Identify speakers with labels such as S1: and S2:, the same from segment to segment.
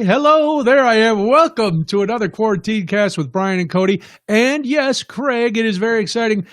S1: Hello, there I am. Welcome to another QuarantineCast with Brian and Cody. And yes, Craig, it is very exciting.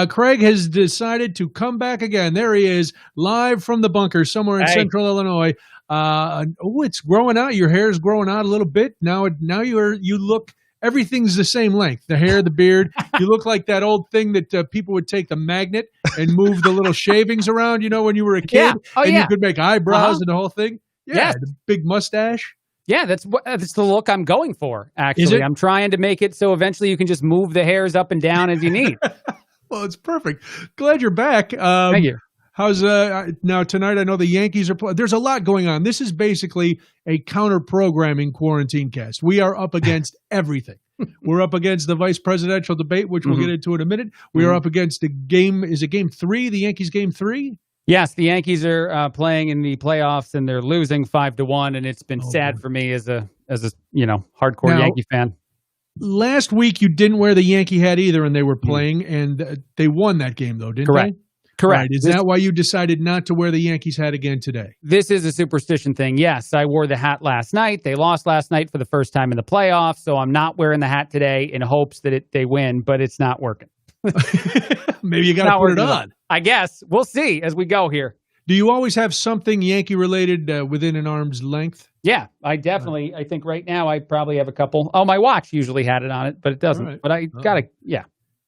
S1: Craig has decided to come back again. There he is, live from the bunker somewhere in central Illinois. It's growing out. Your hair's growing out a little bit. Now you look, everything's the same length. The hair, the beard. You look like that old thing that people would take the magnet and move the little shavings around, when you were a kid. You could make eyebrows and the whole thing. Yeah, the big mustache.
S2: Yeah, that's the look I'm going for, actually. I'm trying to make it so eventually you can just move the hairs up and down as you need.
S1: Well, it's perfect. Glad you're back.
S2: Thank you.
S1: How's now tonight? I know the Yankees are playing. There's a lot going on. This is basically a counter-programming quarantine cast. We are up against everything. We're up against the vice presidential debate, which we'll get into in a minute. We are up against the game. Is it game 3? The Yankees game 3?
S2: Yes, the Yankees are playing in the playoffs, and they're losing 5-1, and it's been sad for me as a hardcore Yankee fan.
S1: Last week you didn't wear the Yankee hat either, and they were playing, and they won that game though, didn't they?
S2: Correct.
S1: Right. Is that why you decided not to wear the Yankees hat again today?
S2: This is a superstition thing. Yes, I wore the hat last night. They lost last night for the first time in the playoffs, so I'm not wearing the hat today in hopes that they win, but it's not working.
S1: Maybe you got to put it on.
S2: I guess. We'll see as we go here.
S1: Do you always have something Yankee-related within an arm's length?
S2: Yeah, I definitely. I think right now I probably have a couple. Oh, my watch usually had it on it, but it doesn't. Right. But I got to,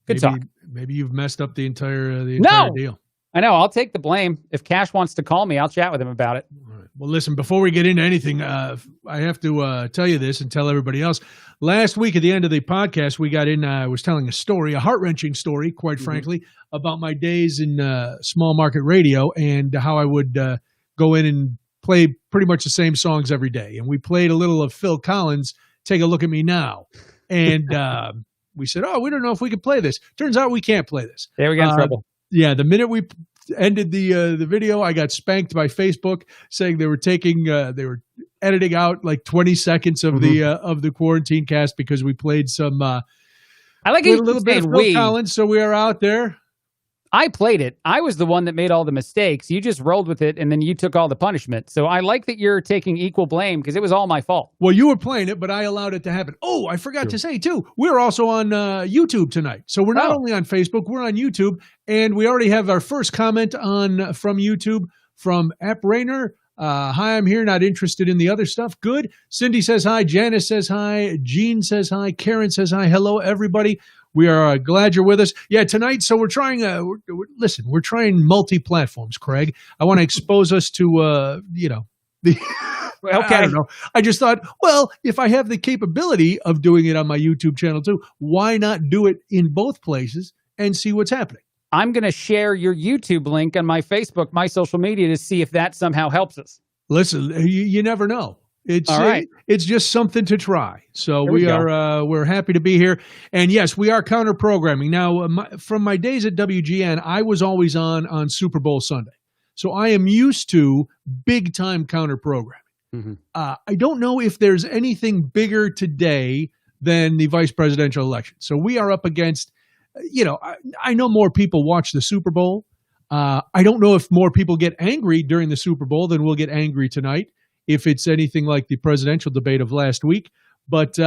S2: Good talk.
S1: Maybe you've messed up the entire deal.
S2: I know. I'll take the blame. If Cash wants to call me, I'll chat with him about it.
S1: All right. Well, listen, before we get into anything, I have to tell you this and tell everybody else. Last week at the end of the podcast, we got in, I was telling a story, a heart-wrenching story, quite frankly, about my days in small market radio and how I would go in and play pretty much the same songs every day. And we played a little of Phil Collins, Take a Look at Me Now. And we said, we don't know if we can play this. Turns out we can't play this.
S2: There we got in trouble.
S1: Yeah, the minute we ended the video, I got spanked by Facebook saying they were editing out like 20 seconds of the quarantine cast because we played some. I
S2: like
S1: a little bit of Phil Collins, so we are out there.
S2: I played it. I was the one that made all the mistakes. You just rolled with it, and then you took all the punishment. So I like that you're taking equal blame because it was all my fault.
S1: Well, you were playing it, but I allowed it to happen. Oh, I forgot to say, too, we're also on YouTube tonight. So we're not only on Facebook, we're on YouTube, and we already have our first comment from YouTube from App Rainer. Hi, I'm here, not interested in the other stuff. Good. Cindy says hi. Janice says hi. Jean says hi. Karen says hi. Hello, everybody. We are glad you're with us. Yeah, tonight, so we're trying, we're trying multi-platforms, Craig. I want to expose us to, I don't know. I just thought, well, if I have the capability of doing it on my YouTube channel too, why not do it in both places and see what's happening?
S2: I'm going to share your YouTube link on my Facebook, my social media, to see if that somehow helps us.
S1: Listen, you never know. It's all right. It's just something to try. So we're happy to be here. And yes, we are counter programming. Now, from my days at WGN, I was always on Super Bowl Sunday. So I am used to big time counter programming. I don't know if there's anything bigger today than the vice presidential election. So we are up against, I know more people watch the Super Bowl. I don't know if more people get angry during the Super Bowl than we'll get angry tonight, if it's anything like the presidential debate of last week. But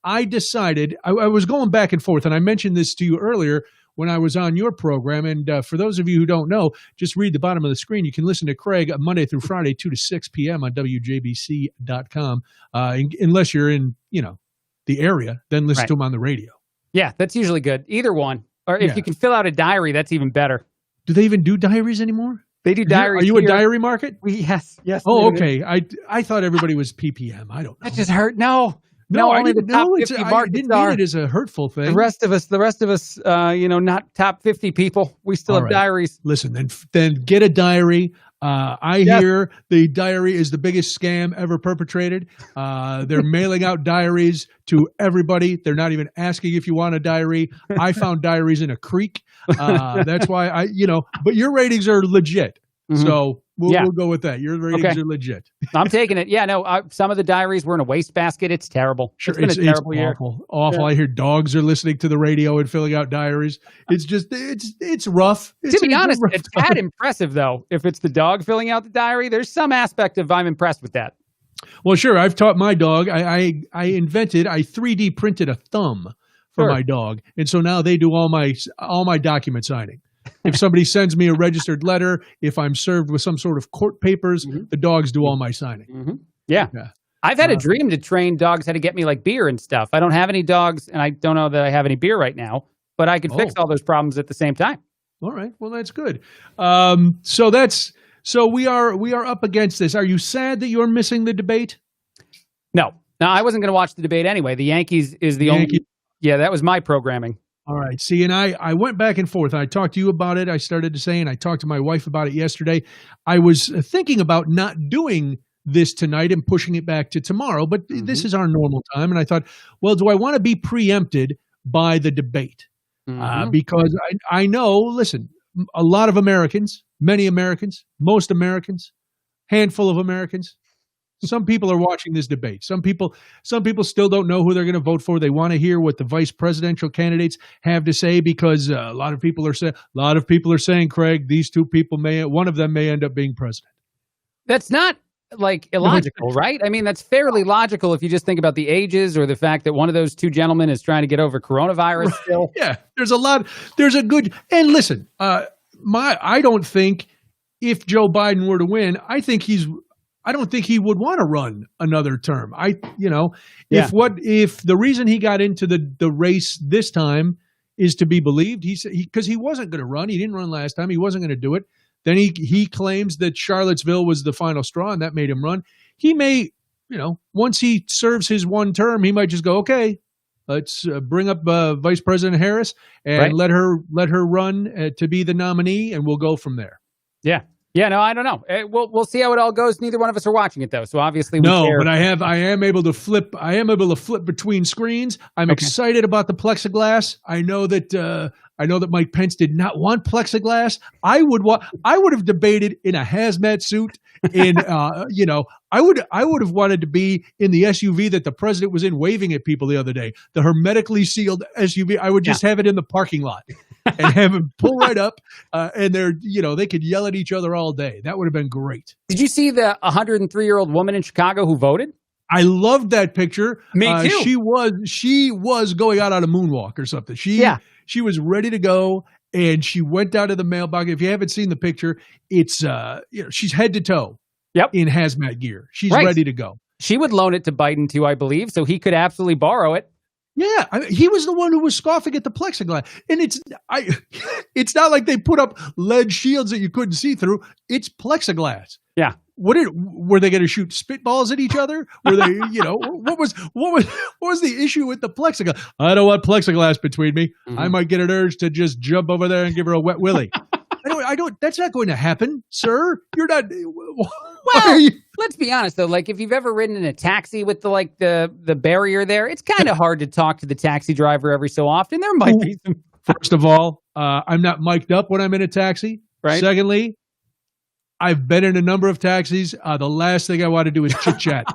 S1: I decided, I was going back and forth, and I mentioned this to you earlier when I was on your program. And for those of you who don't know, just read the bottom of the screen. You can listen to Craig Monday through Friday, 2 to 6 p.m. on WJBC.com. Unless you're in, the area, then listen to him on the radio. Yeah,
S2: that's usually good. Either one. Or if you can fill out a diary, that's even better.
S1: Do they even do diaries anymore?
S2: They do diaries.
S1: Are you a diary market?
S2: Yes.
S1: Oh, okay. I thought everybody was PPM. I don't know.
S2: That just hurt. No,
S1: I
S2: only
S1: didn't
S2: the top
S1: know.
S2: 50
S1: I
S2: markets
S1: didn't mean it as a hurtful thing.
S2: The rest of us, not top 50 people. We still have diaries.
S1: Listen, then get a diary. I hear the diary is the biggest scam ever perpetrated. They're mailing out diaries to everybody. They're not even asking if you want a diary. I found diaries in a creek. That's why but your ratings are legit. So we'll go with that. Your ratings are legit.
S2: I'm taking it. Yeah, no, some of the diaries were in a wastebasket. It's terrible.
S1: Sure,
S2: it's been a terrible year.
S1: Awful. Yeah. I hear dogs are listening to the radio and filling out diaries. It's just, it's rough.
S2: To be honest, it's that impressive, though. If it's the dog filling out the diary, there's some aspect of I'm impressed with that.
S1: Well, sure. I've taught my dog. I 3D printed a thumb for my dog, and so now they do all my document signing. If somebody sends me a registered letter, if I'm served with some sort of court papers, the dogs do all my signing.
S2: Yeah. I've had a dream to train dogs how to get me like beer and stuff. I don't have any dogs, and I don't know that I have any beer right now, but I can fix all those problems at the same time.
S1: All right. Well, that's good. So we are up against this. Are you sad that you're missing the debate?
S2: No, I wasn't going to watch the debate anyway. The Yankees is the only. Yeah, that was my programming.
S1: All right. See, and I went back and forth. I talked to you about it. I started to say, and I talked to my wife about it yesterday. I was thinking about not doing this tonight and pushing it back to tomorrow, but this is our normal time. And I thought, well, do I want to be preempted by the debate? Because I know, listen, a lot of Americans, many Americans, most Americans, handful of Americans, some people are watching this debate. Some people still don't know who they're going to vote for. They want to hear what the vice presidential candidates have to say because a lot of people are saying, Craig, these two people one of them may end up being president.
S2: That's not like illogical, right? I mean, that's fairly logical if you just think about the ages or the fact that one of those two gentlemen is trying to get over coronavirus still.
S1: Yeah, and listen, I don't think if Joe Biden were to win, I don't think he would want to run another term. If the reason he got into the race this time is to be believed, because he wasn't going to run. He didn't run last time. He wasn't going to do it. Then he claims that Charlottesville was the final straw and that made him run. He may, once he serves his one term, he might just go, okay, let's bring up Vice President Harris and let her run to be the nominee, and we'll go from there.
S2: Yeah. Yeah, no, I don't know. We'll see how it all goes. Neither one of us are watching it though, so obviously we care.
S1: But I am able to flip between screens. I'm excited about the plexiglass. I know that Mike Pence did not want plexiglass. I would have debated in a hazmat suit. I would have wanted to be in the SUV that the president was in, waving at people the other day. The hermetically sealed SUV. I would just have it in the parking lot and have him pull right up, and they could yell at each other all day. That would have been great.
S2: Did you see the 103-year-old woman in Chicago who voted?
S1: I loved that picture.
S2: Me too.
S1: She was going out on a moonwalk or something. She was ready to go, and she went down to the mailbox. If you haven't seen the picture, it's she's head to toe in hazmat gear. She's ready to go.
S2: She would loan it to Biden too, I believe, so he could absolutely borrow it.
S1: Yeah, he was the one who was scoffing at the plexiglass, and it's not like they put up lead shields that you couldn't see through. It's plexiglass.
S2: Yeah.
S1: Were they going to shoot spitballs at each other? Were they, what was the issue with the plexiglass? I don't want plexiglass between me. I might get an urge to just jump over there and give her a wet willy. I don't. That's not going to happen, sir. You're not.
S2: Well, let's be honest though. Like, if you've ever ridden in a taxi with the barrier there, it's kind of hard to talk to the taxi driver every so often. There might be some.
S1: First of all, I'm not mic'd up when I'm in a taxi.
S2: Right.
S1: Secondly, I've been in a number of taxis. The last thing I want to do is chit chat.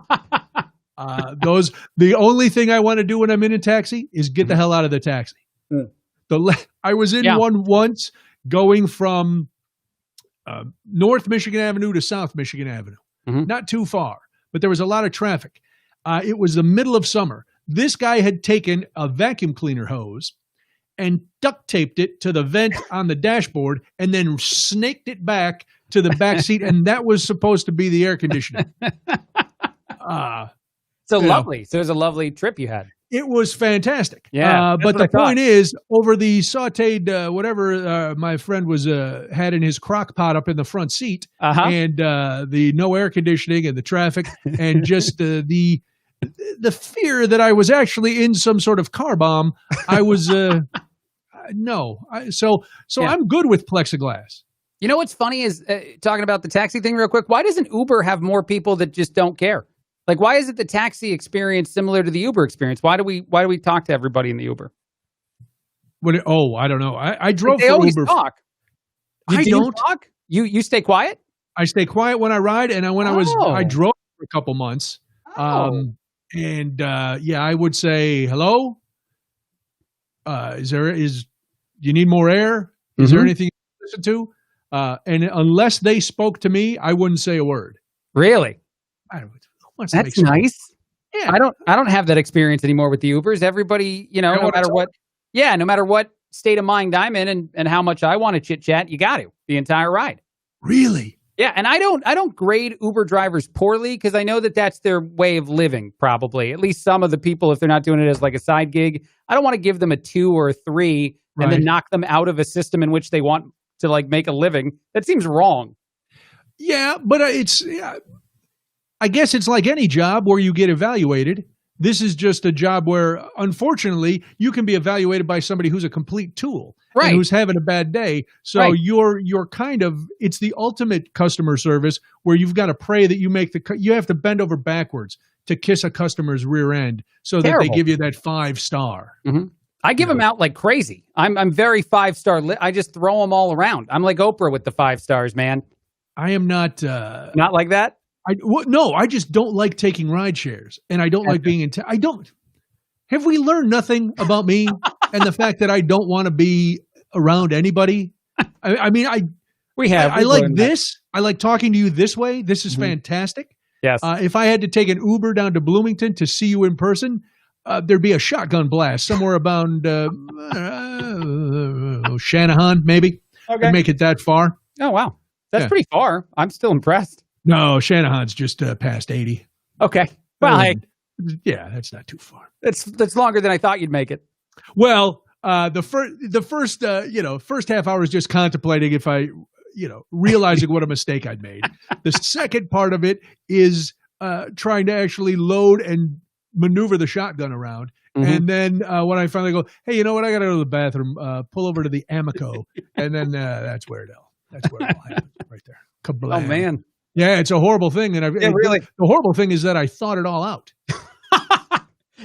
S1: The only thing I want to do when I'm in a taxi is get the hell out of the taxi. I was in one once going from North Michigan Avenue to South Michigan Avenue. Not too far, but there was a lot of traffic. It was the middle of summer. This guy had taken a vacuum cleaner hose and duct taped it to the vent on the dashboard and then snaked it back to the back seat, and that was supposed to be the air conditioning.
S2: So lovely. So it was a lovely trip you had.
S1: It was fantastic.
S2: Yeah.
S1: But the point is, over the sauteed whatever my friend was had in his crock pot up in the front seat, and the no air conditioning and the traffic, and just the fear that I was actually in some sort of car bomb, I was no. So I'm good with plexiglass.
S2: You know what's funny is talking about the taxi thing real quick. Why doesn't Uber have more people that just don't care? Like, why is it the taxi experience similar to the Uber experience? Why do we talk to everybody in the Uber?
S1: I don't know. I drove
S2: they
S1: for
S2: always
S1: Uber.
S2: Talk.
S1: I don't
S2: you talk. You stay quiet.
S1: I stay quiet when I ride, and I drove for a couple months. I would say hello. Do you need more air? Is there anything you listen to? And unless they spoke to me, I wouldn't say a word.
S2: Really?
S1: wants to make
S2: That's nice.
S1: Yeah.
S2: I don't have that experience anymore with the Ubers. Everybody, no matter what state of mind I'm in and how much I want to chit chat, you got to the entire ride.
S1: Really?
S2: Yeah, and I don't grade Uber drivers poorly because I know that that's their way of living, probably. At least some of the people, if they're not doing it as like a side gig, I don't want to give them a 2 or a 3 and then knock them out of a system in which they want to like make a living. That seems wrong.
S1: Yeah, but I guess it's like any job where you get evaluated. This is just a job where, unfortunately, you can be evaluated by somebody who's a complete tool and who's having a bad day. So you're kind of, it's the ultimate customer service where you've got to pray that you have to bend over backwards to kiss a customer's rear end so that they give you that 5-star.
S2: Mm-hmm. I give them out like crazy. I'm very 5-star. I just throw them all around. I'm like Oprah with the 5 stars, man.
S1: I am not.
S2: Not like that?
S1: No, I just don't like taking ride shares, and I don't like being in. I don't. Have we learned nothing about me and the fact that I don't want to be around anybody?
S2: We have.
S1: I like this. I like talking to you this way. This is fantastic.
S2: Yes.
S1: If I had to take an Uber down to Bloomington to see you in person, there'd be a shotgun blast somewhere around Shanahan, maybe.
S2: Okay.
S1: I'd make it that far.
S2: Oh, wow. That's pretty far. I'm still impressed.
S1: No, Shanahan's just past 80.
S2: Okay. Well, hey.
S1: Yeah, that's not too far.
S2: That's longer than I thought you'd make it.
S1: Well, the first half hour is just contemplating if I, realizing what a mistake I'd made. The second part of it is trying to actually load and maneuver the shotgun around. Mm-hmm. And then when I finally go, hey, you know what? I got to go to the bathroom. Pull over to the Amico, and then that's where it'll happen right there. Kablam.
S2: Oh man.
S1: Yeah, it's a horrible thing, and
S2: really.
S1: The horrible thing is that I thought it all out.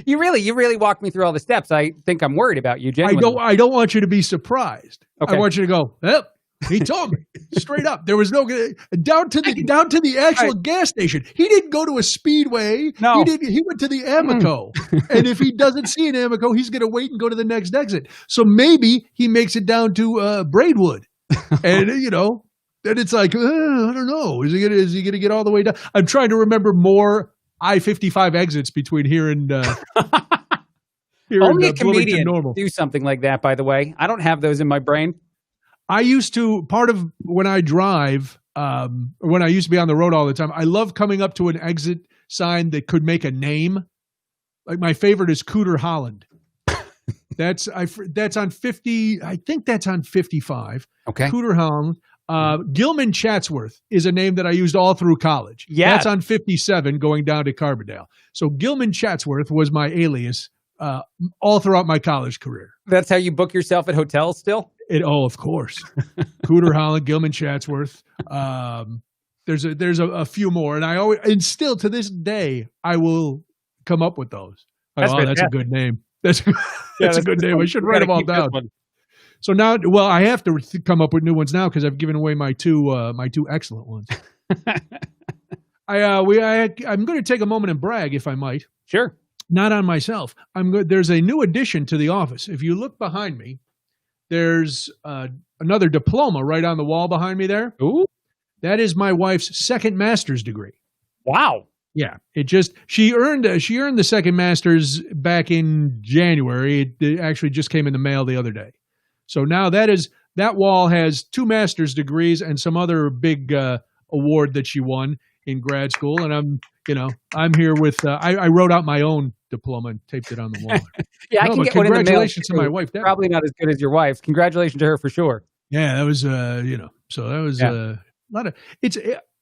S2: You really walked me through all the steps. I think I'm worried about you, genuinely.
S1: I don't want you to be surprised. Okay. I want you to go, yep, he told me straight up. There was no down to the actual gas station. He didn't go to a speedway.
S2: No,
S1: he went to the Amico. And if he doesn't see an Amico, he's going to wait and go to the next exit. So maybe he makes it down to Braidwood, and then it's like, I don't know. Is he gonna get all the way down? I'm trying to remember more I-55 exits between here and
S2: only a comedian do something like that. By the way, I don't have those in my brain.
S1: I used to, part of when I drive, when I used to be on the road all the time, I love coming up to an exit sign that could make a name. Like my favorite is Cooter Holland. That's on 50. I think that's on 55.
S2: Okay.
S1: Cooter Holland. Gilman Chatsworth is a name that I used all through college.
S2: Yeah.
S1: That's on 57 going down to Carbondale. So Gilman Chatsworth was my alias all throughout my college career.
S2: That's how you book yourself at hotels still?
S1: Of course. Cooter Holland, Gilman Chatsworth. There's a few more. And still to this day, I will come up with those. That's a good name. That's a good name. I should write them all down. So now, I have to come up with new ones now because I've given away my two excellent ones. I'm going to take a moment and brag, if I might.
S2: Sure.
S1: Not on myself. There's a new addition to the office. If you look behind me, there's another diploma right on the wall behind me there.
S2: Ooh.
S1: That is my wife's second master's degree.
S2: Wow.
S1: Yeah, she earned the second master's back in January. It actually just came in the mail the other day. So now that wall has 2 master's degrees and some other big award that she won in grad school. And I'm here with I wrote out my own diploma and taped it on the wall.
S2: Yeah, I can get one in the mail.
S1: Congratulations to my wife.
S2: Probably not as good as your wife's. Congratulations to her for sure.
S1: Yeah, that was so that was a lot of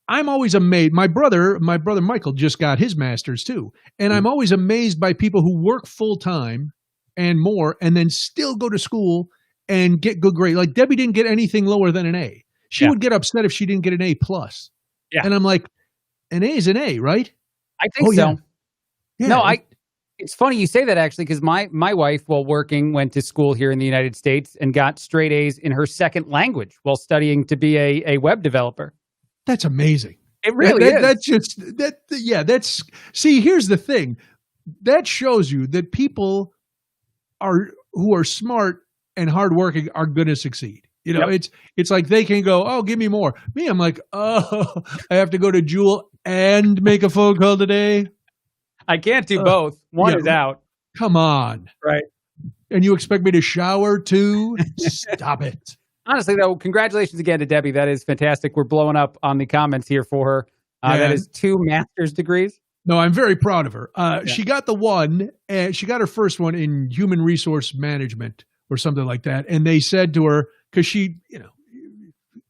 S1: I'm always amazed. My brother Michael just got his master's too. And I'm always amazed by people who work full time and more and then still go to school and get good grades. Like Debbie didn't get anything lower than an A. She would get upset if she didn't get an A+.
S2: Yeah.
S1: And I'm like, an A is an A, right?
S2: I think so.
S1: Yeah.
S2: No, it's funny you say that actually, because my wife, while working, went to school here in the United States and got straight A's in her second language while studying to be a web developer.
S1: That's amazing.
S2: It really
S1: is. See, here's the thing. That shows you that people who are smart and hardworking are going to succeed. It's like they can go, oh, give me more. Me, I'm like, oh, I have to go to Jewel and make a phone call today?
S2: I can't do both. One is out.
S1: Come on.
S2: Right.
S1: And you expect me to shower too? Stop it.
S2: Honestly, though, congratulations again to Debbie. That is fantastic. We're blowing up on the comments here for her. That is 2 master's degrees.
S1: No, I'm very proud of her. She got the one, and she got her first one in human resource management or something like that. And they said to her, because she,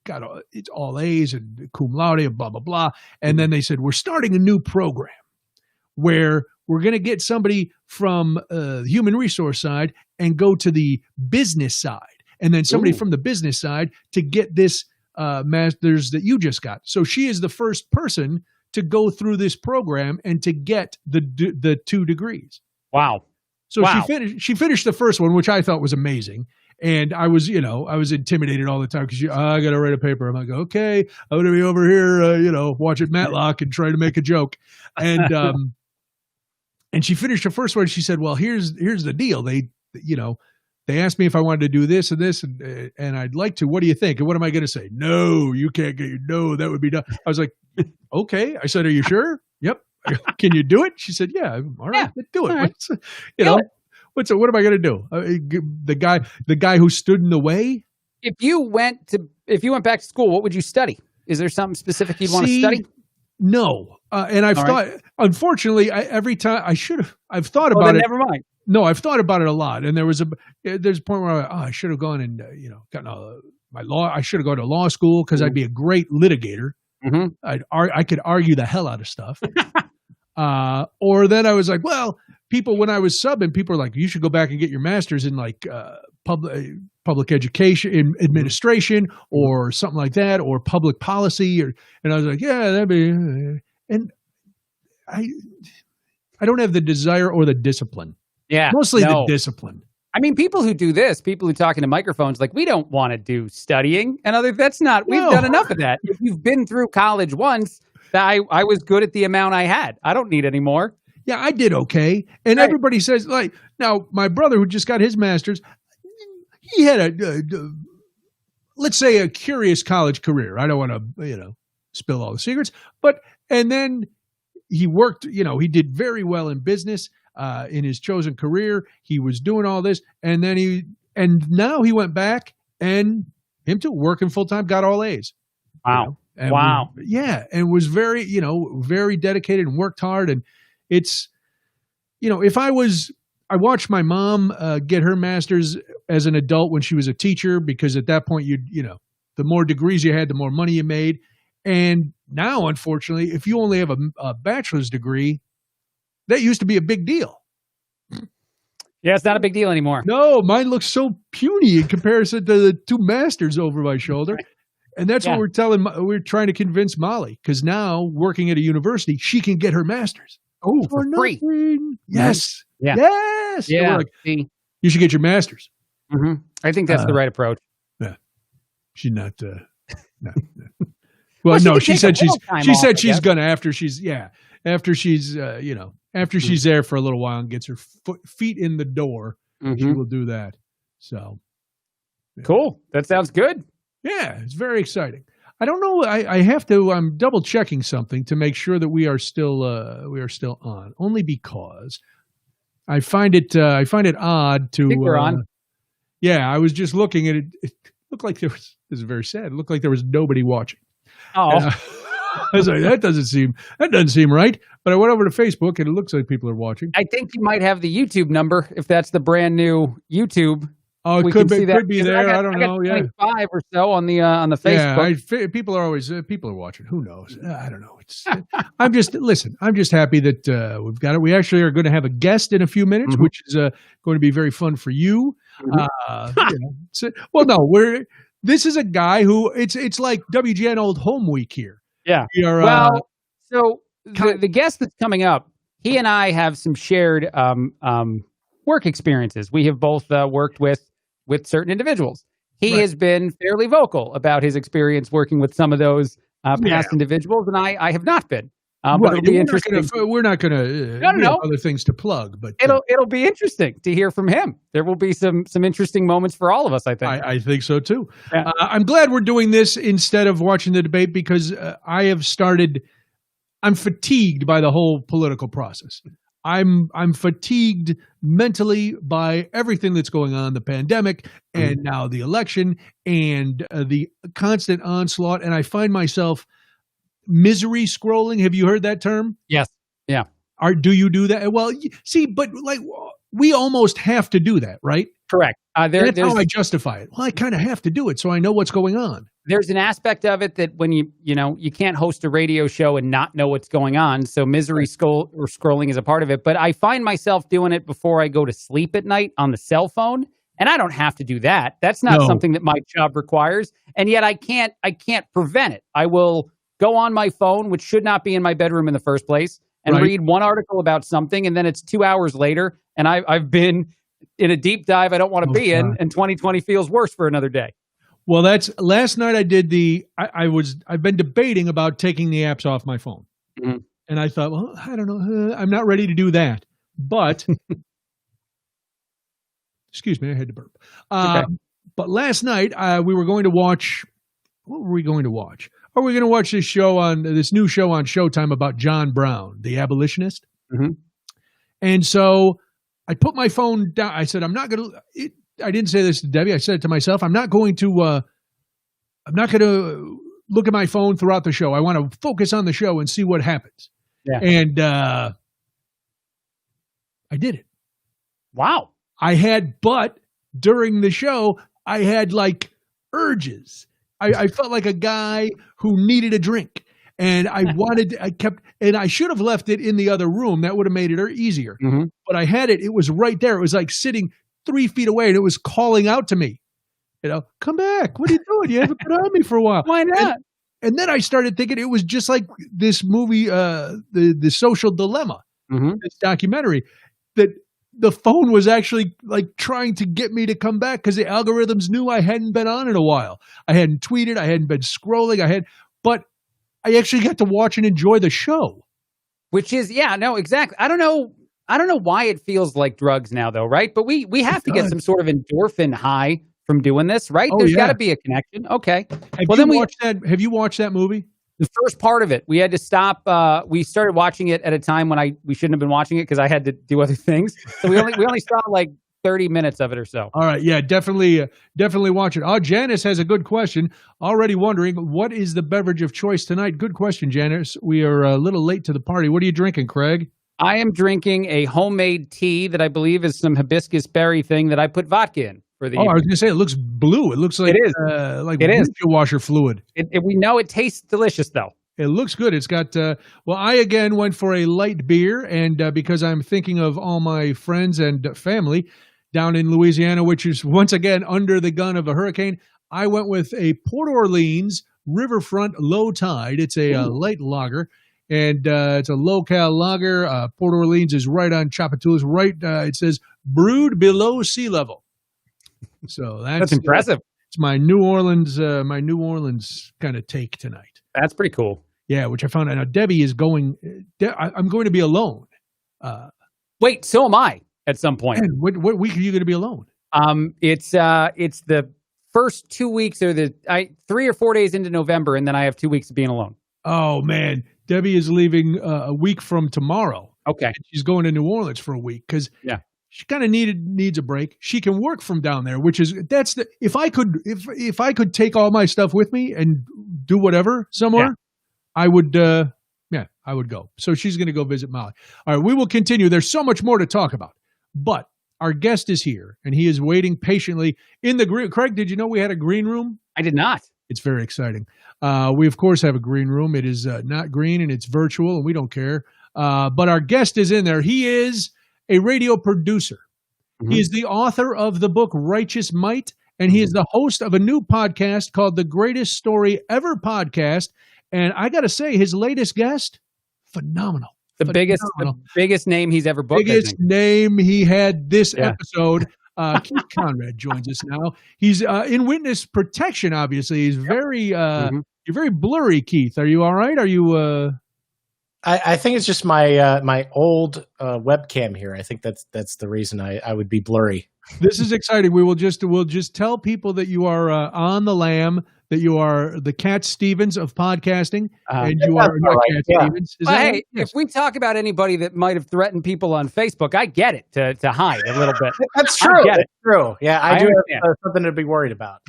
S1: got it's all A's and cum laude and blah, blah, blah. And then they said, we're starting a new program where we're going to get somebody from the human resource side and go to the business side. And then somebody from the business side to get this master's that you just got. So she is the first person to go through this program and to get the 2 degrees.
S2: Wow.
S1: So she finished the first one, which I thought was amazing. And I was intimidated all the time because I got to write a paper. I'm like, okay, I'm going to be over here, watching Matlock and trying to make a joke. And and she finished the first one. She said, well, here's the deal. They asked me if I wanted to do this and this, and I'd like to. What do you think? And what am I going to say? No, you can't get. No, that would be done. I was like, okay. I said, are you sure? Yep. Can you do it? She said, yeah. All right, do it. Right. What am I going to do? The guy who stood in the way.
S2: If you went back to school, what would you study? Is there something specific you'd want to study?
S1: No. And I've thought, unfortunately, every time I've thought about it.
S2: Never mind.
S1: No, I've thought about it a lot, and there's a point where I should have gone and gotten my law. I should have gone to law school because I'd be a great litigator. Mm-hmm. I could argue the hell out of stuff. Or then I was like, well, when I was subbing, people were like, you should go back and get your master's in like public education, in administration, or something like that, or public policy, and I was like, yeah, that'd be. And I don't have the desire or the discipline.
S2: Yeah,
S1: mostly the discipline.
S2: I mean, people who do this, people who talk into microphones, like, we don't want to do studying. And we've done enough of that. If you've been through college once, I was good at the amount I had. I don't need any more.
S1: Yeah, I did okay. And everybody says, like, now my brother who just got his master's, he had let's say a curious college career. I don't want to, spill all the secrets, and then he worked, he did very well in business. In his chosen career, he was doing all this, and now he went back and him too, working full time, got all A's.
S2: Wow!
S1: And was very, very dedicated and worked hard. And it's, if I watched my mom get her master's as an adult when she was a teacher, because at that point the more degrees you had, the more money you made. And now, unfortunately, if you only have a bachelor's degree, that used to be a big deal.
S2: Yeah, it's not a big deal anymore.
S1: No, mine looks so puny in comparison to the 2 masters over my shoulder. And that's what we're trying to convince Molly, because now working at a university, she can get her master's.
S2: Oh, for free.
S1: Yes.
S2: Yeah.
S1: Yes.
S2: Yeah.
S1: So you should get your master's.
S2: Mm-hmm. I think that's the right approach.
S1: Yeah. She's not. Well, no, she said she's gonna after she's there for a little while and gets her feet in the door, she will do that. So
S2: cool. That sounds good.
S1: Yeah, it's very exciting. I don't know. I have to. I'm double checking something to make sure that we are still on. Only because I find it odd to.
S2: I think we're on.
S1: Yeah, I was just looking at it. It looked like there was. This is very sad. It looked like there was nobody watching.
S2: Oh.
S1: I was like, that doesn't seem right. But I went over to Facebook and it looks like people are watching.
S2: I think you might have the YouTube number if that's the brand new YouTube.
S1: Oh, it could be there. I don't know.
S2: 25 or so on the Facebook.
S1: Yeah, people are watching. Who knows? I don't know. I'm just happy that we've got it. We actually are going to have a guest in a few minutes, which is going to be very fun for you. This is a guy who it's like WGN Old Home Week here.
S2: Yeah. So the guest that's coming up, he and I have some shared work experiences. We have both worked with certain individuals. He has been fairly vocal about his experience working with some of those past individuals, and I have not been. But it'll be interesting.
S1: We're not going to have other things to plug, but
S2: it'll be interesting to hear from him. There will be some interesting moments for all of us, I think.
S1: I think so too. Yeah. I'm glad we're doing this instead of watching the debate, because I have started. I'm fatigued by the whole political process. I'm fatigued mentally by everything that's going on, the pandemic and now the election and the constant onslaught. And I find myself misery scrolling. Have you heard that term?
S2: Yes. Yeah.
S1: Do you do that? Well, see, but like we almost have to do that, right?
S2: Correct.
S1: That's how I justify it. Well, I kind of have to do it so I know what's going on.
S2: There's an aspect of it that when you can't host a radio show and not know what's going on. So misery scrolling is a part of it. But I find myself doing it before I go to sleep at night on the cell phone. And I don't have to do that. That's not something that my job requires. And yet I can't prevent it. I will go on my phone, which should not be in my bedroom in the first place, and read one article about something. And then it's 2 hours later. And I've been in a deep dive I don't want to be in. And 2020 feels worse for another day.
S1: Well, that's last night. I did I've been debating about taking the apps off my phone, and I thought, well, I don't know, I'm not ready to do that. But excuse me, I had to burp. Okay. But last night we were going to watch. What were we going to watch? Are we going to watch this new show on Showtime about John Brown, the abolitionist? And so I put my phone down. I said, I'm not going to. I didn't say this to Debbie. I said it to myself. I'm not going to look at my phone throughout the show. I want to focus on the show and see what happens. Yeah. And I did it.
S2: Wow.
S1: But during the show, I had like urges. I felt like a guy who needed a drink. And I should have left it in the other room. That would have made it easier. But I had it. It was right there. It was like sitting 3 feet away, and it was calling out to me, come back. What are you doing? You haven't been on me for a while.
S2: Why not?
S1: And then I started thinking it was just like this movie, the Social Dilemma, this documentary, that the phone was actually like trying to get me to come back because the algorithms knew I hadn't been on in a while. I hadn't tweeted. I hadn't been scrolling. But I actually got to watch and enjoy the show.
S2: Which is, exactly. I don't know why it feels like drugs now, though, right? But we have to get some sort of endorphin high from doing this, right? There's got to be a connection. Okay.
S1: Have you watched that movie?
S2: The first part of it, we had to stop. We started watching it at a time when we shouldn't have been watching it because I had to do other things. So we only saw like 30 minutes of it or so.
S1: All right. Yeah, definitely watch it. Oh, Janice has a good question. Already wondering, what is the beverage of choice tonight? Good question, Janice. We are a little late to the party. What are you drinking, Craig?
S2: I am drinking a homemade tea that I believe is some hibiscus berry thing that I put vodka in for the evening.
S1: I was going to say, it looks blue. It looks like
S2: it is.
S1: Like washer fluid.
S2: We know it tastes delicious, though.
S1: It looks good. It's got, I again went for a light beer, and because I'm thinking of all my friends and family down in Louisiana, which is once again under the gun of a hurricane, I went with a Port Orleans Riverfront Low Tide. It's a light lager. And it's a low-cal lager. Port Orleans is right on Chapatoulas. It says brewed below sea level. So that's
S2: impressive.
S1: It's my New Orleans kind of take tonight.
S2: That's pretty cool.
S1: Yeah, which I found out. Now Debbie is going. I'm going to be alone.
S2: Wait, so am I at some point.
S1: And what week are you going to be alone?
S2: It's the first 2 weeks or 3 or 4 days into November, and then I have 2 weeks of being alone.
S1: Oh man. Debbie is leaving a week from tomorrow.
S2: Okay.
S1: She's going to New Orleans for a week because she kind of needs a break. She can work from down there, if I could take all my stuff with me and do whatever somewhere, I would go. So she's going to go visit Molly. All right, we will continue. There's so much more to talk about, but our guest is here and he is waiting patiently in the green. Craig, did you know we had a green room?
S2: I did not.
S1: It's very exciting. We, of course, have a green room. It is not green and it's virtual and we don't care. But our guest is in there. He is a radio producer. He is the author of the book Righteous Might, and he is the host of a new podcast called The Greatest Story Ever Podcast. And I got to say, his latest guest, phenomenal.
S2: The biggest name he's ever booked.
S1: Biggest name he had this episode. Keith Conrad joins us now. He's in witness protection, obviously. He's very you're very blurry, Keith. Are you all right? Are you
S3: I think it's just my my old webcam here. I think that's the reason I would be blurry.
S1: This is exciting. We'll just tell people that you are on the lam. that you are the Cat Stevens of podcasting, and you are not Cat Stevens. Is that
S2: hey,
S1: right? Yes.
S2: if we talk about anybody that might have threatened people on Facebook, I get it to hide a little bit.
S3: That's true. That's true. Yeah, I do
S2: understand.
S3: have something to be worried about.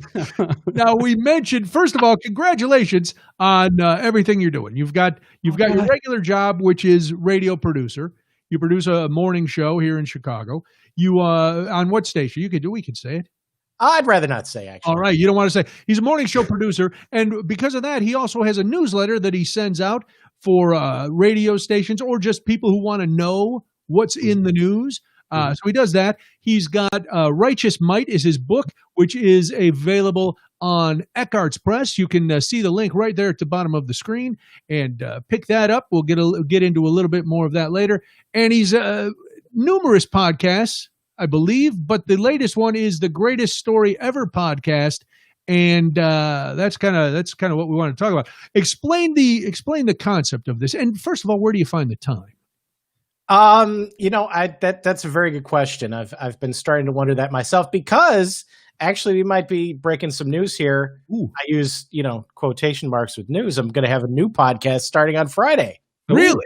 S1: Now, we mentioned, first of all, congratulations on everything you're doing. You've got your regular job, which is radio producer. You produce a morning show here in Chicago. You on what station? We could say it.
S3: I'd rather not say, actually.
S1: All right, you don't want to say. He's a morning show producer, and because of that, he also has a newsletter that he sends out for radio stations or just people who want to know what's in the news. So he does that. He's got Righteous Might is his book, which is available on Eckhart's Press. You can see the link right there at the bottom of the screen and pick that up. We'll get into a little bit more of that later. And he's numerous podcasts, I believe, but the latest one is the Greatest Story Ever podcast, and that's kind of what we want to talk about. Explain the concept of this, and first of all, where do you find the time?
S3: That's a very good question. I've been starting to wonder that myself, because actually we might be breaking some news here.
S1: Ooh.
S3: I use quotation marks with news. I'm going to have a new podcast starting on Friday.
S1: Really?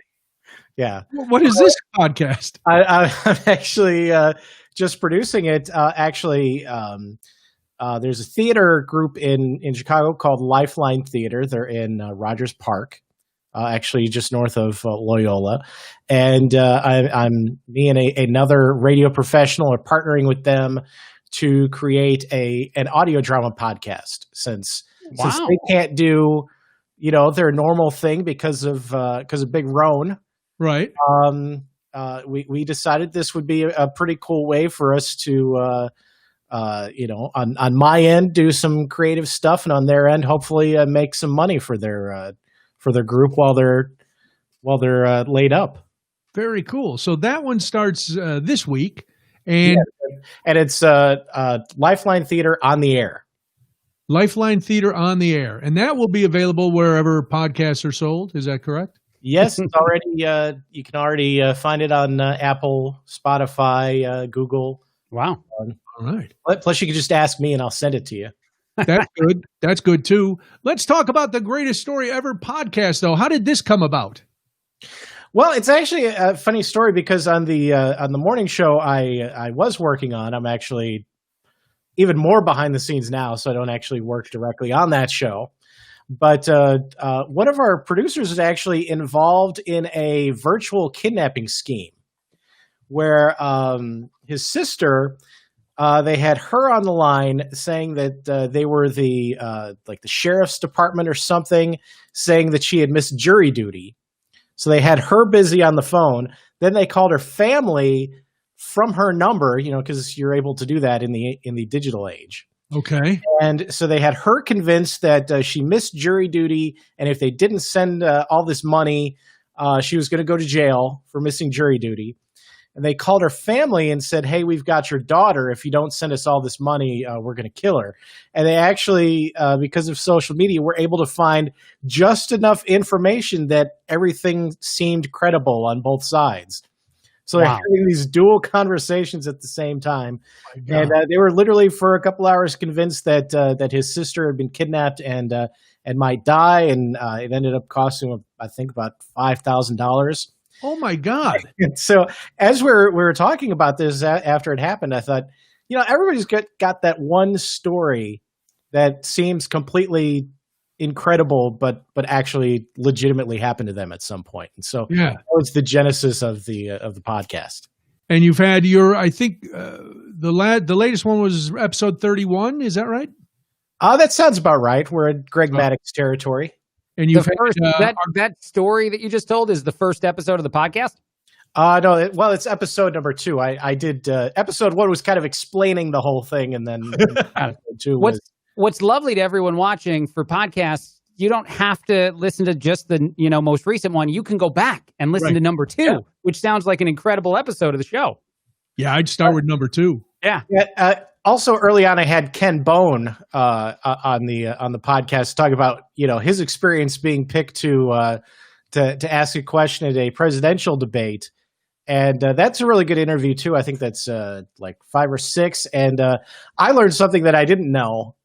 S3: Yeah.
S1: What is this podcast?
S3: I'm actually just producing it. There's a theater group in Chicago called Lifeline Theater. They're in Rogers Park, actually just north of Loyola. And me and another radio professional are partnering with them to create an audio drama podcast, since they can't do their normal thing because of Big Roan.
S1: Right.
S3: We decided this would be a pretty cool way for us to, on my end, do some creative stuff, and on their end, hopefully make some money for their group while they're laid up.
S1: Very cool. So that one starts this week, and
S3: it's Lifeline Theater on the Air.
S1: Lifeline Theater on the Air, and that will be available wherever podcasts are sold. Is that correct?
S3: Yes, it's already. You can already find it on Apple, Spotify, Google.
S2: Wow!
S1: All right.
S3: Plus, you can just ask me, and I'll send it to you.
S1: That's good. That's good too. Let's talk about the Greatest Story Ever podcast, though. How did this come about?
S3: Well, it's actually a funny story, because on the morning show I was working on, I'm actually even more behind the scenes now, so I don't actually work directly on that show. But one of our producers is actually involved in a virtual kidnapping scheme where his sister, they had her on the line saying that they were the sheriff's department or something, saying that she had missed jury duty. So they had her busy on the phone. Then they called her family from her number, because you're able to do that in the digital age.
S1: Okay.
S3: And so they had her convinced that she missed jury duty, and if they didn't send all this money, she was going to go to jail for missing jury duty. And they called her family and said, "Hey, we've got your daughter. If you don't send us all this money, we're going to kill her." And they actually, because of social media, were able to find just enough information that everything seemed credible on both sides. So they're having these dual conversations at the same time. And they were literally for a couple hours convinced that his sister had been kidnapped and might die. And it ended up costing him, I think, about $5,000.
S1: Oh, my God.
S3: And so as we were talking about this after it happened, I thought, everybody's got that one story that seems completely incredible, but actually legitimately happened to them at some point. And so that was the genesis of the podcast.
S1: And you've had I think the latest one was episode 31. Is that right?
S3: That sounds about right. We're in Greg Maddox territory.
S1: And you've
S2: that story that you just told is the first episode of the podcast?
S3: No. It's episode number 2. I did episode 1 was kind of explaining the whole thing, and then episode 2 was.
S2: What's lovely to everyone watching for podcasts, you don't have to listen to just the most recent one. You can go back and listen to number 2, which sounds like an incredible episode of the show.
S1: Yeah, I'd start with number 2.
S2: Yeah.
S3: Also, early on, I had Ken Bone on the podcast talk about his experience being picked to ask a question at a presidential debate, and that's a really good interview too. I think that's like 5 or 6, and I learned something that I didn't know.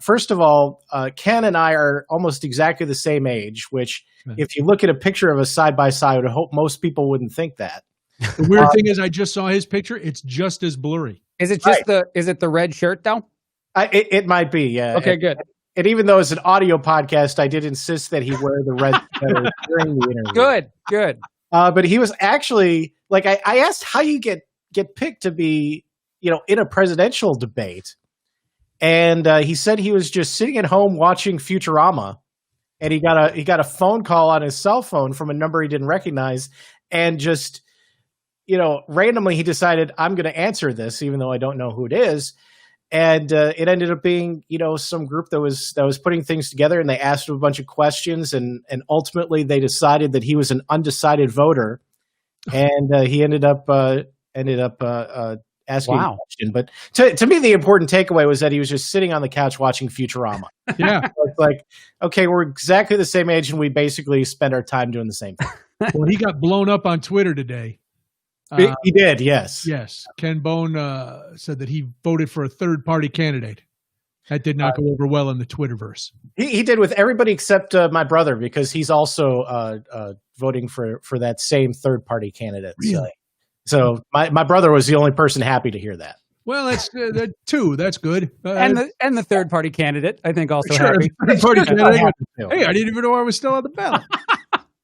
S3: First of all, Ken and I are almost exactly the same age, which if you look at a picture of us side by side, I would hope most people wouldn't think that.
S1: The weird thing is I just saw his picture. It's just as blurry.
S2: Is it just is it the red shirt though?
S3: It might be, yeah.
S2: Okay, good.
S3: And even though it's an audio podcast, I did insist that he wear the red sweater during the interview.
S2: Good.
S3: But he was actually like, I asked how you get picked to be, in a presidential debate. And he said he was just sitting at home watching Futurama, and he got a phone call on his cell phone from a number he didn't recognize, and just, randomly he decided, I'm going to answer this, even though I don't know who it is. And it ended up being, some group that was putting things together, and they asked him a bunch of questions, and ultimately they decided that he was an undecided voter, and he ended up asking a question. But to me, the important takeaway was that he was just sitting on the couch watching Futurama.
S1: Yeah.
S3: It's like, okay, we're exactly the same age, and we basically spend our time doing the same thing.
S1: Well, he got blown up on Twitter today.
S3: He did, yes.
S1: Yes. Ken Bone said that he voted for a third-party candidate. That did not go over well in the Twitterverse.
S3: He did with everybody except my brother, because he's also voting for that same third-party candidate.
S1: Really?
S3: So my brother was the only person happy to hear that.
S1: Well, that's two. That's good.
S2: And the third party candidate, I think, also happy.
S1: Third party candidate. Hey, I didn't even know I was still on the ballot.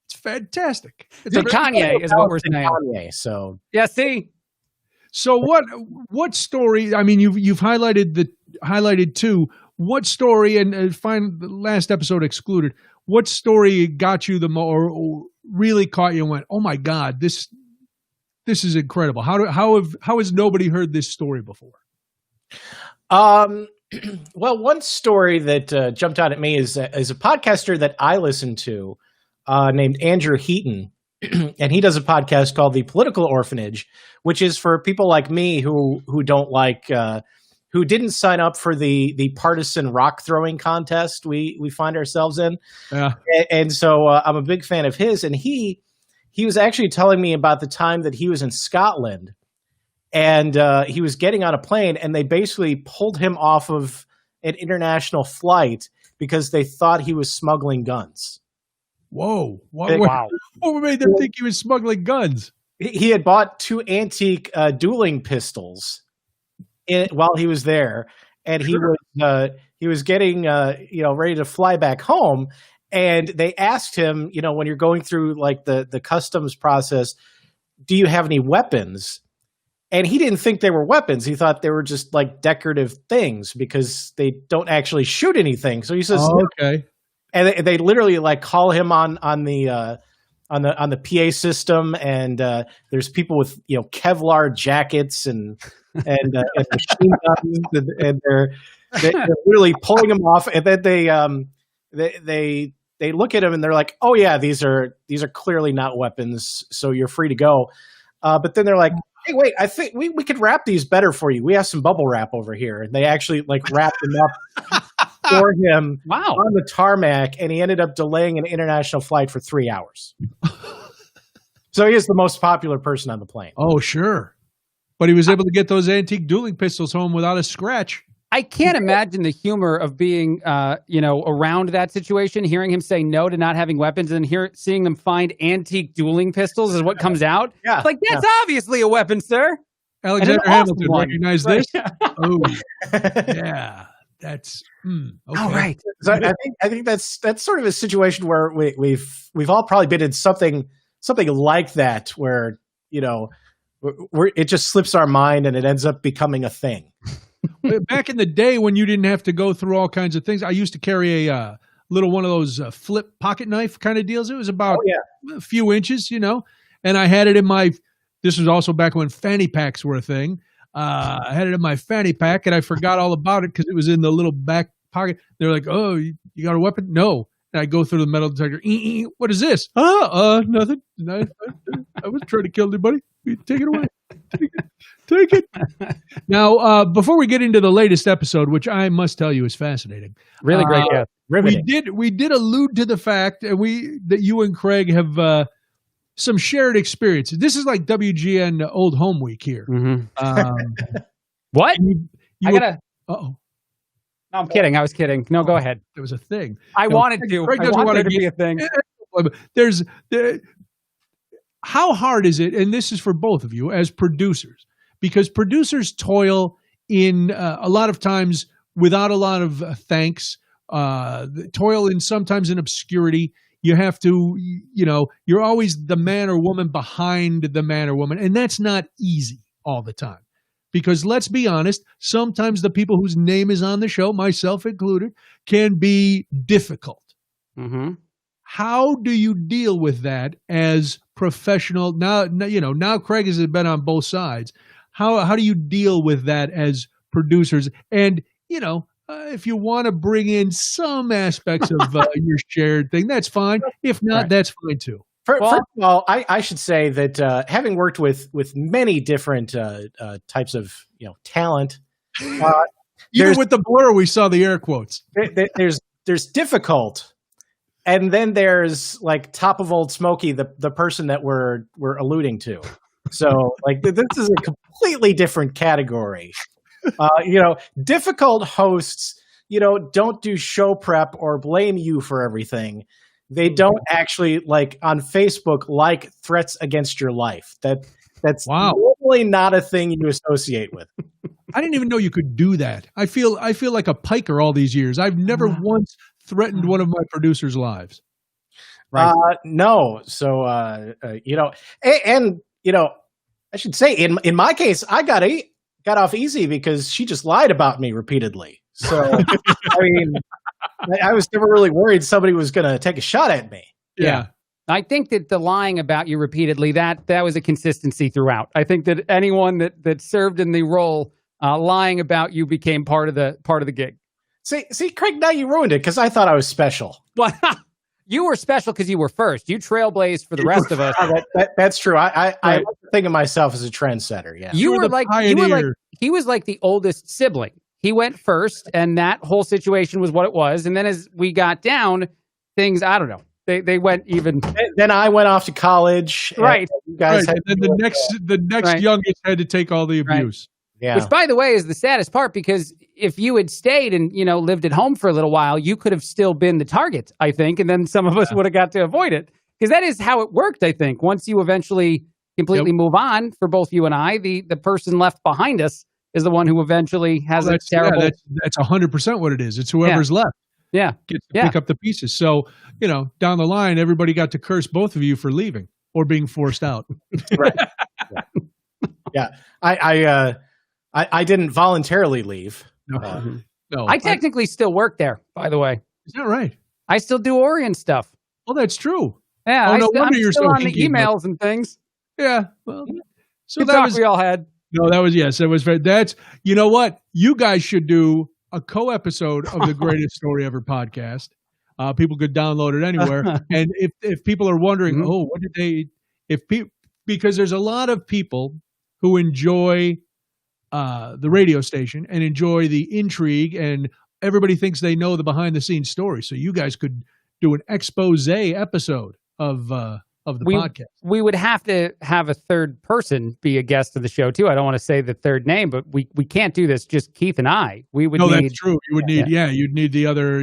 S1: It's fantastic.
S2: So Kanye is what we're saying.
S3: Kanye, so
S2: yeah, see.
S1: So what story? I mean, you've highlighted two. What story? And find the last episode excluded. What story got you the more, or really caught you and went, oh my God, this is incredible. How has nobody heard this story before?
S3: Well, one story that jumped out at me is a podcaster that I listen to named Andrew Heaton, and he does a podcast called The Political Orphanage, which is for people like me who don't like who didn't sign up for the partisan rock throwing contest we find ourselves in.
S1: Yeah.
S3: And so I'm a big fan of his, and he was actually telling me about the time that he was in Scotland, and he was getting on a plane, and they basically pulled him off of an international flight because they thought he was smuggling guns.
S1: Whoa. What made them think he was smuggling guns?
S3: He had bought two antique dueling pistols while he was there, and he was getting ready to fly back home. And they asked him, when you're going through like the customs process, do you have any weapons? And he didn't think they were weapons. He thought they were just like decorative things because they don't actually shoot anything. So he says,
S1: okay.
S3: And they literally like call him on the PA system, and there's people with Kevlar jackets and machine guns, and they're literally pulling him off, and then they look at him and they're like, oh yeah, these are clearly not weapons, so you're free to go. But then they're like, hey, wait, I think we could wrap these better for you. We have some bubble wrap over here. And they actually like wrapped them up for him on the tarmac, and he ended up delaying an international flight for 3 hours. So he is the most popular person on the plane.
S1: Oh, sure. But he was able to get those antique dueling pistols home without a scratch.
S2: I can't imagine the humor of being, around that situation, hearing him say no to not having weapons, and seeing them find antique dueling pistols is what comes out. Yeah, it's like, that's obviously a weapon, sir.
S1: Alexander Hamilton, recognize this? Oh, yeah. That's okay.
S2: All right.
S3: So I think that's sort of a situation where we've all probably been in something like that, where it just slips our mind and it ends up becoming a thing.
S1: Back in the day when you didn't have to go through all kinds of things, I used to carry a little one of those flip pocket knife kind of deals. It was about a few inches, and I had it in my. This was also back when fanny packs were a thing. I had it in my fanny pack, and I forgot all about it because it was in the little back pocket. They're like, "Oh, you got a weapon?" No. And I go through the metal detector. What is this? Nothing. I wasn't trying to kill anybody. Take it away. Take it. Now, before we get into the latest episode, which I must tell you is fascinating,
S2: really great,
S3: riveting.
S1: We did allude to the fact that you and Craig have some shared experiences. This is like WGN Old Home Week here.
S2: Mm-hmm. What?
S3: I gotta.
S2: No, I'm kidding. I was kidding. No, go ahead.
S1: It was a thing.
S2: I wanted to. I wanted it to be a thing.
S1: How hard is it, and this is for both of you as producers, because producers toil in a lot of times without a lot of thanks, toil in sometimes in obscurity. You have to, you're always the man or woman behind the man or woman, and that's not easy all the time. Because let's be honest, sometimes the people whose name is on the show, myself included, can be difficult.
S2: Mm-hmm.
S1: How do you deal with that as professional? Now Craig has been on both sides. How do you deal with that as producers? And, if you want to bring in some aspects of your shared thing, that's fine. If not, that's fine too.
S3: First of all, I should say that having worked with many different types of talent,
S1: even with the blur, we saw the air quotes.
S3: There's difficult, and then there's like top of Old Smoky, the person that we're alluding to. So like this is a completely different category. Difficult hosts, don't do show prep or blame you for everything. They don't actually on Facebook threats against your life. That's normally not a thing you associate with.
S1: I didn't even know you could do that. I feel like a piker all these years. I've never once threatened one of my producers' lives.
S3: Right. No. So I should say in my case, I got off easy because she just lied about me repeatedly. So I mean, I was never really worried somebody was going to take a shot at me.
S1: Yeah.
S2: I think that the lying about you repeatedly, that was a consistency throughout. I think that anyone that served in the role, lying about you became part of the gig.
S3: See, Craig, now you ruined it because I thought I was special.
S2: Well, you were special because you were first. You trailblazed for the rest of us.
S3: That's true. I like to think of myself as a trendsetter. Yeah,
S2: he was like the oldest sibling. He went first, and that whole situation was what it was. And then as we got down, things, I don't know, they went even.
S3: Then I went off to college.
S2: Right.
S3: You guys
S1: and then the next youngest had to take all the abuse.
S2: Right. Yeah. Which, by the way, is the saddest part, because if you had stayed and, lived at home for a little while, you could have still been the target, I think. And then some of us would have got to avoid it. Because that is how it worked, I think. Once you eventually completely move on, for both you and I, the person left behind us is the one who eventually has a terrible...
S1: Yeah, that's 100% what it is. It's whoever's left.
S2: Yeah.
S1: Gets to pick up the pieces. So, down the line, everybody got to curse both of you for leaving or being forced out.
S3: Right. Yeah. I didn't voluntarily leave.
S1: No.
S2: I technically still work there, by the way.
S1: Is that right?
S2: I still do Orion stuff.
S1: Well, that's true.
S2: Yeah,
S1: I'm
S2: still on the emails and things.
S1: Yeah. Well, so
S2: that was we all had.
S1: No, that was it was very. That's what you guys should do, a co-episode of the Greatest Story Ever podcast. People could download it anywhere. And if people are wondering, what did they? Because there's a lot of people who enjoy the radio station and enjoy the intrigue, and everybody thinks they know the behind-the-scenes story. So you guys could do an expose episode of the podcast.
S2: We would have to have a third person be a guest of the show too. I don't want to say the third name, but we can't do this just Keith and I. We would.
S1: No, that's true. You would need. Yeah, you'd need the other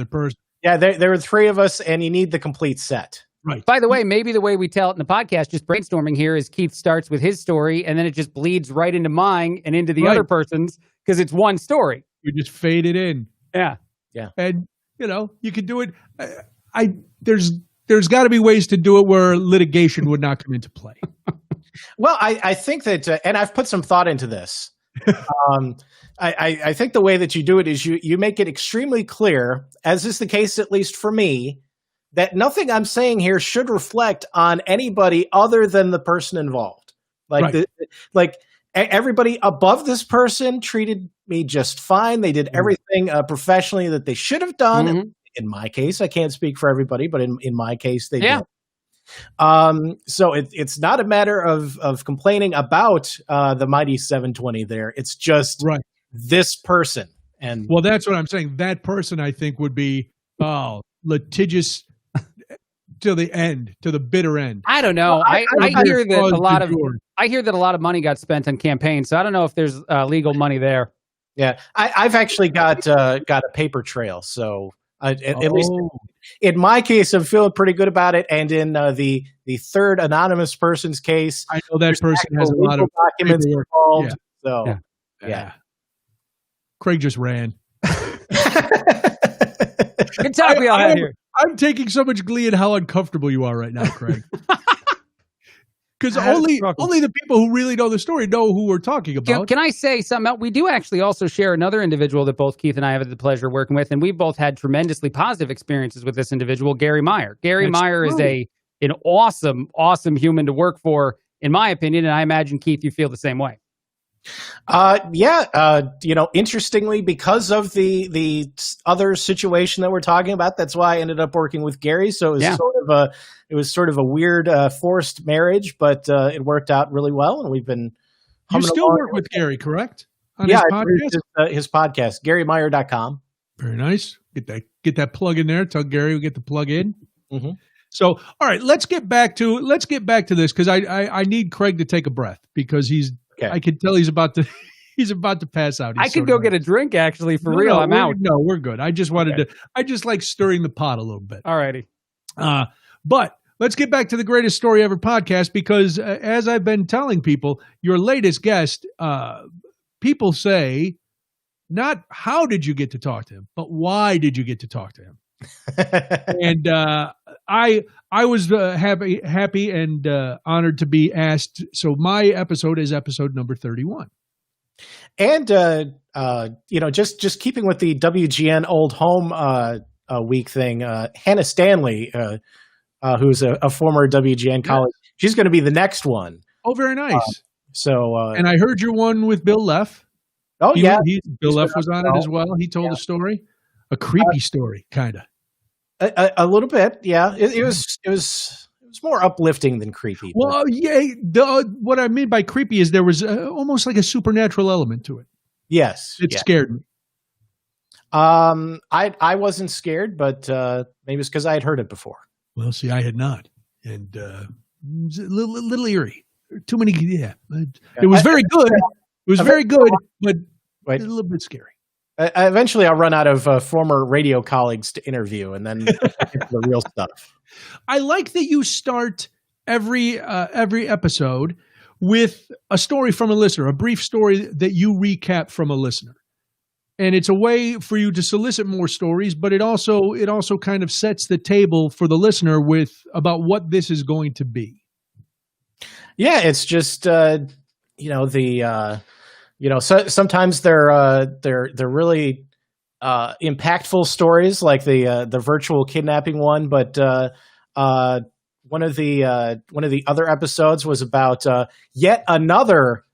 S1: person.
S3: Yeah, there were three of us, and you need the complete set.
S1: Right.
S2: By the way, maybe the way we tell it in the podcast, just brainstorming here, is Keith starts with his story, and then it just bleeds right into mine and into the other person's, because it's one story.
S1: We just fade it in.
S2: Yeah.
S1: And you could do it. There's got to be ways to do it where litigation would not come into play.
S3: Well, I think that, and I've put some thought into this. I think the way that you do it is you make it extremely clear, as is the case at least for me, that nothing I'm saying here should reflect on anybody other than the person involved. Everybody above this person treated me just fine. They did everything professionally that they should have done. Mm-hmm. In my case, I can't speak for everybody, but in my case, they did. So it's not a matter of complaining about the mighty 720 there. It's just this person. And
S1: well, that's what I'm saying. That person, I think, would be litigious to the end, to the bitter end.
S2: I don't know. I hear that a lot of money got spent on campaigns, so I don't know if there's legal money there.
S3: Yeah, I've actually got a paper trail, so at least in my case, I'm feeling pretty good about it. And in the third anonymous person's case,
S1: I know that person has a lot of
S3: documents
S1: paperwork
S3: involved.
S1: Yeah.
S3: So yeah.
S1: Craig just ran.
S2: Good talk we all had here.
S1: I'm taking so much glee in how uncomfortable you are right now, Craig. Because only the people who really know the story know who we're talking about.
S2: Can I say something else? We do actually also share another individual that both Keith and I have had the pleasure of working with, and we've both had tremendously positive experiences with this individual, Gary Meyer. Gary Meyer is an awesome, awesome human to work for, in my opinion, and I imagine, Keith, you feel the same way.
S3: Interestingly, because of the other situation that we're talking about, that's why I ended up working with Gary. So it was sort of a weird forced marriage, but it worked out really well, and we've been.
S1: You still work with Gary, correct? On
S3: his
S1: podcast?
S3: His podcast, GaryMeyer.com.
S1: Very nice. Get that plug in there. Tell Gary we get the plug in.
S3: Mm-hmm.
S1: So, all right, let's get back to this because I need Craig to take a breath because he's. Okay. I can tell he's about to pass out.
S2: I could go get a drink, actually, for real. I'm out.
S1: No, we're good. I just wanted to. I just like stirring the pot a little bit.
S2: All righty.
S1: But let's get back to the Greatest Story Ever podcast because, as I've been telling people, your latest guest, people say, not how did you get to talk to him, but why did you get to talk to him? And I was happy and honored to be asked. So my episode is episode number 31.
S3: And just keeping with the WGN Old Home week thing, Hannah Stanley, who's a former WGN colleague, she's going to be the next one.
S1: Oh, very nice.
S3: And
S1: I heard your one with Bill Leff.
S3: Oh,
S1: Bill Leff was on it as well. He told a story, a creepy story, kind of.
S3: A little bit, yeah. It was more uplifting than creepy.
S1: Well, yeah. What I mean by creepy is there was almost like a supernatural element to it.
S3: Yes,
S1: it scared me.
S3: I wasn't scared, but maybe it's because I had heard it before.
S1: Well, see, I had not, and it was a little eerie. Too many, It was very good. It was very good, but a little bit scary.
S3: Eventually, I'll run out of former radio colleagues to interview, and then get to the real stuff.
S1: I like that you start every episode with a story from a listener, a brief story that you recap from a listener, and it's a way for you to solicit more stories. But it also kind of sets the table for the listener about what this is going to be. Yeah,
S3: it's just So sometimes they're really impactful stories, like the virtual kidnapping one. But one of the other episodes was about yet another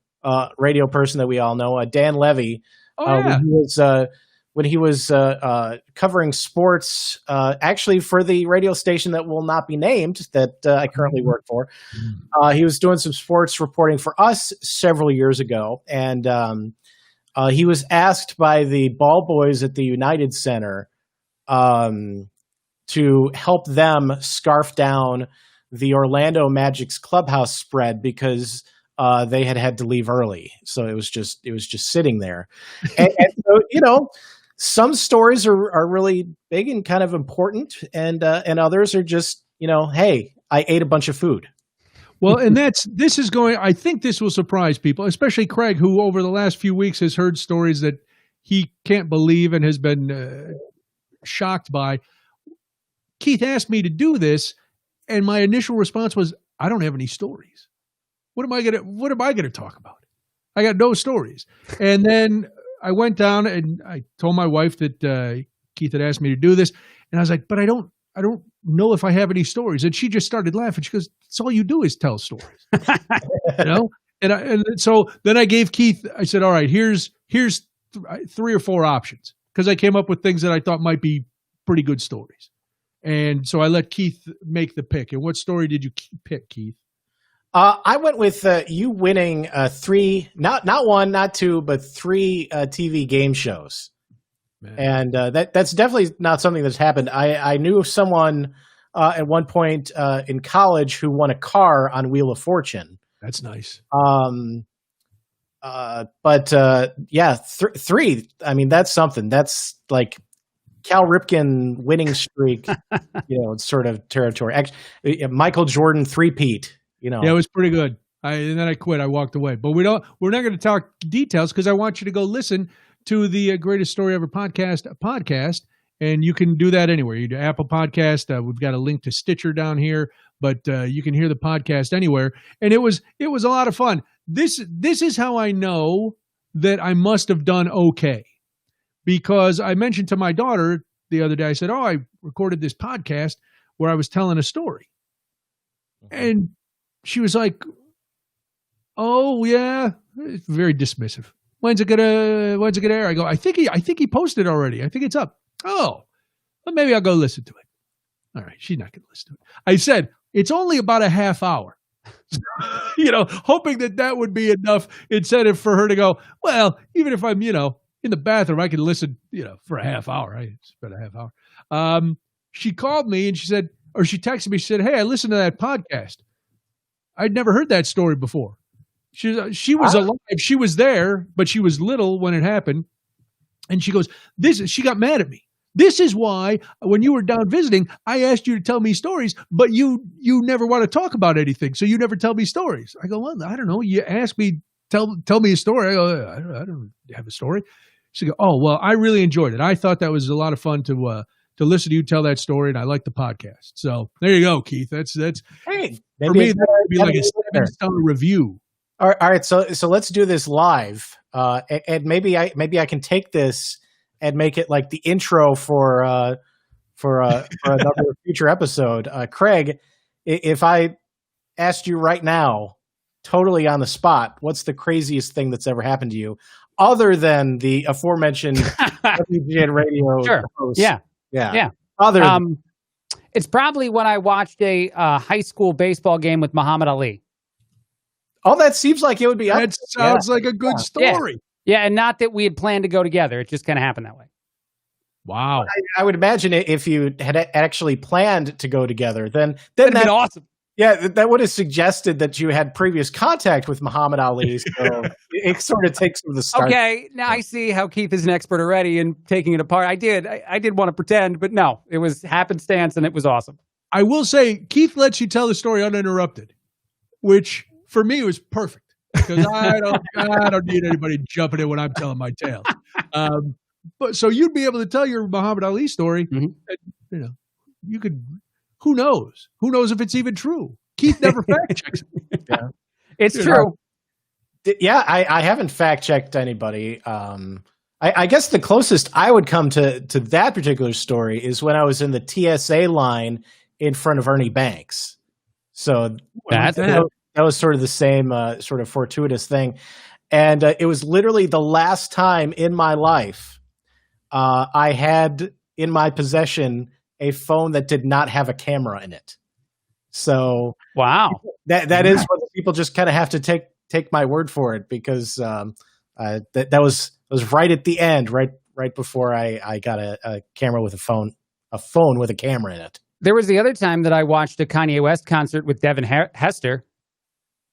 S3: radio person that we all know, Dan Levy. When he was covering sports, actually for the radio station that will not be named that I currently work for. He was doing some sports reporting for us several years ago, and he was asked by the ball boys at the United Center to help them scarf down the Orlando Magic's clubhouse spread because they had to leave early. So it was just sitting there. And so, some stories are really big and kind of important, and others are just, hey, I ate a bunch of food.
S1: Well, and I think this will surprise people, especially Craig, who over the last few weeks has heard stories that he can't believe and has been shocked by. Keith asked me to do this, and my initial response was, I don't have any stories. What am I gonna talk about? I got no stories. And then I went down and I told my wife that Keith had asked me to do this, and I was like, but I don't know if I have any stories. And she just started laughing. She goes, "That's all you do is tell stories." And so then I gave Keith, I said, all right, here's 3 or 4 options, because I came up with things that I thought might be pretty good stories. And so I let Keith make the pick. And what story did you pick, Keith?
S3: I went with you winning 3, not 1, not 2, but 3 TV game shows. Man. And that's definitely not something that's happened. I knew someone at one point in college who won a car on Wheel of Fortune.
S1: That's nice.
S3: Three. I mean, that's something. That's like Cal Ripken winning streak, sort of territory. Actually, Michael Jordan three-peat,
S1: Yeah, it was pretty good. And then I quit. I walked away. But we're not going to talk details because I want you to go listen to the Greatest Story Ever podcast, and you can do that anywhere. You do Apple Podcast. We've got a link to Stitcher down here, but you can hear the podcast anywhere. And it was a lot of fun. This is how I know that I must have done okay, because I mentioned to my daughter the other day, I said, I recorded this podcast where I was telling a story. And she was like, oh yeah, very dismissive. When's it gonna air? I go, I think he posted already. I think it's up. Oh, well, maybe I'll go listen to it. All right, she's not gonna listen to it. I said, it's only about a half hour. Hoping that would be enough incentive for her to go, well, even if I'm, in the bathroom, I can listen, for a half hour. I spent a half hour. She called me and she texted me, she said, hey, I listened to that podcast. I'd never heard that story before. She was alive. She was there, but she was little when it happened. And she goes, she got mad at me. This is why when you were down visiting, I asked you to tell me stories, but you never want to talk about anything. So you never tell me stories. I go, well, I don't know. You asked me, tell me a story. I go, I don't have a story. She go, oh, well, I really enjoyed it. I thought that was a lot of fun to listen to you tell that story, and I like the podcast. So there you go, Keith. That's
S3: hey,
S1: for me, that would be like a 7-star review.
S3: All right. So let's do this live. And maybe I can take this and make it like the intro for another future episode. Craig, if I asked you right now, totally on the spot, what's the craziest thing that's ever happened to you, other than the aforementioned WGN radio
S2: sure.
S3: host?
S2: Yeah.
S3: Other,
S2: it's probably when I watched a high school baseball game with Muhammad Ali.
S3: Oh, that seems like it would be.
S1: That sounds like a good story.
S2: Yeah, and not that we had planned to go together. It just kind of happened that way.
S1: Wow.
S3: I would imagine if you had actually planned to go together, then
S2: that'd have been awesome.
S3: Yeah, that would have suggested that you had previous contact with Muhammad Ali. So it sort of takes from the start.
S2: Okay, now I see how Keith is an expert already in taking it apart. I did want to pretend, but no, it was happenstance, and it was awesome.
S1: I will say, Keith lets you tell the story uninterrupted, which for me was perfect, because I don't need anybody jumping in when I'm telling my tale. But so you'd be able to tell your Muhammad Ali story. Mm-hmm. And, you could. Who knows? Who knows if it's even true? Keith never fact checks it.
S3: Yeah.
S2: It's true.
S3: Yeah, I haven't fact checked anybody. I guess the closest I would come to that particular story is when I was in the TSA line in front of Ernie Banks. So that was sort of the same sort of fortuitous thing. And it was literally the last time in my life I had in my possession a phone that did not have a camera in it. So
S2: wow,
S3: that is what people just kind of have to take my word for it, because that was right at the end, right before I got a camera with a phone with a camera in it.
S2: There was the other time that I watched a Kanye West concert with Devin Hester.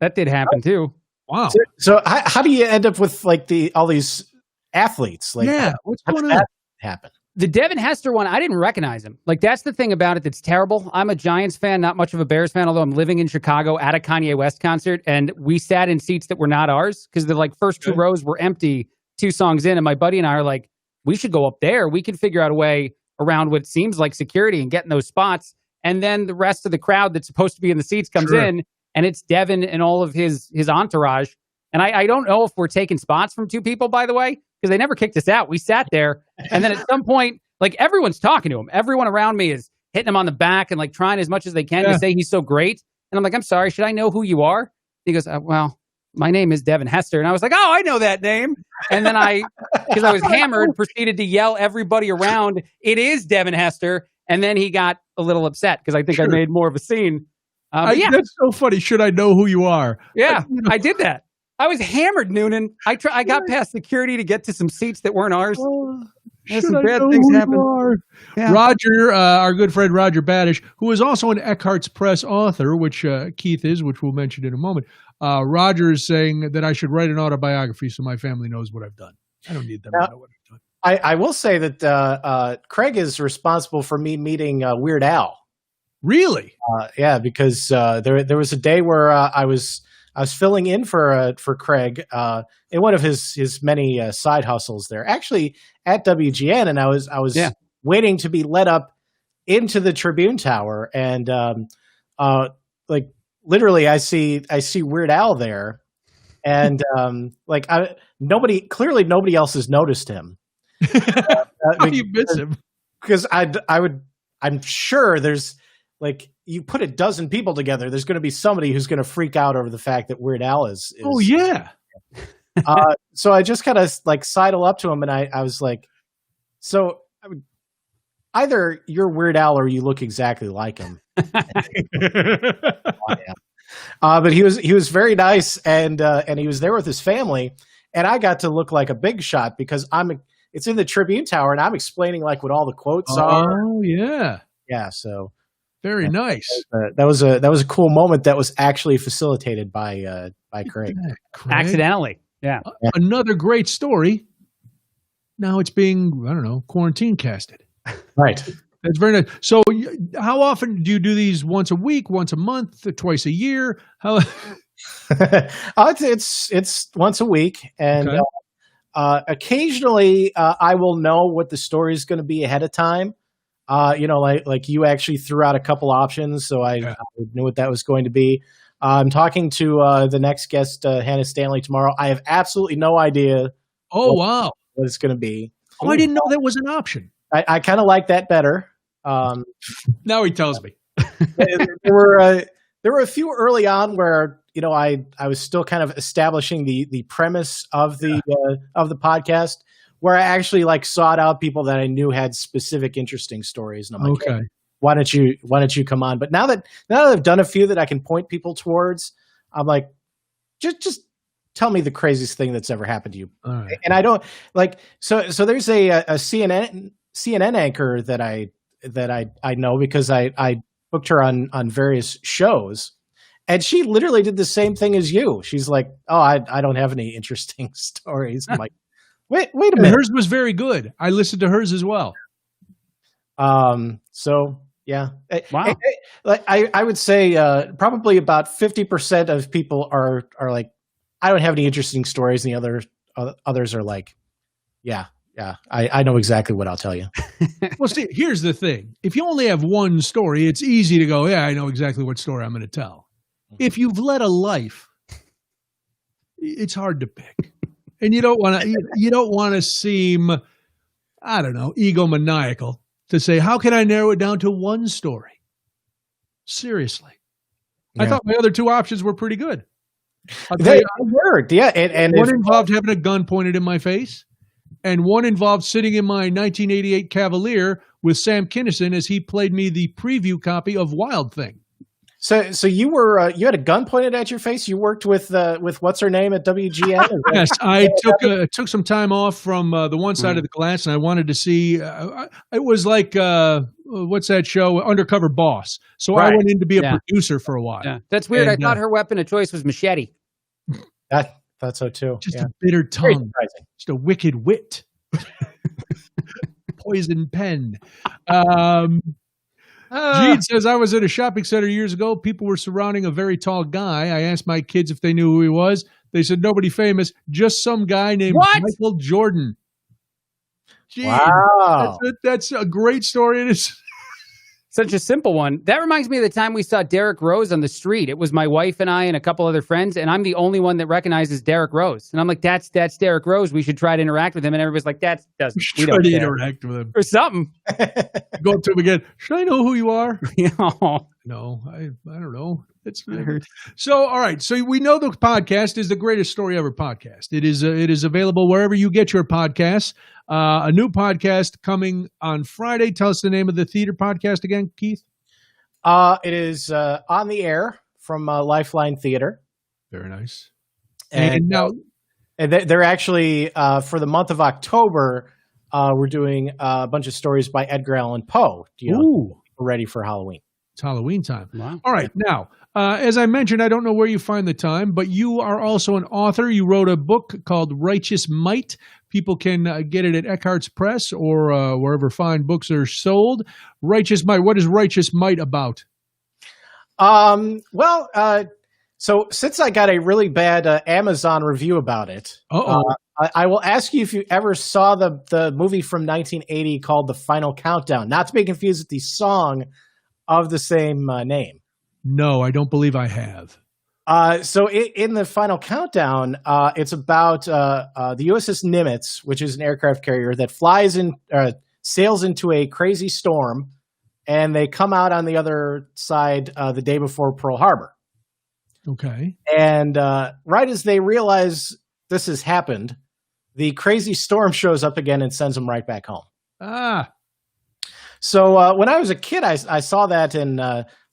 S2: That did happen too.
S1: Wow.
S3: So how do you end up with like all these athletes? Like,
S1: what's going on?
S3: Happen?
S2: The Devin Hester one, I didn't recognize him. Like, that's the thing about it that's terrible. I'm a Giants fan, not much of a Bears fan, although I'm living in Chicago at a Kanye West concert, and we sat in seats that were not ours because the first two rows were empty 2 songs in, and my buddy and I are like, we should go up there. We can figure out a way around what seems like security and get in those spots. And then the rest of the crowd that's supposed to be in the seats comes in, and it's Devin and all of his entourage. And I don't know if we're taking spots from 2 people, by the way, because they never kicked us out. We sat there, and then at some point, everyone's talking to him. Everyone around me is hitting him on the back and trying as much as they can to say he's so great. And I'm like, I'm sorry, should I know who you are? He goes, well, my name is Devin Hester. And I was like, oh, I know that name. And then because I was hammered, proceeded to yell everybody around, it is Devin Hester. And then he got a little upset because I think I made more of a scene.
S1: That's so funny. Should I know who you are?
S2: Yeah, I did that. I was hammered, Noonan. I got past security to get to some seats that weren't ours.
S1: Should I know who you are? Yeah. Roger, our good friend Roger Badish, who is also an Eckhart's Press author, which Keith is, which we'll mention in a moment. Roger is saying that I should write an autobiography so my family knows what I've done. I don't need them to know what I've done.
S3: I will say that Craig is responsible for me meeting Weird Al.
S1: Really?
S3: Yeah, because there was a day where I was filling in for Craig in one of his many side hustles there, actually at WGN, and I was waiting to be let up into the Tribune Tower, and like literally I see Weird Al there, and nobody else has noticed him.
S1: How do you miss him?
S3: Because I'm sure there's. Like, you put a dozen people together, there's going to be somebody who's going to freak out over the fact that Weird Al is.
S1: Oh, yeah.
S3: So I just kind of like sidle up to him and I was like, so either you're Weird Al or you look exactly like him. But he was very nice and he was there with his family, and I got to look like a big shot because it's in the Tribune Tower and I'm explaining like what all the quotes are.
S1: Oh, yeah.
S3: Yeah. So.
S1: Very nice.
S3: That was a cool moment that was actually facilitated by Craig.
S2: Accidentally. Yeah.
S1: Another great story. Now it's being, I don't know, quarantine casted.
S3: Right.
S1: That's very nice. So how often do you do these? Once a week, once a month, twice a year? How?
S3: It's once a week, and occasionally I will know what the story is going to be ahead of time. Like you actually threw out a couple options, so I knew what that was going to be. I'm talking to the next guest, Hannah Stanley, tomorrow. I have absolutely no idea.
S1: Oh, wow.
S3: What it's going to be.
S1: Oh, I didn't know that was an option.
S3: I kind of like that better.
S1: Now he tells me.
S3: There were a few early on where, I was still kind of establishing the premise of the podcast, where I actually like sought out people that I knew had specific interesting stories. And I'm like,
S1: okay,
S3: hey, why don't you come on? But now that I've done a few that I can point people towards, I'm like, just tell me the craziest thing that's ever happened to you.
S1: Right.
S3: And I don't like, so there's a CNN anchor that I know because I booked her on various shows. And she literally did the same thing as you. She's like, oh, I don't have any interesting stories. I'm like, Wait a minute.
S1: Hers was very good. I listened to hers as well.
S3: So yeah.
S2: Wow.
S3: I would say probably about 50% of people are like, I don't have any interesting stories, and the others are like, yeah, I know exactly what I'll tell you.
S1: Well, see, here's the thing. If you only have one story, it's easy to go, yeah, I know exactly what story I'm going to tell. If you've led a life, it's hard to pick. And you don't want to seem, I don't know, egomaniacal to say, how can I narrow it down to one story? Seriously. Yeah. I thought my other two options were pretty good.
S3: They were, yeah. And
S1: one involved having a gun pointed in my face, and one involved sitting in my 1988 Cavalier with Sam Kinison as he played me the preview copy of Wild Thing.
S3: So you were you had a gun pointed at your face. You worked with what's her name at WGN.
S1: Yes, I took some time off from the one side of the glass, and I wanted to see. It was like what's that show, Undercover Boss. So I went in to be a producer for a while.
S2: Yeah. That's weird. I thought her weapon of choice was machete.
S3: I thought so too.
S1: Just a bitter tongue, just a wicked wit, poison pen. Gene says, I was at a shopping center years ago. People were surrounding a very tall guy. I asked my kids if they knew who he was. They said, nobody famous, just some guy named Michael Jordan. Gene,
S3: wow.
S1: That's a great story. And it's
S2: such a simple one. That reminds me of the time we saw Derrick Rose on the street. It was my wife and I and a couple other friends, and I'm the only one that recognizes Derrick Rose. And I'm like, that's Derrick Rose. We should try to interact with him. And everybody's like, we don't
S1: interact with him.
S2: Or something.
S1: Go up to him again. Should I know who you are?
S2: No.
S1: No, I don't know. So, all right. So we know the podcast is the Greatest Story Ever podcast. It is available wherever you get your podcasts. A new podcast coming on Friday. Tell us the name of the theater podcast again, Keith.
S3: It is On the Air from Lifeline Theater.
S1: Very nice.
S3: And now, they're actually for the month of October. we're doing a bunch of stories by Edgar Allan Poe. We're ready for Halloween.
S1: It's Halloween time.
S2: Wow.
S1: All right. Now, as I mentioned, I don't know where you find the time, but you are also an author. You wrote a book called Righteous Might. People can get it at Eckhart's Press or wherever fine books are sold. Righteous Might. What is Righteous Might about?
S3: So since I got a really bad Amazon review about it, I will ask you if you ever saw the movie from 1980 called The Final Countdown, not to be confused with the song of the same name.
S1: No, I don't believe I have.
S3: So in The Final Countdown, it's about the USS Nimitz, which is an aircraft carrier that sails into a crazy storm, and they come out on the other side the day before Pearl Harbor.
S1: Okay.
S3: And right as they realize this has happened, the crazy storm shows up again and sends them right back home. So when I was a kid, I saw that and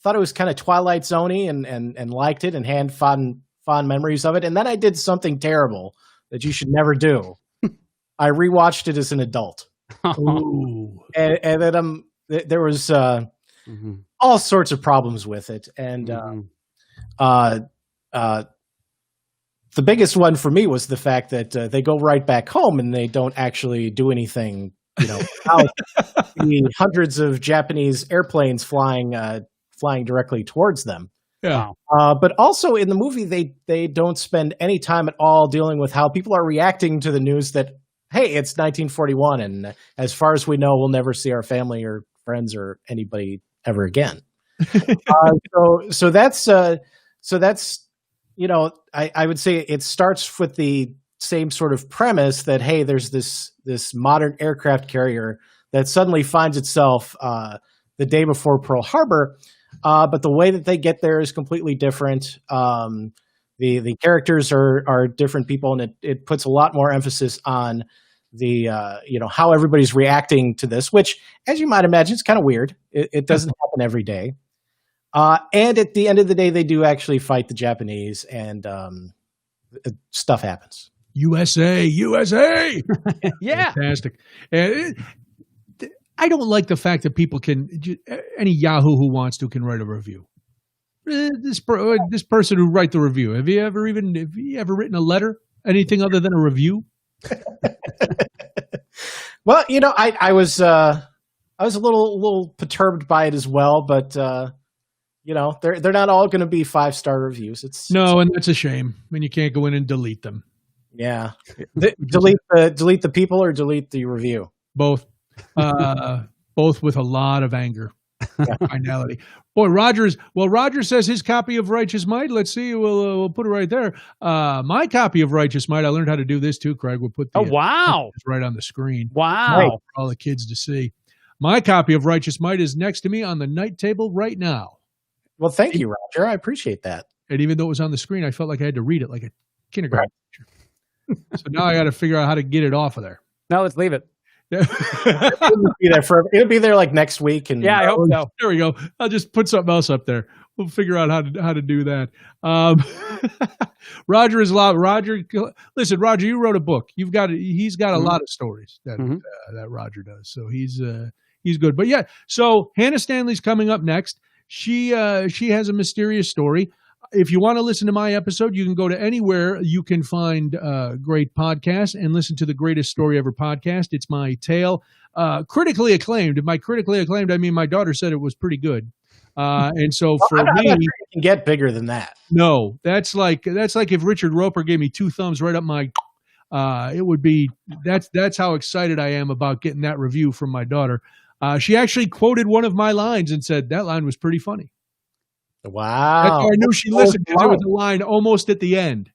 S3: thought it was kind of Twilight Zone-y and liked it and had fond memories of it. And then I did something terrible that you should never do. I rewatched it as an adult.
S1: Ooh.
S3: And then there was all sorts of problems with it. And the biggest one for me was the fact that they go right back home and they don't actually do anything, out the hundreds of Japanese airplanes flying directly towards them.
S1: Yeah.
S3: But also in the movie, they don't spend any time at all dealing with how people are reacting to the news that, hey, it's 1941, and as far as we know, we'll never see our family or friends or anybody ever again. So that's I would say it starts with the same sort of premise that, hey, there's this modern aircraft carrier that suddenly finds itself the day before Pearl Harbor, but the way that they get there is completely different. The characters are different people, and it puts a lot more emphasis on the how everybody's reacting to this, which, as you might imagine, is kind of weird. It doesn't happen every day. And at the end of the day, they do actually fight the Japanese, and stuff happens.
S1: USA.
S2: Yeah.
S1: Fantastic. I don't like the fact that people any Yahoo who wants to can write a review. This person who write the review, have you ever written a letter? Anything other than a review?
S3: Well, I was a little perturbed by it as well, but they're not all going to be 5-star reviews.
S1: And that's a shame when you can't go in and delete them.
S3: Yeah, delete the people or delete the review.
S1: Both with a lot of anger. Finality. Boy, Roger says his copy of Righteous Might. Let's see. We'll put it right there. My copy of Righteous Might. I learned how to do this too, Craig. We'll put right on the screen.
S2: Wow.
S1: For all the kids to see. My copy of Righteous Might is next to me on the night table right now.
S3: Well, thank you, Roger. I appreciate that.
S1: And even though it was on the screen, I felt like I had to read it like a kindergarten teacher. So now I got to figure out how to get it off of there.
S2: No, let's leave it.
S3: It'll be there like next week. And
S2: yeah, I hope so.
S1: There we go. I'll just put something else up there. We'll figure out how to do that. Roger is loud. Roger, listen, Roger, you wrote a book. He's got a lot of stories that Roger does. So he's good. But yeah, so Hannah Stanley's coming up next. She has a mysterious story. If you want to listen to my episode, you can go to anywhere you can find great podcasts and listen to the Greatest Story Ever podcast. It's my tale, critically acclaimed. By critically acclaimed, I mean my daughter said it was pretty good. And so for me,
S3: I'm not sure you can get bigger than that.
S1: No, that's like if Richard Roper gave me 2 thumbs right up my. It would be that's how excited I am about getting that review from my daughter. She actually quoted one of my lines and said that line was pretty funny.
S3: Wow.
S1: That's how I knew she listened, because there was a line almost at the end.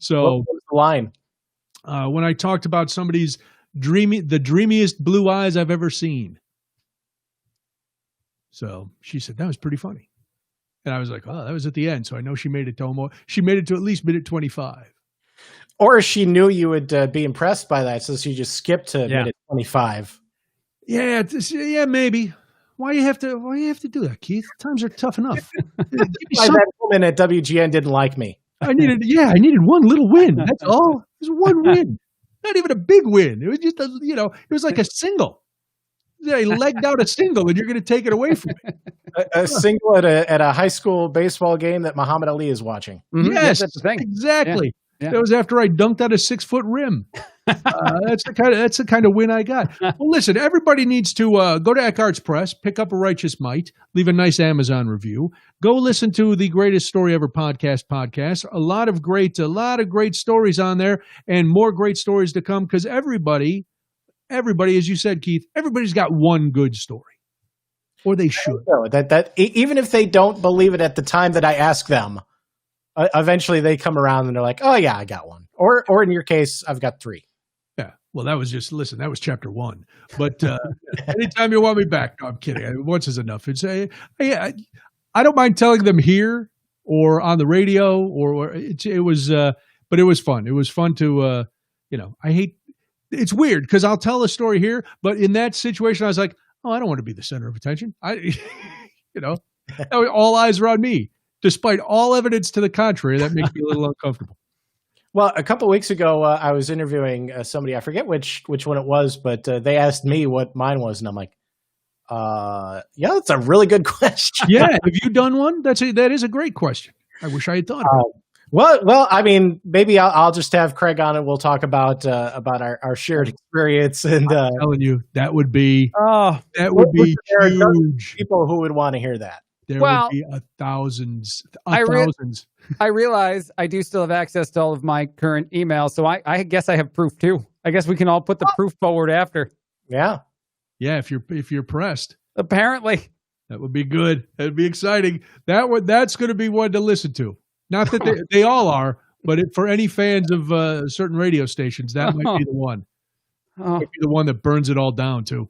S1: So
S3: what was the line?
S1: When I talked about somebody's the dreamiest blue eyes I've ever seen. So she said that was pretty funny. And I was like, oh, that was at the end. So I know she made it to at least minute 25.
S3: Or she knew you would be impressed by that, so she just skipped to minute 25.
S1: Yeah, maybe. Why you have to do that, Keith? Times are tough enough.
S3: That woman at WGN didn't like me.
S1: I needed one little win. That's all. It was one win. Not even a big win. It was just it was like a single. They legged out a single, and you're going to take it away from me.
S3: A single at a high school baseball game that Muhammad Ali is watching.
S1: Mm-hmm. Yes, that's the thing. Exactly. Yeah. That was after I dunked out a 6-foot rim. That's the kind of win I got. Well, listen, everybody needs to go to Eckhart's Press, pick up A Righteous Might, leave a nice Amazon review, go listen to the Greatest Story Ever podcast. A lot of great stories on there, and more great stories to come, because everybody, as you said, Keith, everybody's got one good story, or they should.
S3: That even if they don't believe it at the time that I ask them, eventually they come around and they're like, "Oh yeah, I got one," or in your case, I've got 3.
S1: Yeah, well, that was chapter 1. But anytime you want me back, no, I'm kidding. Once is enough. It's I don't mind telling them here or on the radio, it was fun. It was fun to I hate. It's weird because I'll tell a story here, but in that situation, I was like, "Oh, I don't want to be the center of attention." All eyes are on me, despite all evidence to the contrary. That makes me a little uncomfortable.
S3: Well, a couple of weeks ago, I was interviewing somebody. I forget which one it was, but they asked me what mine was, and I'm like, "Yeah, that's a really good question."
S1: Yeah, have you done one? That is a great question. I wish I had thought of it.
S3: Well, I mean, maybe I'll just have Craig on and we'll talk about our shared experience. And
S1: I'm telling you, that would be huge.
S3: People who would want to hear that.
S1: There would be thousands.
S2: I realize I do still have access to all of my current emails, so I guess I have proof too. I guess we can all put the proof forward after.
S3: Yeah.
S1: Yeah, if you're pressed.
S2: Apparently.
S1: That would be good. That'd be exciting. That's going to be one to listen to. Not that they all are, but for any fans of certain radio stations, that might be the one. Might be the one that burns it all down too.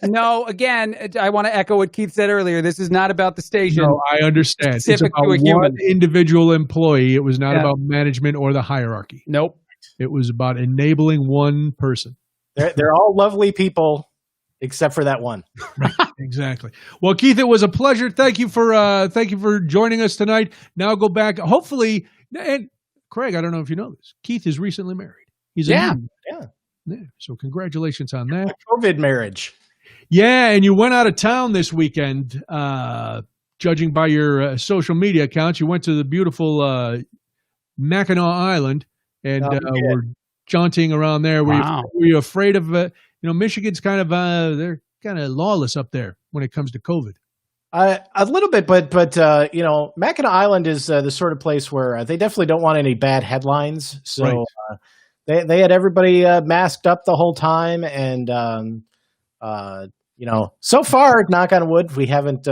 S2: No, again, I want to echo what Keith said earlier. This is not about the station.
S1: No, I understand. It's about one individual employee. It was not about management or the hierarchy.
S2: Nope.
S1: It was about enabling one person.
S3: They're all lovely people, except for that one.
S1: Right, exactly. Well, Keith, it was a pleasure. Thank you for joining us tonight. Now go back. Hopefully, and Craig, I don't know if you know this. Keith is recently married. He's
S3: yeah.
S1: So congratulations on that.
S3: A COVID marriage.
S1: Yeah, and you went out of town this weekend. Judging by your social media accounts, you went to the beautiful Mackinac Island and were jaunting around there. Were you afraid of? Michigan's kind of they're kind of lawless up there when it comes to COVID.
S3: A little bit, but Mackinac Island is the sort of place where they definitely don't want any bad headlines. So they had everybody masked up the whole time, and so far, knock on wood, we haven't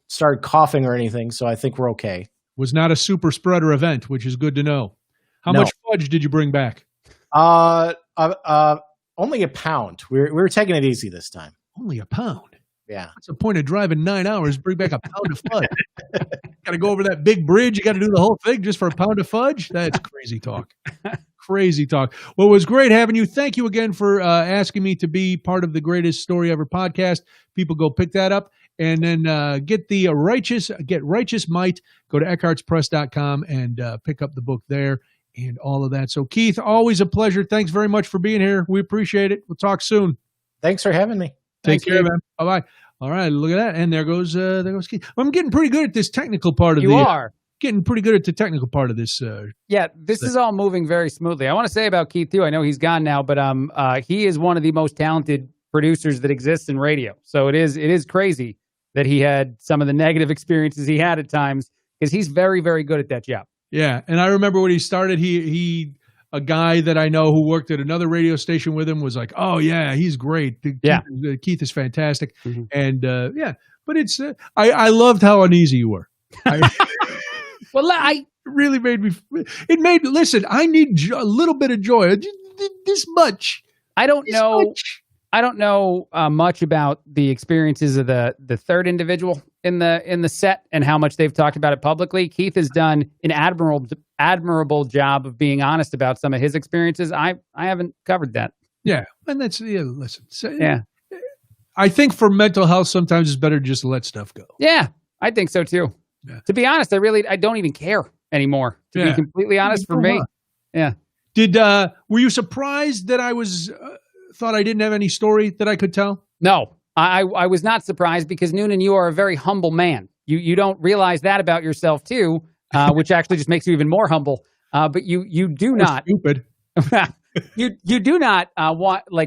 S3: started coughing or anything. So I think we're okay.
S1: Was not a super spreader event, which is good to know. How much fudge did you bring back?
S3: Only a pound. We were taking it easy this time.
S1: Only a pound?
S3: Yeah.
S1: What's the point of driving 9 hours, bring back a pound of fudge? Got to go over that big bridge. You got to do the whole thing just for a pound of fudge? That's crazy talk. Crazy talk. Well, it was great having you. Thank you again for asking me to be part of the Greatest Story Ever podcast. People go pick that up and then get Righteous Might. Go to EckhartsPress.com and pick up the book there and all of that. So, Keith, always a pleasure. Thanks very much for being here. We appreciate it. We'll talk soon.
S3: Thanks for having me.
S1: Take care, man. Bye-bye. All right, look at that. And there goes Keith. I'm getting pretty good at this technical part of
S2: You are.
S1: Getting pretty good at the technical part of this.
S2: This is all moving very smoothly. I want to say about Keith, too. I know he's gone now, but he is one of the most talented producers that exists in radio. So it is crazy that he had some of the negative experiences he had at times, because he's very, very good at that job. Yeah, and I remember when he started, he a guy that I know who worked at another radio station with him was like, "Oh yeah, he's great. Keith is fantastic." Mm-hmm. And but it's I loved how uneasy you were. Well, I really made me. It made. Listen, I need a little bit of joy. This much. I don't know much about the experiences of the third individual in the set and how much they've talked about it publicly. Keith has done an admirable job of being honest about some of his experiences. I haven't covered that. Yeah, and that's listen. So, yeah, I think for mental health, sometimes it's better to just let stuff go. Yeah, I think so too. Yeah. To be honest, I don't even care anymore. To be completely honest, for me. Yeah.
S1: Were you surprised that I was thought I didn't have any story that I could tell?
S2: No, I was not surprised because Noonan, you are a very humble man. You don't realize that about yourself too, which actually just makes you even more humble. But you do not
S1: stupid.
S2: you do not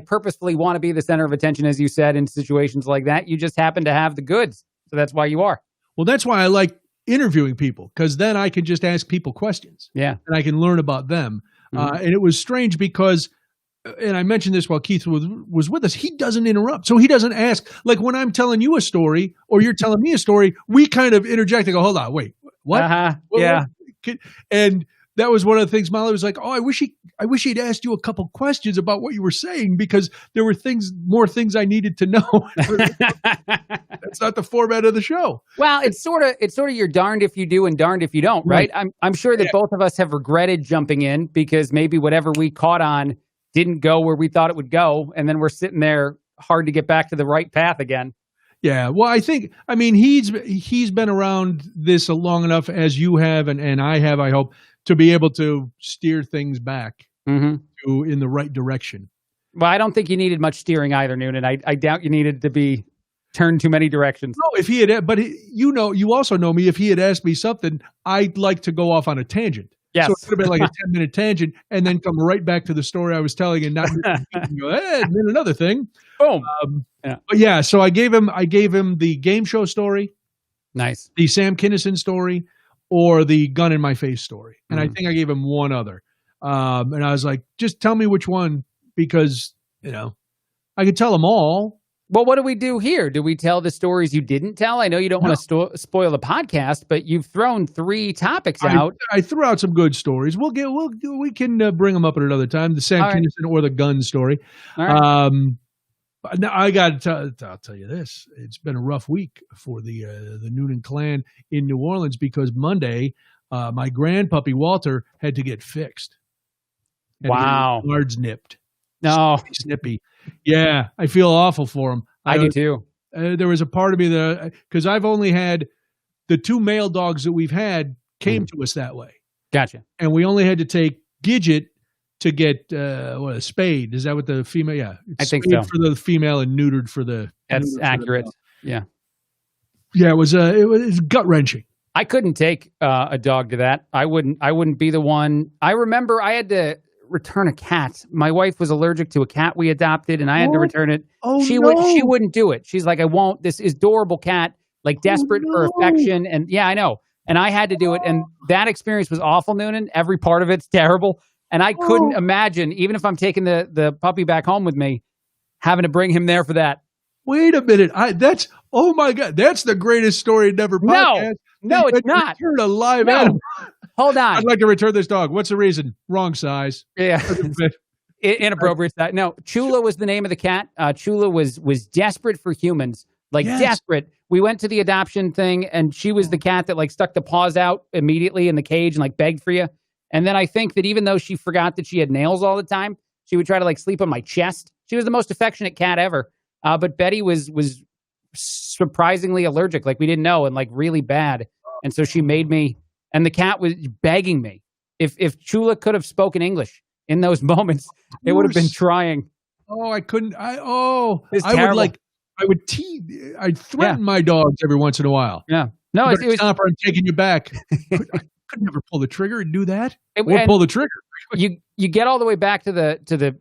S2: purposefully want to be the center of attention, as you said, in situations like that. You just happen to have the goods, so that's why you are.
S1: Well, that's why I like interviewing people, because then I can just ask people questions.
S2: Yeah,
S1: and I can learn about them. And it was strange because, and I mentioned this while Keith was with us, he doesn't interrupt. So he doesn't ask, like when I'm telling you a story or you're telling me a story, we kind of interject and go, hold on, wait, what?
S2: Yeah.
S1: And that was one of the things Molly was like, oh, I wish he'd asked you a couple questions about what you were saying, because there were more things I needed to know. That's not the format of the show.
S2: Well, it's sort of you're darned if you do and darned if you don't, right? I'm sure that both of us have regretted jumping in because maybe whatever we caught on didn't go where we thought it would go, and then we're sitting there hard to get back to the right path again.
S1: Yeah, well, I mean, he's been around this long enough as you have, and I have, I hope, to be able to steer things back in the right direction.
S2: Well, I don't think you needed much steering either, Noonan. I doubt you needed to be turned too many directions.
S1: No, if he had, but you also know me. If he had asked me something, I'd like to go off on a tangent.
S2: Yes.
S1: So it could have been like a 10-minute tangent and then come right back to the story I was telling and not go, hey, and then another thing.
S2: Boom.
S1: But yeah, so I gave him the game show story.
S2: Nice.
S1: The Sam Kinison story, or the gun in my face story. And I think I gave him one other. And I was like, just tell me which one, because, I could tell them all.
S2: Well, what do we do here? Do we tell the stories you didn't tell? I know you don't want to spoil the podcast, but you've thrown 3 topics out.
S1: I threw out some good stories. We can bring them up at another time. The Sam Kinison or the gun story.
S2: All right.
S1: Now I got to I'll tell you this. It's been a rough week for the Noonan clan in New Orleans, because Monday, my grandpuppy Walter had to get fixed.
S2: Wow.
S1: Guards nipped.
S2: No.
S1: Snippy. Yeah, I feel awful for him.
S2: I do too.
S1: There was a part of me that, because I've only had the 2 male dogs that we've had came to us that way.
S2: Gotcha.
S1: And we only had to take Gidget to get a spade. Is that what the female? Yeah,
S2: I think so.
S1: For the female and neutered for the.
S2: That's accurate. Yeah.
S1: Yeah, it was gut wrenching.
S2: I couldn't take a dog to that. I wouldn't be the one. I remember I had to return a cat. My wife was allergic to a cat we adopted, and I had to return it.
S1: Oh,
S2: she wouldn't do it. She's like, I won't. This is adorable cat, like desperate for affection. And yeah, I know. And I had to do it. And that experience was awful, Noonan. Every part of it's terrible. And I couldn't imagine, even if I'm taking the puppy back home with me, having to bring him there for that.
S1: Wait a minute. Oh my God. That's the greatest story never podcast.
S2: No, it's not.
S1: Return a live animal.
S2: Hold on.
S1: I'd like to return this dog. What's the reason? Wrong size.
S2: Yeah. Inappropriate size. No, Chula was the name of the cat. Chula was desperate for humans. Desperate. We went to the adoption thing, and she was the cat that stuck the paws out immediately in the cage and begged for you. And then I think that even though she forgot that she had nails all the time, she would try to sleep on my chest. She was the most affectionate cat ever. But Betty was surprisingly allergic, we didn't know, and really bad. And so she made me, and the cat was begging me. If Chula could have spoken English in those moments, it would have been trying.
S1: Oh, I couldn't. I'd threaten my dogs every once in a while.
S2: Yeah. No,
S1: it was stop her, I'm taking you back. I could never pull the trigger and do that. Pull the trigger.
S2: You get all the way back to the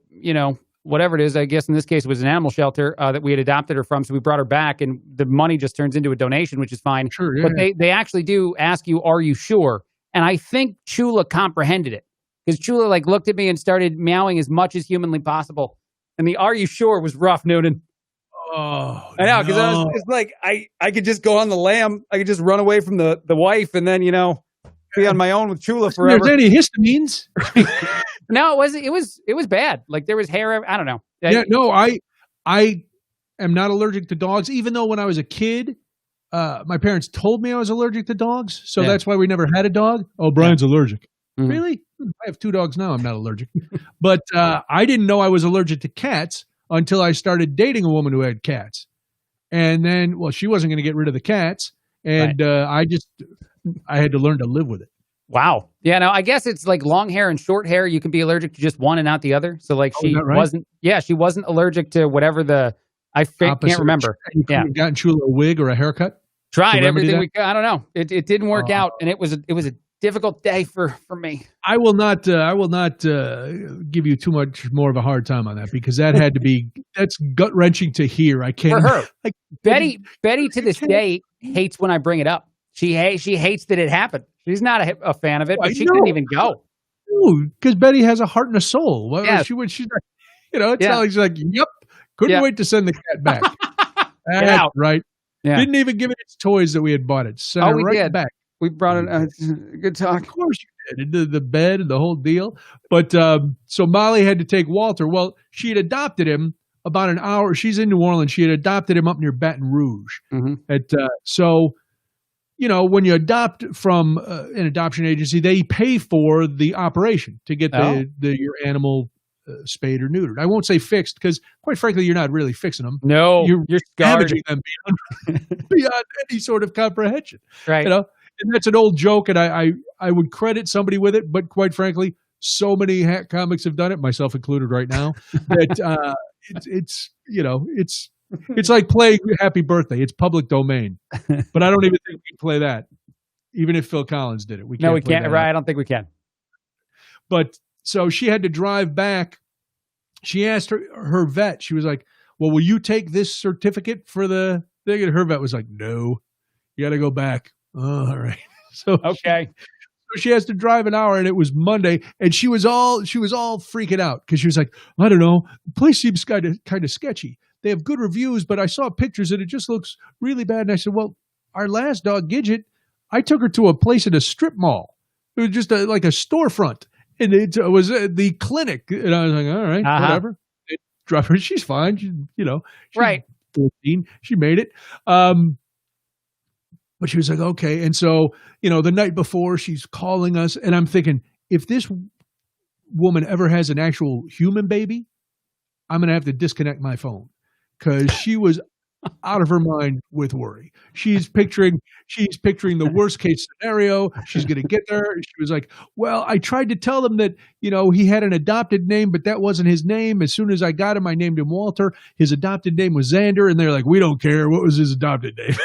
S2: whatever it is. I guess in this case it was an animal shelter that we had adopted her from. So we brought her back, and the money just turns into a donation, which is fine.
S1: Sure, yeah.
S2: But they actually do ask you, are you sure? And I think Chula comprehended it, because Chula looked at me and started meowing as much as humanly possible. And the "are you sure" was rough, Noonan.
S1: Oh,
S2: I know, because I was just I could just go on the lam. I could just run away from the wife and then, be on my own with Chula forever.
S1: There's any histamines?
S2: No, it was bad. There was hair. I don't know.
S1: Yeah, no, I am not allergic to dogs, even though when I was a kid, my parents told me I was allergic to dogs. So that's why we never had a dog. Oh, Brian's allergic. Mm-hmm. Really? I have 2 dogs now. I'm not allergic. But I didn't know I was allergic to cats until I started dating a woman who had cats. And then, she wasn't going to get rid of the cats. And I had to learn to live with it.
S2: Wow. Yeah, no, I guess it's like long hair and short hair. You can be allergic to just one and not the other. So like she wasn't allergic to whatever I can't remember.
S1: You could have gotten you a little wig or a haircut.
S2: Tried everything I don't know. It didn't work out, and it was a difficult day for me.
S1: I will not give you too much more of a hard time on that, because that's gut wrenching to hear. I can't.
S2: For her, Betty to this day hates when I bring it up. She hates that it happened. She's not a fan of it, but she couldn't even go.
S1: Because Betty has a heart and a soul. Well, she's not, it's not like she's like, yep, couldn't wait to send the cat back. That's right. Yeah. Didn't even give it its toys that we had bought it. Sent it right back.
S2: We brought it. Good talk.
S1: Of course you did. Into the bed and the whole deal. But so Molly had to take Walter. Well, she had adopted him about an hour. She's in New Orleans. She had adopted him up near Baton Rouge. Mm-hmm. So, when you adopt from an adoption agency, they pay for the operation to get your animal spayed or neutered. I won't say fixed, because quite frankly, you're not really fixing them.
S2: No, you're
S1: damaging them beyond any sort of comprehension.
S2: Right.
S1: And that's an old joke, and I would credit somebody with it, but quite frankly, so many hack comics have done it, myself included right now, that it's like playing Happy Birthday. It's public domain. But I don't even think we can play that. Even if Phil Collins did it. We can't.
S2: Right, I don't think we can.
S1: But so she had to drive back. She asked her vet, she was like, well, will you take this certificate for the thing? And her vet was like, no, you got to go back. Oh, all right. So she has to drive an hour, and it was Monday, and she was all freaking out, because she was like, I don't know, the place seems kind of sketchy. They have good reviews, but I saw pictures and it just looks really bad. And I said, well, our last dog, Gidget, I took her to a place at a strip mall. It was just like a storefront, and it was the clinic. And I was like, all right, whatever. Drop her. She's fine. She's
S2: right.
S1: 14. She made it. But she was like, okay. And so, the night before, she's calling us, and I'm thinking, if this woman ever has an actual human baby, I'm going to have to disconnect my phone, because she was out of her mind with worry. She's picturing the worst case scenario. She's going to get there. She was like, well, I tried to tell them that, he had an adopted name, but that wasn't his name. As soon as I got him, I named him Walter. His adopted name was Xander. And they're like, we don't care. What was his adopted name?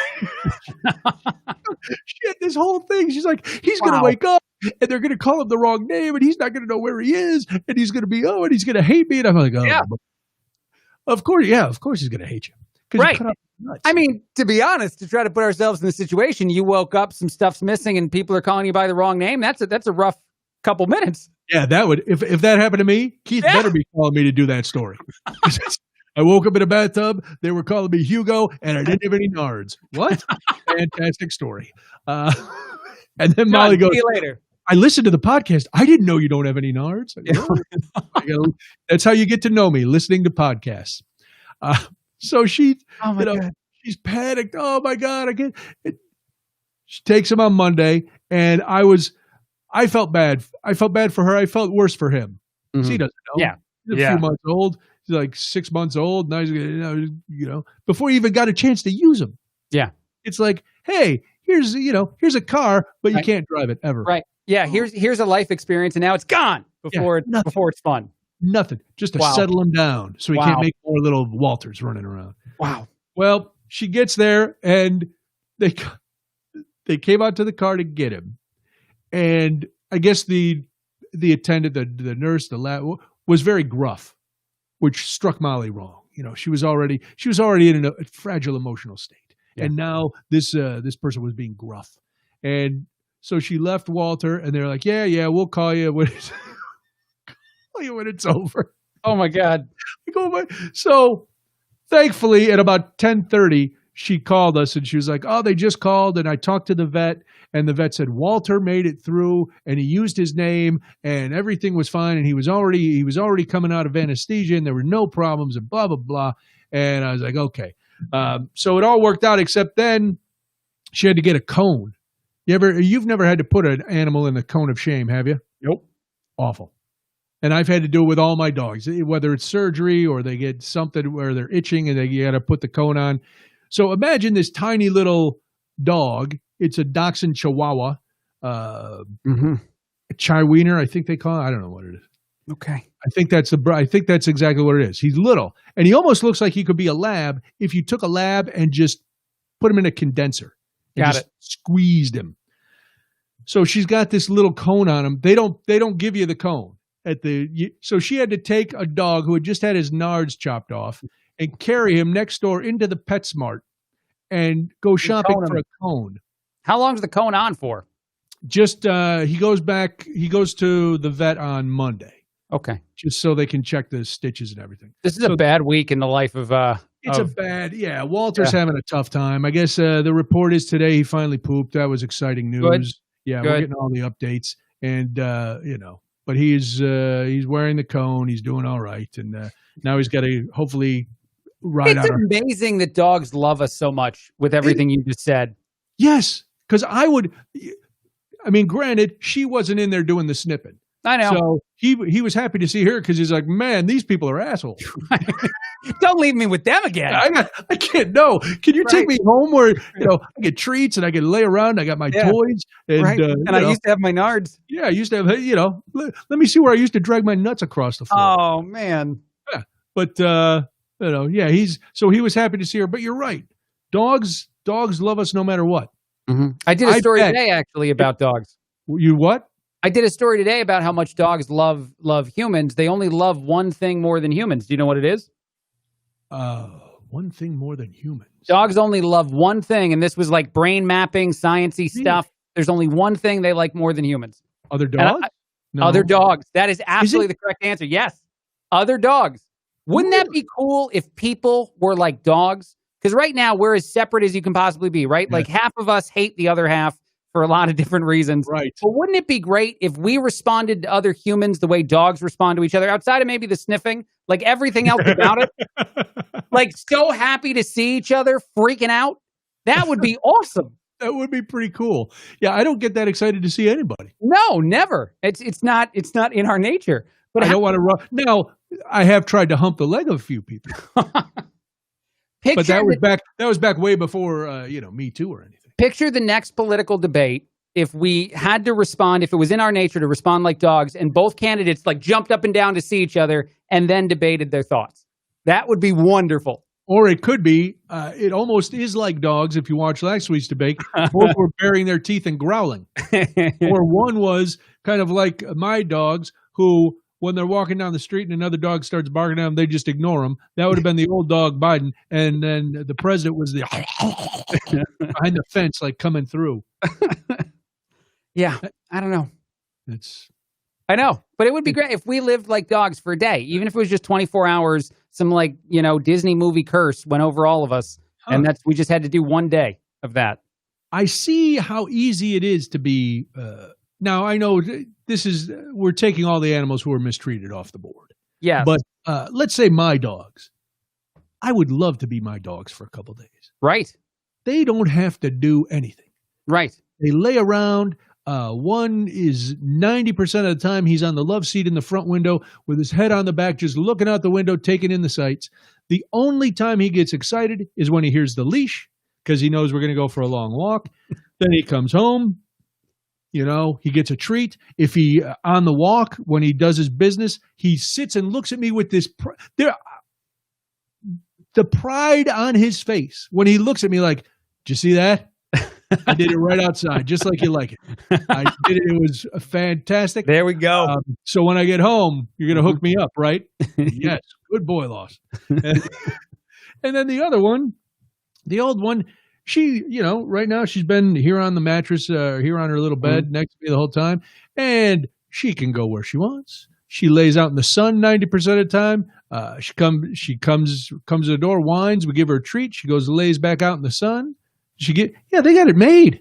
S1: She had this whole thing. She's like, he's going to wake up, and they're going to call him the wrong name, and he's not going to know where he is. And he's going to be, and he's going to hate me. And I'm like, of course he's going to hate you.
S2: Right. I mean, to be honest, to try to put ourselves in the situation, you woke up, some stuff's missing, and people are calling you by the wrong name. That's a rough couple minutes.
S1: Yeah, that would, if that happened to me, Keith better be calling me to do that story. I woke up in a bathtub, they were calling me Hugo, and I didn't have any nards. What? Fantastic story. And then Molly goes,
S2: see you later.
S1: I listened to the podcast. I didn't know you don't have any nards. That's how you get to know me, listening to podcasts. So she's panicked. Oh my God. She takes him on Monday, and I felt bad. I felt bad for her. I felt worse for him. Mm-hmm. He doesn't know.
S2: Yeah.
S1: He's a few months old. He's like 6 months old. Now he's, before he even got a chance to use them.
S2: Yeah.
S1: It's like, hey, here's a car, but you can't drive it ever.
S2: Right. Yeah. Here's a life experience, and now it's gone before it's fun.
S1: Nothing, just to settle him down so he can't make more little Walters running around.
S2: Wow.
S1: Well, she gets there, and they came out to the car to get him, and I guess the attendant, the nurse, the lab was very gruff, which struck Molly wrong. She was already in a fragile emotional state, and now this person was being gruff, and so she left Walter, and they're like, yeah, we'll call you when it's over.
S2: Oh my God.
S1: So thankfully at about 10:30, she called us, and she was like, oh, they just called, and I talked to the vet, and the vet said Walter made it through, and he used his name, and everything was fine, and he was already coming out of anesthesia, and there were no problems, and blah, blah, blah. And I was like, okay. So it all worked out, except then she had to get a cone. You've never had to put an animal in the cone of shame, have you?
S2: Nope.
S1: Awful. And I've had to do it with all my dogs, whether it's surgery or they get something where they're itching and you got to put the cone on. So imagine this tiny little dog. It's a Dachshund Chihuahua. Chai Wiener, I think they call it. I don't know what it is.
S2: Okay.
S1: I think that's exactly what it is. He's little, and he almost looks like he could be a lab if you took a lab and just put him in a condenser.
S2: Got it.
S1: Squeezed him. So she's got this little cone on him. They don't give you the cone so she had to take a dog who had just had his nards chopped off and carry him next door into the PetSmart and go shopping for a cone.
S2: How long's the cone on for?
S1: Just he goes to the vet on Monday.
S2: Okay.
S1: Just so they can check the stitches and everything.
S2: This is a bad week in the life of
S1: Walter's having a tough time. I guess the report is today he finally pooped. That was exciting news.
S2: Good.
S1: Yeah,
S2: Good.
S1: We're getting all the updates. And but he's wearing the cone, he's doing all right. And now he's got to hopefully ride out.
S2: It's amazing that dogs love us so much with everything you just said.
S1: Yes, because granted, she wasn't in there doing the snipping.
S2: I know.
S1: So he was happy to see her because he's like, man, these people are assholes.
S2: Don't leave me with them again.
S1: I can't. No, can you take me home where I get treats and I can lay around? I got my toys and
S2: I used to have my nards.
S1: Yeah, I used to have. Let me see where I used to drag my nuts across the floor.
S2: Oh man.
S1: Yeah, but he was happy to see her. But you're right. Dogs love us no matter what.
S2: Mm-hmm. I did a story today actually about dogs.
S1: You what?
S2: I did a story today about how much dogs love humans. They only love one thing more than humans. Do you know what it is?
S1: One thing more than humans.
S2: Dogs only love one thing, and this was like brain mapping, sciencey stuff. There's only one thing they like more than humans.
S1: Other dogs?
S2: No. Other dogs. That is absolutely the correct answer. Yes. Other dogs. Wouldn't that be cool if people were like dogs? Because right now we're as separate as you can possibly be, right? Yeah. Like half of us hate the other half for a lot of different reasons.
S1: Right.
S2: But wouldn't it be great if we responded to other humans the way dogs respond to each other, outside of maybe the sniffing, like everything else about it? Like so happy to see each other, freaking out. That would be awesome.
S1: That would be pretty cool. Yeah, I don't get that excited to see anybody.
S2: No, never. It's not in our nature. But
S1: I don't want to run. Now, I have tried to hump the leg of a few people. But that was back way before Me Too or anything.
S2: Picture the next political debate if we had to respond, if it was in our nature to respond like dogs, and both candidates like jumped up and down to see each other and then debated their thoughts. That would be wonderful.
S1: Or it could be, it almost is like dogs if you watch last week's debate. Both were baring their teeth and growling. Or one was kind of like my dogs who, when they're walking down the street and another dog starts barking at them, they just ignore them. That would have been the old dog Biden. And then the president was the behind the fence, like coming through.
S2: Yeah, I don't know. I know, but it would be great if we lived like dogs for a day, even if it was just 24 hours, some Disney movie curse went over all of us. Huh. And we just had to do one day of that. I
S1: see how easy it is to be. Now, I know we're taking all the animals who are mistreated off the board.
S2: Yeah.
S1: But let's say my dogs. I would love to be my dogs for a couple of days.
S2: Right.
S1: They don't have to do anything.
S2: Right.
S1: They lay around. One is 90% of the time he's on the love seat in the front window with his head on the back, just looking out the window, taking in the sights. The only time he gets excited is when he hears the leash because he knows we're going to go for a long walk. Then he comes home. He gets a treat. If he on the walk, when he does his business, he sits and looks at me with this the pride on his face when he looks at me like, "Did you see that? I did it right outside, just like you like it. I did it. It was fantastic."
S2: There we go.
S1: So when I get home, you're going to hook me up, right? Yes. Good boy, Loss. And then the other one, the old one, she, right now she's been here on the mattress, here on her little bed next to me the whole time. And she can go where she wants. She lays out in the sun 90% of the time. She comes to the door, whines. We give her a treat. She goes and lays back out in the sun. They got it made.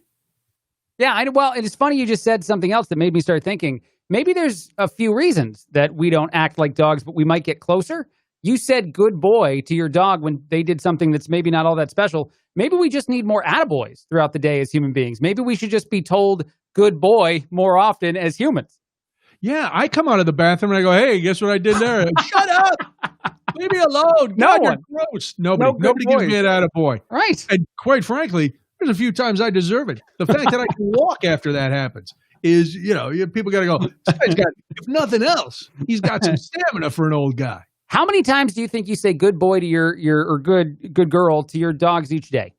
S2: Yeah, well, it's funny you just said something else that made me start thinking, maybe there's a few reasons that we don't act like dogs, but we might get closer. You said good boy to your dog when they did something that's maybe not all that special. Maybe we just need more attaboys throughout the day as human beings. Maybe we should just be told good boy more often as humans.
S1: Yeah, I come out of the bathroom and I go, "Hey, guess what I did there?" Shut up! Leave me alone.
S2: No one.
S1: You're gross. Nobody gives me an attaboy.
S2: Right.
S1: And quite frankly, There's a few times I deserve it. The fact that I can walk after that happens is, people got to go, this guy's got, if nothing else, he's got some stamina for an old guy.
S2: How many times do you think you say good boy to or good girl to your dogs each day?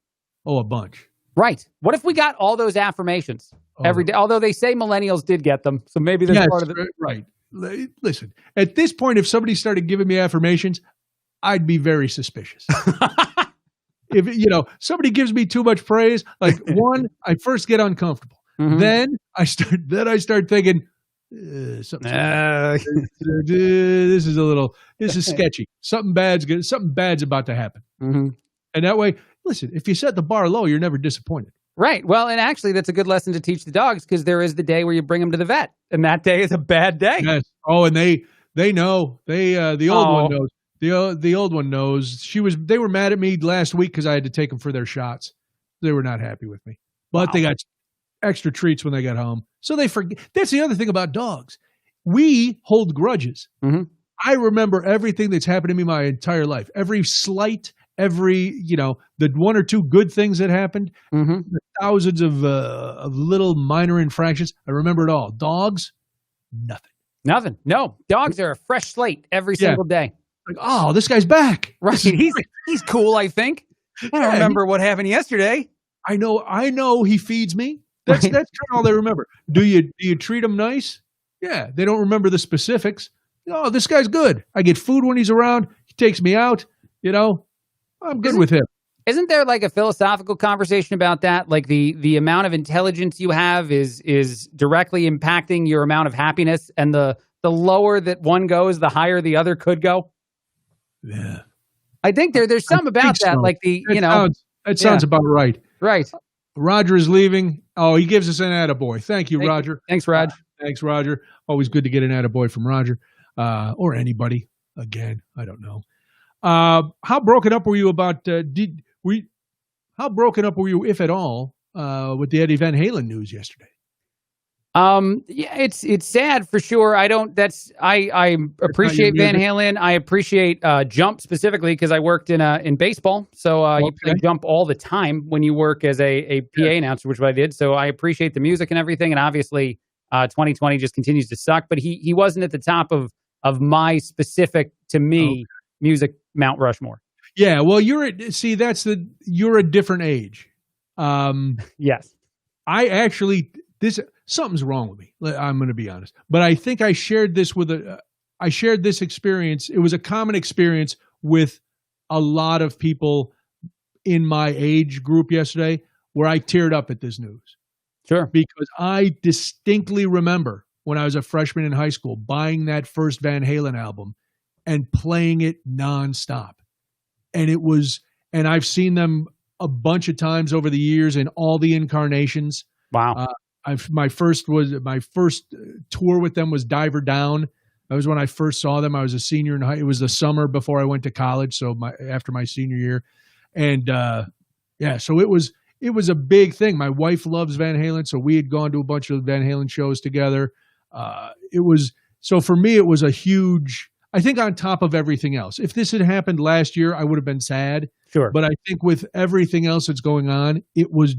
S1: Oh, a bunch.
S2: Right. What if we got all those affirmations every day? Although they say millennials did get them, so maybe there's part of it.
S1: Right. Listen, at this point, if somebody started giving me affirmations, I'd be very suspicious. If somebody gives me too much praise, like one, I first get uncomfortable. Mm-hmm. Then I start thinking, this is sketchy. Something bad's about to happen. Mm-hmm. And that way, listen, if you set the bar low, you're never disappointed.
S2: Right. Well, and actually, that's a good lesson to teach the dogs, because there is the day where you bring them to the vet, and that day is a bad day.
S1: Yes. Oh, and they know. The old one knows. The old one knows. They were mad at me last week because I had to take them for their shots. They were not happy with me, but they got extra treats when they got home. So they forget. That's the other thing about dogs. We hold grudges. Mm-hmm. I remember everything that's happened to me my entire life. Every slight, the one or two good things that happened, mm-hmm. the thousands of little minor infractions. I remember it all. Dogs, nothing. No, dogs are a fresh slate every single day. Like, oh, this guy's back.
S2: Right. He's cool, I think. I don't remember what happened yesterday.
S1: I know he feeds me. That's kind of all they remember. Do you treat him nice? Yeah. They don't remember the specifics. Oh, this guy's good. I get food when he's around. He takes me out. I'm good with him.
S2: Isn't there like a philosophical conversation about that? Like the amount of intelligence you have is directly impacting your amount of happiness, and the lower that one goes, the higher the other could go.
S1: Yeah.
S2: I think there's some about that. So. Like
S1: that sounds about right.
S2: Right.
S1: Roger is leaving. Oh, he gives us an attaboy. Thank you, Roger.
S2: Thanks, Raj.
S1: Thanks, Roger. Always good to get an attaboy from Roger, or anybody. Again, I don't know. How broken up were you about? How broken up were you, if at all, with the Eddie Van Halen news yesterday?
S2: Yeah, it's sad for sure. I appreciate Van Halen. I appreciate Jump specifically because I worked in baseball. So you play Jump all the time when you work as a PA announcer, which is what I did. So I appreciate the music and everything. And obviously, 2020 just continues to suck. But he wasn't at the top of my specific, to me, music Mount Rushmore.
S1: Yeah, well, you're a different age.
S2: Yes,
S1: I actually something's wrong with me. I'm going to be honest, but I think I shared this experience. It was a common experience with a lot of people in my age group yesterday, where I teared up at this news.
S2: Sure, because
S1: I distinctly remember when I was a freshman in high school buying that first Van Halen album and playing it nonstop. And I've seen them a bunch of times over the years in all the incarnations.
S2: Wow.
S1: My first tour with them was Diver Down. That was when I first saw them. I was a senior in high. It was the summer before I went to college. So after my senior year. And so it was a big thing. My wife loves Van Halen. So we had gone to a bunch of Van Halen shows together. So for me, it was a huge, I think on top of everything else. If this had happened last year, I would have been sad.
S2: Sure.
S1: But I think with everything else that's going on, it was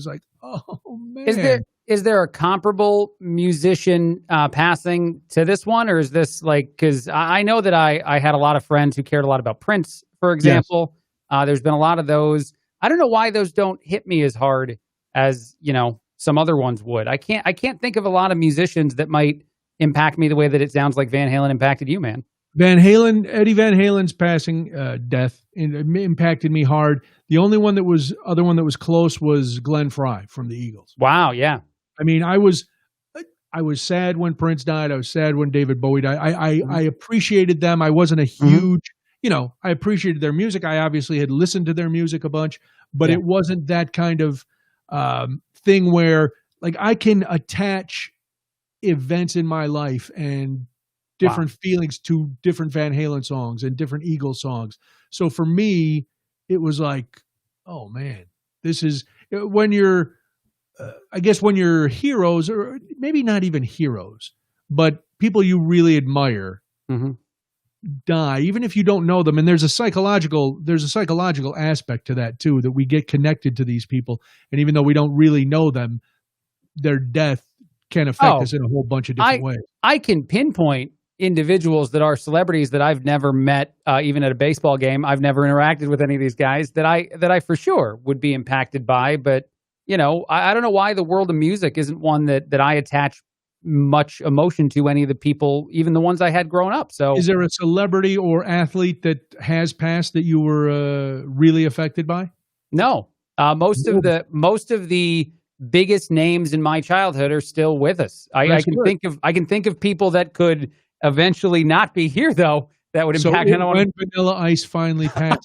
S1: like, oh, man.
S2: Is there a comparable musician passing to this one? Or is this like, because I know that I had a lot of friends who cared a lot about Prince, for example. Yes. There's been a lot of those. I don't know why those don't hit me as hard as, some other ones would. I can't think of a lot of musicians that might impact me the way that it sounds like Van Halen impacted you, man.
S1: Eddie Van Halen's passing, death impacted me hard. The only one that was close was Glenn Frey from the Eagles.
S2: Wow, yeah.
S1: I mean, I was sad when Prince died. I was sad when David Bowie died. I appreciated them. I wasn't a huge, I appreciated their music. I obviously had listened to their music a bunch, but it wasn't that kind of thing where like I can attach events in my life and different feelings to different Van Halen songs and different Eagles songs. So for me, it was like, oh man, this is when you're, I guess when you're heroes, or maybe not even heroes, but people you really admire, die, even if you don't know them, and there's a psychological aspect to that too, that we get connected to these people, and even though we don't really know them, their death can affect us in a whole bunch of different ways.
S2: I can pinpoint individuals that are celebrities that I've never met, even at a baseball game. I've never interacted with any of these guys that I for sure would be impacted by. But, you know, I don't know why the world of music isn't one that I attach much emotion to any of the people, even the ones I had growing up. So
S1: is there a celebrity or athlete that has passed that you were really affected by?
S2: No. Most of the biggest names in my childhood are still with us. I can think of people that could eventually not be here, though, that would impact.
S1: So when Vanilla Ice finally passes,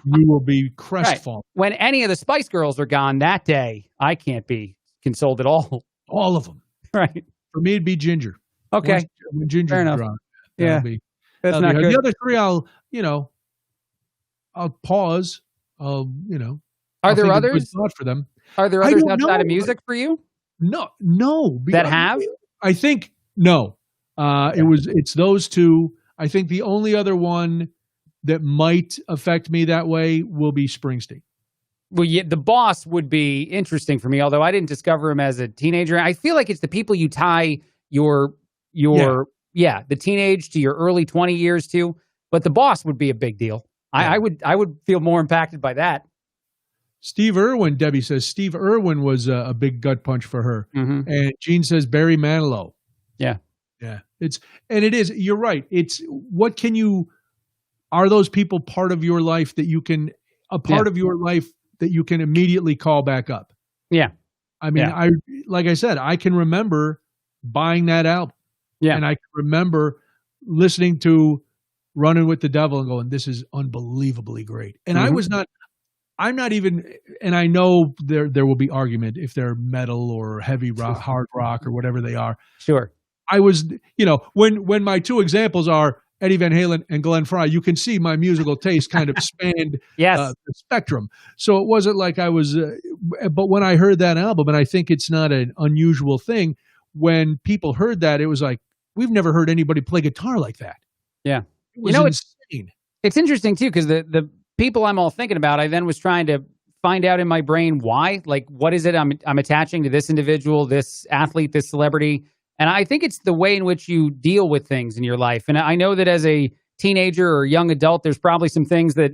S1: you will be crestfallen.
S2: Right. When any of the Spice Girls are gone that day, I can't be consoled at all.
S1: All of them.
S2: Right.
S1: For me, it'd be Ginger.
S2: Okay.
S1: When Ginger's gone.
S2: Yeah. That's not good.
S1: The other three, I'll pause. Are
S2: there others?
S1: For them.
S2: Are there others outside of music for you?
S1: No.
S2: That have?
S1: I think no. It's those two. I think the only other one that might affect me that way will be Springsteen.
S2: Well, yeah, the Boss would be interesting for me, although I didn't discover him as a teenager. I feel like it's the people you tie the teenage to your early 20 years to. But the Boss would be a big deal. Yeah. I would feel more impacted by that.
S1: Steve Irwin, Debbie says Steve Irwin was a big gut punch for her.
S2: Mm-hmm.
S1: And Gene says Barry Manilow.
S2: Yeah.
S1: Yeah. You're right. Are those people part of your life that you can, of your life that you can immediately call back up?
S2: Yeah.
S1: I mean, like I said, I can remember buying that album.
S2: Yeah.
S1: And I can remember listening to Running with the Devil and going, this is unbelievably great. And I'm not even, and I know there will be argument if they're metal or heavy rock, hard rock or whatever they are.
S2: Sure.
S1: I was, when my two examples are Eddie Van Halen and Glenn Frey, you can see my musical taste kind of spanned the spectrum. So it wasn't like I was, but when I heard that album, and I think it's not an unusual thing, when people heard that, it was like, we've never heard anybody play guitar like that.
S2: Yeah.
S1: It was insane.
S2: It's interesting too, because the people I'm all thinking about, I then was trying to find out in my brain why, like, what is it I'm attaching to this individual, this athlete, this celebrity. And I think it's the way in which you deal with things in your life. And I know that as a teenager or young adult, there's probably some things that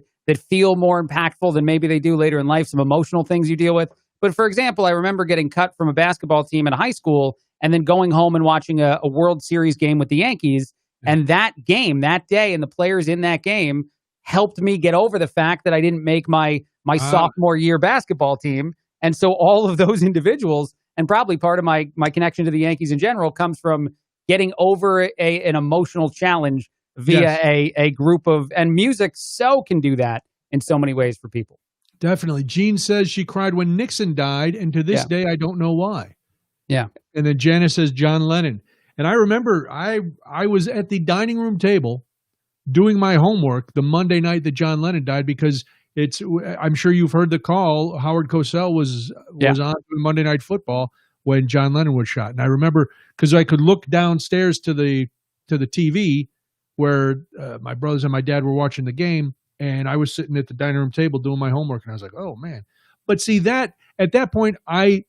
S2: feel more impactful than maybe they do later in life, some emotional things you deal with. But for example, I remember getting cut from a basketball team in high school and then going home and watching a World Series game with the Yankees. And that game, that day, and the players in that game helped me get over the fact that I didn't make my sophomore year basketball team. And so all of those individuals, and probably part of my connection to the Yankees in general, comes from getting over an emotional challenge via a group of, and music can do that in so many ways for people.
S1: Definitely. Jean says she cried when Nixon died, and to this day, I don't know why.
S2: Yeah.
S1: And then Janice says John Lennon. And I remember I was at the dining room table doing my homework the Monday night that John Lennon died, because I'm sure you've heard the call. Howard Cosell was on Monday Night Football when John Lennon was shot. And I remember, because I could look downstairs to the TV where my brothers and my dad were watching the game, and I was sitting at the dining room table doing my homework, and I was like, oh man. But see, that at that point I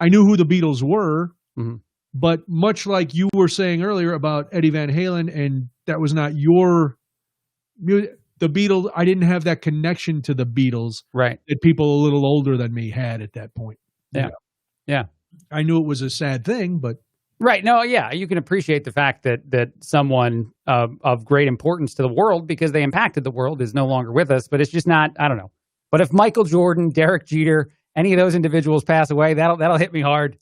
S1: knew who the Beatles were. Mm-hmm. But much like you were saying earlier about Eddie Van Halen, and that was not your music, the Beatles, I didn't have that connection to the Beatles,
S2: right, that
S1: people a little older than me had at that point.
S2: Yeah.
S1: I knew it was a sad thing, but
S2: right. No, yeah, you can appreciate the fact that someone of great importance to the world, because they impacted the world, is no longer with us. But it's just not, I don't know. But if Michael Jordan, Derek Jeter, any of those individuals pass away, that'll hit me hard.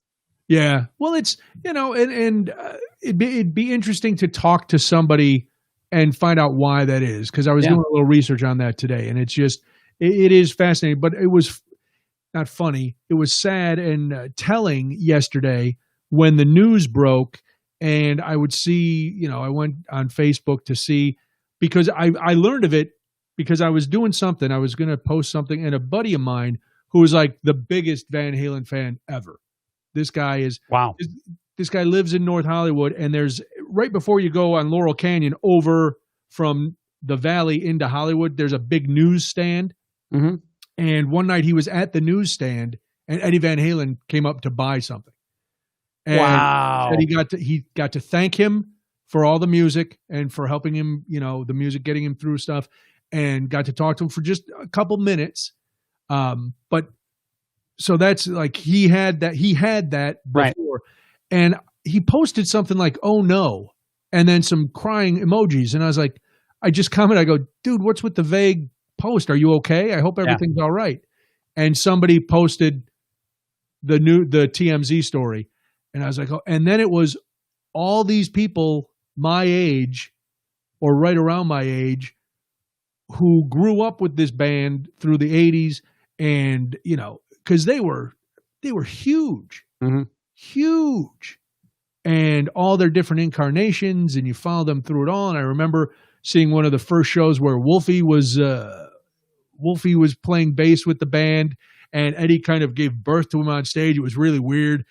S1: Yeah. Well, it's, and it'd be interesting to talk to somebody and find out why that is. Because I was doing a little research on that today, and it's just, it is fascinating. But it was not funny. It was sad and telling yesterday when the news broke, and I would see, I went on Facebook to see, because I learned of it because I was doing something. I was going to post something, and a buddy of mine who was like the biggest Van Halen fan ever. This guy is,
S2: wow.
S1: This guy lives in North Hollywood, and there's, right before you go on Laurel Canyon over from the Valley into Hollywood, there's a big newsstand.
S2: Mm-hmm.
S1: And one night he was at the newsstand, and Eddie Van Halen came up to buy something. And
S2: wow!
S1: He got to thank him for all the music and for helping him, the music getting him through stuff, and got to talk to him for just a couple minutes. But so that's like he had that before,
S2: right.
S1: And he posted something like, "Oh no," and then some crying emojis, and I was like, I just commented, I go, "Dude, what's with the vague post? Are you okay? I hope everything's all right." And somebody posted the TMZ story, and I was like, oh, and then it was all these people my age or right around my age who grew up with this band through the 80s, and because they were huge,
S2: mm-hmm.
S1: huge, and all their different incarnations, and you follow them through it all. And I remember seeing one of the first shows where Wolfie was playing bass with the band, and Eddie kind of gave birth to him on stage. It was really weird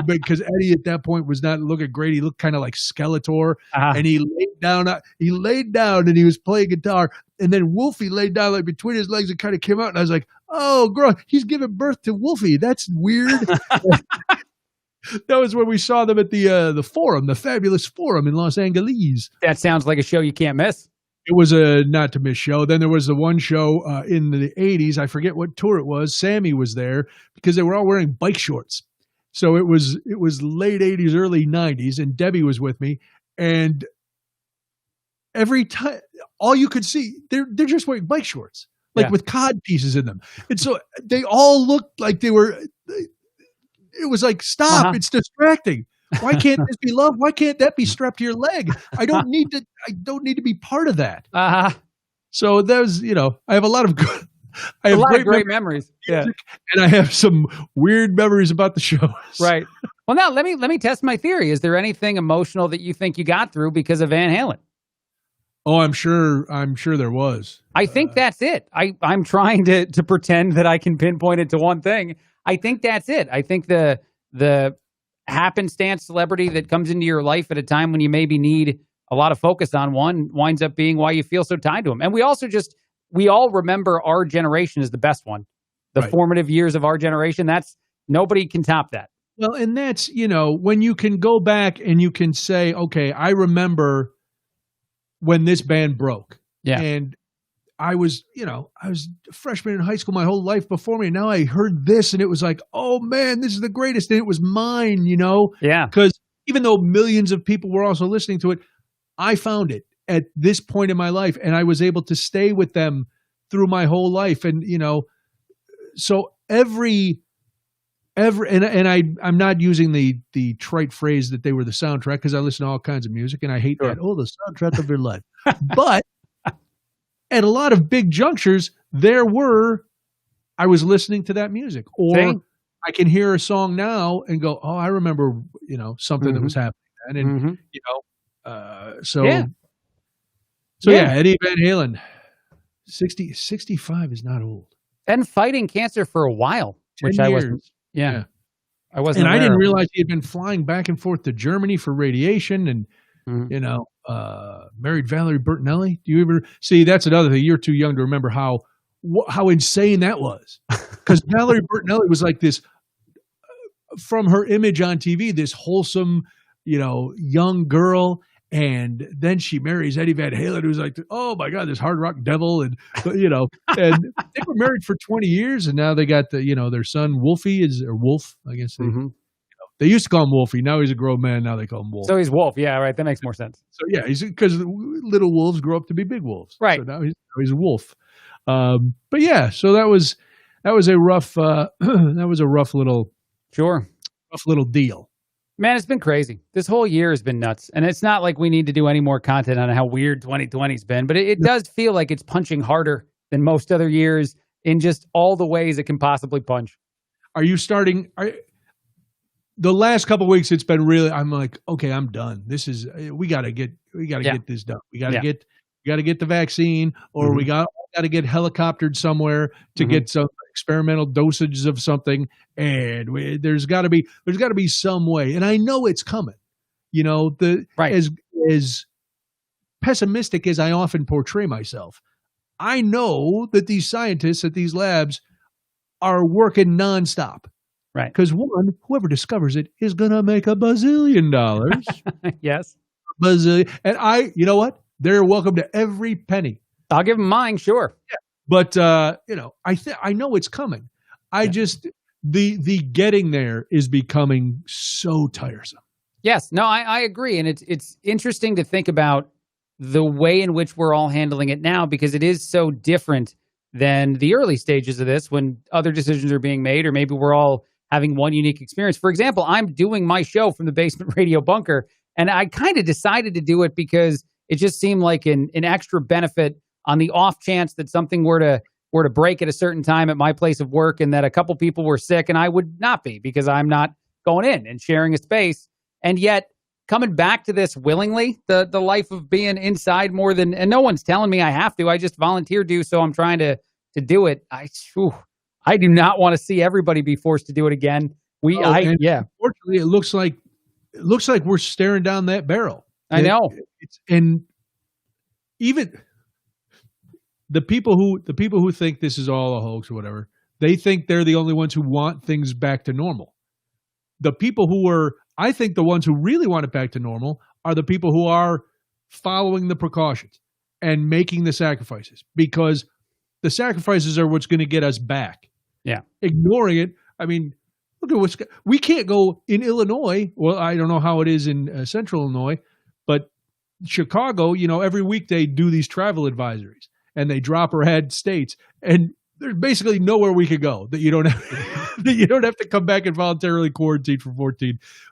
S1: because Eddie at that point was not looking great. He looked kind of like Skeletor, and he laid down and he was playing guitar, and then Wolfie laid down like between his legs and kind of came out, and I was like, oh, girl, he's giving birth to Wolfie. That's weird. That was when we saw them at the Forum, the fabulous Forum in Los Angeles.
S2: That sounds like a show you can't miss.
S1: It was a not to miss show. Then there was the one show in the 80s. I forget what tour it was. Sammy was there because they were all wearing bike shorts. So it was late 80s, early 90s, and Debbie was with me. And every time, all you could see, they're just wearing bike shorts, like with cod pieces in them. And so they all looked like they were. It was like, stop! It's distracting. Why can't this be love? Why can't that be strapped to your leg? I don't need to be part of that. So there's, I have a lot of good,
S2: a lot of great memories. Yeah.
S1: And I have some weird memories about the show.
S2: Right. Well, now let me test my theory. Is there anything emotional that you think you got through because of Van Halen?
S1: Oh, I'm sure there was.
S2: I think that's it. I'm trying to pretend that I can pinpoint it to one thing. I think that's it. I think the happenstance celebrity that comes into your life at a time when you maybe need a lot of focus on one winds up being why you feel so tied to him. And we all remember our generation as the best one. The formative years of our generation, nobody can top that.
S1: Well, and that's, when you can go back and you can say, okay, I remember when this band broke.
S2: Yeah.
S1: And I was a freshman in high school my whole life before me. And now I heard this and it was like, oh man, this is the greatest. And it was mine,
S2: Yeah.
S1: Because even though millions of people were also listening to it, I found it at this point in my life, and I was able to stay with them through my whole life. And, so I'm not using the trite phrase that they were the soundtrack, because I listen to all kinds of music and I hate that. Oh, the soundtrack of your life. But at a lot of big junctures, I was listening to that music, or I can hear a song now and go, oh, I remember, something that was happening then. And, Eddie Van Halen, 65 is not old.
S2: And fighting cancer for a while, which I wasn't. Yeah. I wasn't.
S1: And I didn't realize he had been flying back and forth to Germany for radiation, and married Valerie Bertinelli. Do you ever see? That's another thing. You're too young to remember how insane that was, because Valerie Bertinelli was like this, from her image on TV, this wholesome, young girl. And then she marries Eddie Van Halen, who's like, oh my God, this hard rock devil. And, and they were married for 20 years, and now they got their son, Wolf, I guess. They used to call him Wolfie. Now he's a grown man. Now they call him Wolf.
S2: So he's Wolf. Yeah, right. That makes more sense.
S1: So yeah, because little wolves grow up to be big wolves.
S2: Right.
S1: So now he's a wolf. But yeah, so that was a rough, rough little deal.
S2: Man, it's been crazy. This whole year has been nuts. And it's not like we need to do any more content on how weird 2020's been, but it does feel like it's punching harder than most other years in just all the ways it can possibly punch.
S1: Are you starting? The last couple of weeks, it's been really, I'm like, okay, I'm done. We got to get this done. We got to get the vaccine, or we got to get helicoptered somewhere to get some experimental dosages of something. And there's got to be some way. And I know it's coming, as pessimistic as I often portray myself, I know that these scientists at these labs are working nonstop.
S2: Right.
S1: Because one, whoever discovers it is going to make $1 bazillion.
S2: Yes.
S1: Bazillion. And you know what? They're welcome to every penny.
S2: I'll give them mine, sure.
S1: Yeah. But, I know it's coming. The getting there is becoming so tiresome.
S2: Yes. No, I agree. And it's interesting to think about the way in which we're all handling it now, because it is so different than the early stages of this when other decisions are being made, or maybe we're all having one unique experience. For example, I'm doing my show from the basement radio bunker, and I kind of decided to do it because it just seemed like an extra benefit on the off chance that something were to break at a certain time at my place of work, and that a couple people were sick and I would not be, because I'm not going in and sharing a space. And yet coming back to this willingly, the life of being inside more than, and no one's telling me I have to, I just volunteer to, so I'm trying to do it. I do not want to see everybody be forced to do it again.
S1: Unfortunately, it looks like we're staring down that barrel.
S2: I know.
S1: And even the people who think this is all a hoax or whatever, they think they're the only ones who want things back to normal. I think the ones who really want it back to normal are the people who are following the precautions and making the sacrifices, because the sacrifices are what's going to get us back.
S2: Yeah.
S1: Ignoring it. I mean, look at we can't go in Illinois. Well, I don't know how it is in central Illinois, but Chicago, every week they do these travel advisories and they drop or add states, and there's basically nowhere we could go that you don't have to come back and voluntarily quarantine for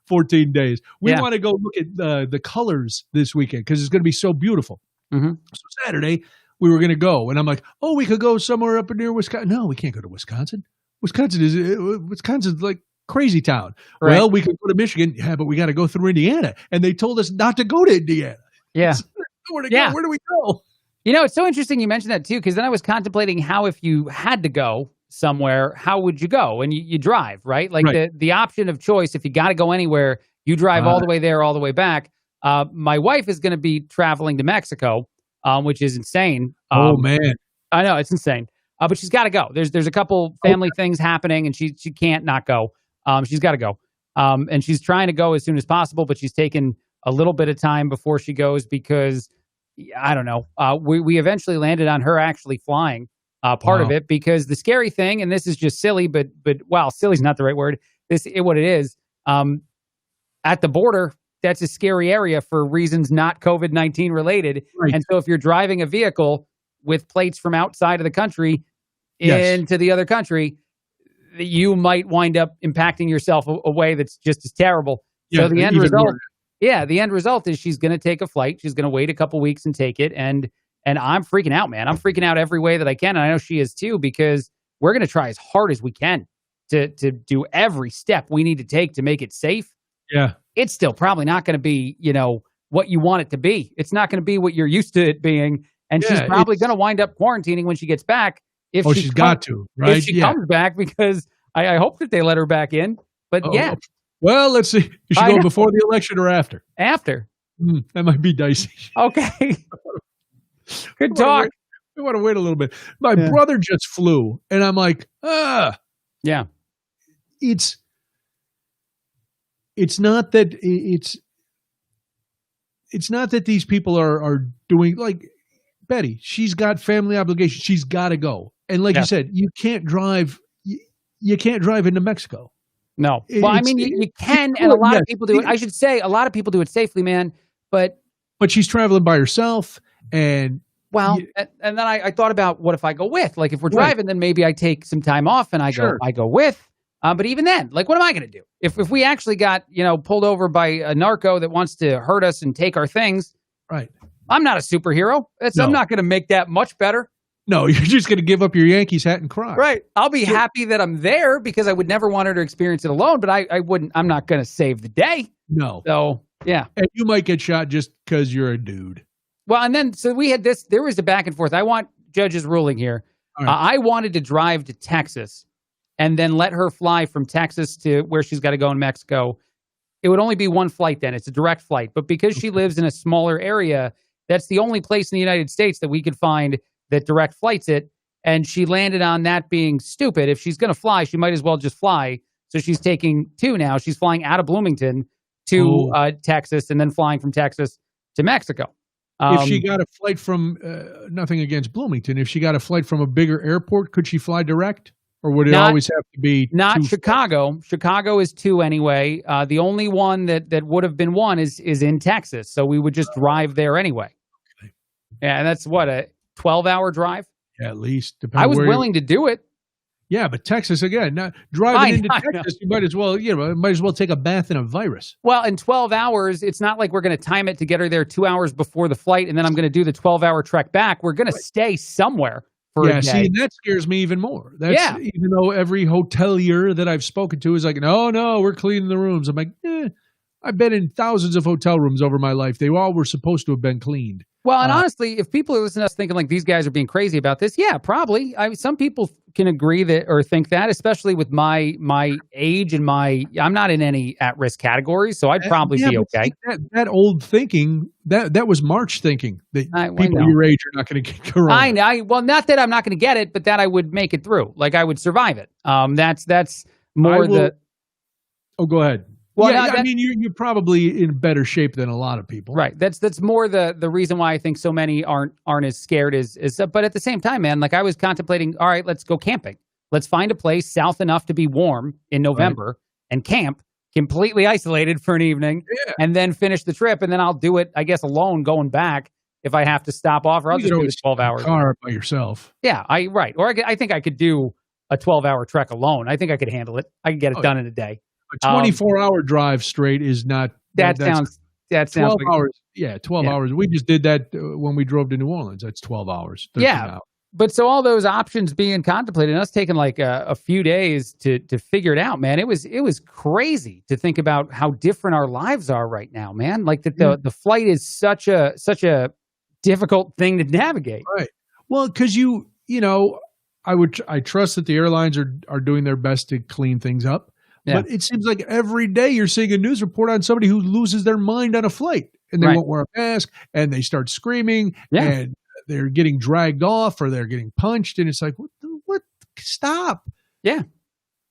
S1: 14 days. We want to go look at the colors this weekend because it's going to be so beautiful.
S2: Mm-hmm.
S1: So Saturday we were going to go, and I'm like, oh, we could go somewhere up near Wisconsin. No, we can't go to Wisconsin. Wisconsin's like crazy town. Right. Well, we could go to Michigan, but we got to go through Indiana, and they told us not to go to Indiana.
S2: Yeah,
S1: where to go? Where do we go?
S2: It's so interesting you mentioned that too, because then I was contemplating how, if you had to go somewhere, how would you go? And you drive, right? Like the option of choice, if you got to go anywhere, you drive all the way there, all the way back. My wife is going to be traveling to Mexico, which is insane.
S1: Oh man,
S2: I know, it's insane. But she's got to go. There's a couple family things happening, and she can't not go. She's got to go. And she's trying to go as soon as possible, but she's taken a little bit of time before she goes because, I don't know. We eventually landed on her actually flying part of it, because the scary thing, and this is just silly, but silly's not the right word. What it is, at the border, that's a scary area for reasons not COVID-19 related. Right. And so if you're driving a vehicle with plates from outside of the country into the other country, you might wind up impacting yourself a way that's just as terrible. Yeah, so the end result is she's going to take a flight. She's going to wait a couple weeks and take it. And I'm freaking out, man. I'm freaking out every way that I can. And I know she is too, because we're going to try as hard as we can to do every step we need to take to make it safe.
S1: Yeah.
S2: It's still probably not going to be, what you want it to be. It's not going to be what you're used to it being. And she's probably going to wind up quarantining when she gets back.
S1: She's got to, right?
S2: If she comes back, because I hope that they let her back in. But
S1: Well, let's see. You should go before the election or after?
S2: After.
S1: That might be dicey.
S2: Okay. Good talk.
S1: I want to wait a little bit. My brother just flew, and I'm like,
S2: Yeah.
S1: It's not that it's not that these people are doing, like Betty, she's got family obligations. She's got to go. And like you said, you can't drive into Mexico.
S2: No. Well, you can, and a lot of people do it. I should say a lot of people do it safely, man. But
S1: she's traveling by herself, and
S2: and then I thought about, what if I go with? Like, if we're driving, then maybe I take some time off and I go with. But even then, like, what am I going to do? If we actually got, pulled over by a narco that wants to hurt us and take our things,
S1: right?
S2: I'm not a superhero. I'm not going to make that much better.
S1: No, you're just going to give up your Yankees hat and cry.
S2: Right. I'll be happy that I'm there, because I would never want her to experience it alone, but I'm not going to save the day.
S1: No.
S2: So, yeah.
S1: And you might get shot just because you're a dude.
S2: Well, and then, so we had this, there was a back and forth. I want Judge's ruling here. Right. I wanted to drive to Texas and then let her fly from Texas to where she's got to go in Mexico. It would only be one flight then. It's a direct flight. But because she lives in a smaller area, That's the only place in the United States that we could find that direct flights it. And she landed on that being stupid. If she's going to fly, she might as well just fly. So she's taking 2 now. She's flying out of Bloomington to Texas and then flying from Texas to Mexico.
S1: If she got a flight from, nothing against Bloomington, if she got a flight from a bigger airport, could she fly direct? Or would it always have to be
S2: not Chicago? Chicago is 2 anyway. The only one that would have been 1 is in Texas. So we would just drive there anyway. Okay. Yeah, and that's what, a 12-hour drive?
S1: Yeah, at least.
S2: I was willing to do it.
S1: Yeah, but Texas again. Now, driving into Texas, you might as well take a bath in a virus.
S2: Well, in 12 hours, it's not like we're going to time it to get her there 2 hours before the flight, and then I'm going to do the 12-hour trek back. We're going to stay somewhere for a day.
S1: See, that scares me even more. Even though every hotelier that I've spoken to is like, no, we're cleaning the rooms. I'm like, I've been in thousands of hotel rooms over my life. They all were supposed to have been cleaned.
S2: Well, and honestly, if people are listening to us thinking like these guys are being crazy about this, yeah, probably. Some people can agree that or think that, especially with my age and I'm not in any at-risk categories, so I'd probably be okay.
S1: That old thinking, that was March thinking that people your age are not going to get corona.
S2: Well, not that I'm not going to get it, but that I would make it through. Like I would survive it. That's more
S1: Oh, go ahead.
S2: Well,
S1: I mean, you're probably in better shape than a lot of people.
S2: Right. That's more the reason why I think so many aren't as scared as. But at the same time, man, like I was contemplating, all right, let's go camping. Let's find a place south enough to be warm in November and camp completely isolated for an evening and then finish the trip. And then I'll do it, I guess, alone going back if I have to stop off, or I'll just do the 12 hours.
S1: Car by yourself.
S2: Yeah, Or I think I could do a 12-hour trek alone. I think I could handle it. I could get it done in a day.
S1: A 24-hour drive straight is not.
S2: That sounds
S1: 12 hours. Yeah, 12 hours. We just did that when we drove to New Orleans. That's 12 hours.
S2: Yeah,
S1: hours.
S2: But so all those options being contemplated, and us taking like a few days to figure it out, man. It was crazy to think about how different our lives are right now, man. Like that the flight is such a difficult thing to navigate.
S1: Right. Well, because I trust that the airlines are doing their best to clean things up. Yeah. But it seems like every day you're seeing a news report on somebody who loses their mind on a flight and they won't wear a mask and they start screaming and they're getting dragged off or they're getting punched. And it's like, what? Stop.
S2: Yeah.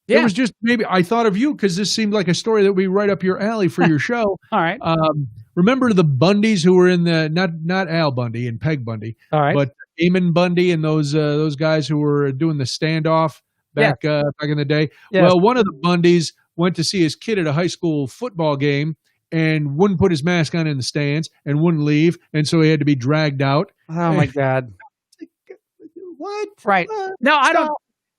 S1: It was just maybe I thought of you because this seemed like a story that would be right up your alley for your show.
S2: All right.
S1: Remember the Bundys who were in the not Al Bundy and Peg Bundy, but Eamon Bundy and those guys who were doing the standoff back in the day. Yes. Well, one of the Bundys went to see his kid at a high school football game and wouldn't put his mask on in the stands and wouldn't leave, and so he had to be dragged out.
S2: Oh my God!
S1: What?
S2: Right? No, I don't.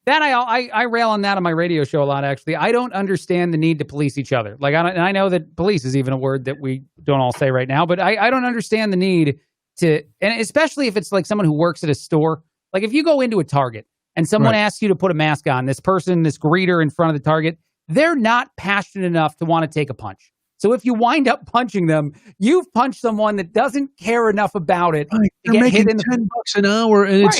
S2: That I rail on that on my radio show a lot. Actually, I don't understand the need to police each other. Like and I know that police is even a word that we don't all say right now, but I don't understand the need to, and especially if it's like someone who works at a store. Like if you go into a Target and someone asks you to put a mask on, this greeter in front of the Target, they're not passionate enough to want to take a punch. So if you wind up punching them, you've punched someone that doesn't care enough about it.
S1: Right. They're making $10 an hour, and it's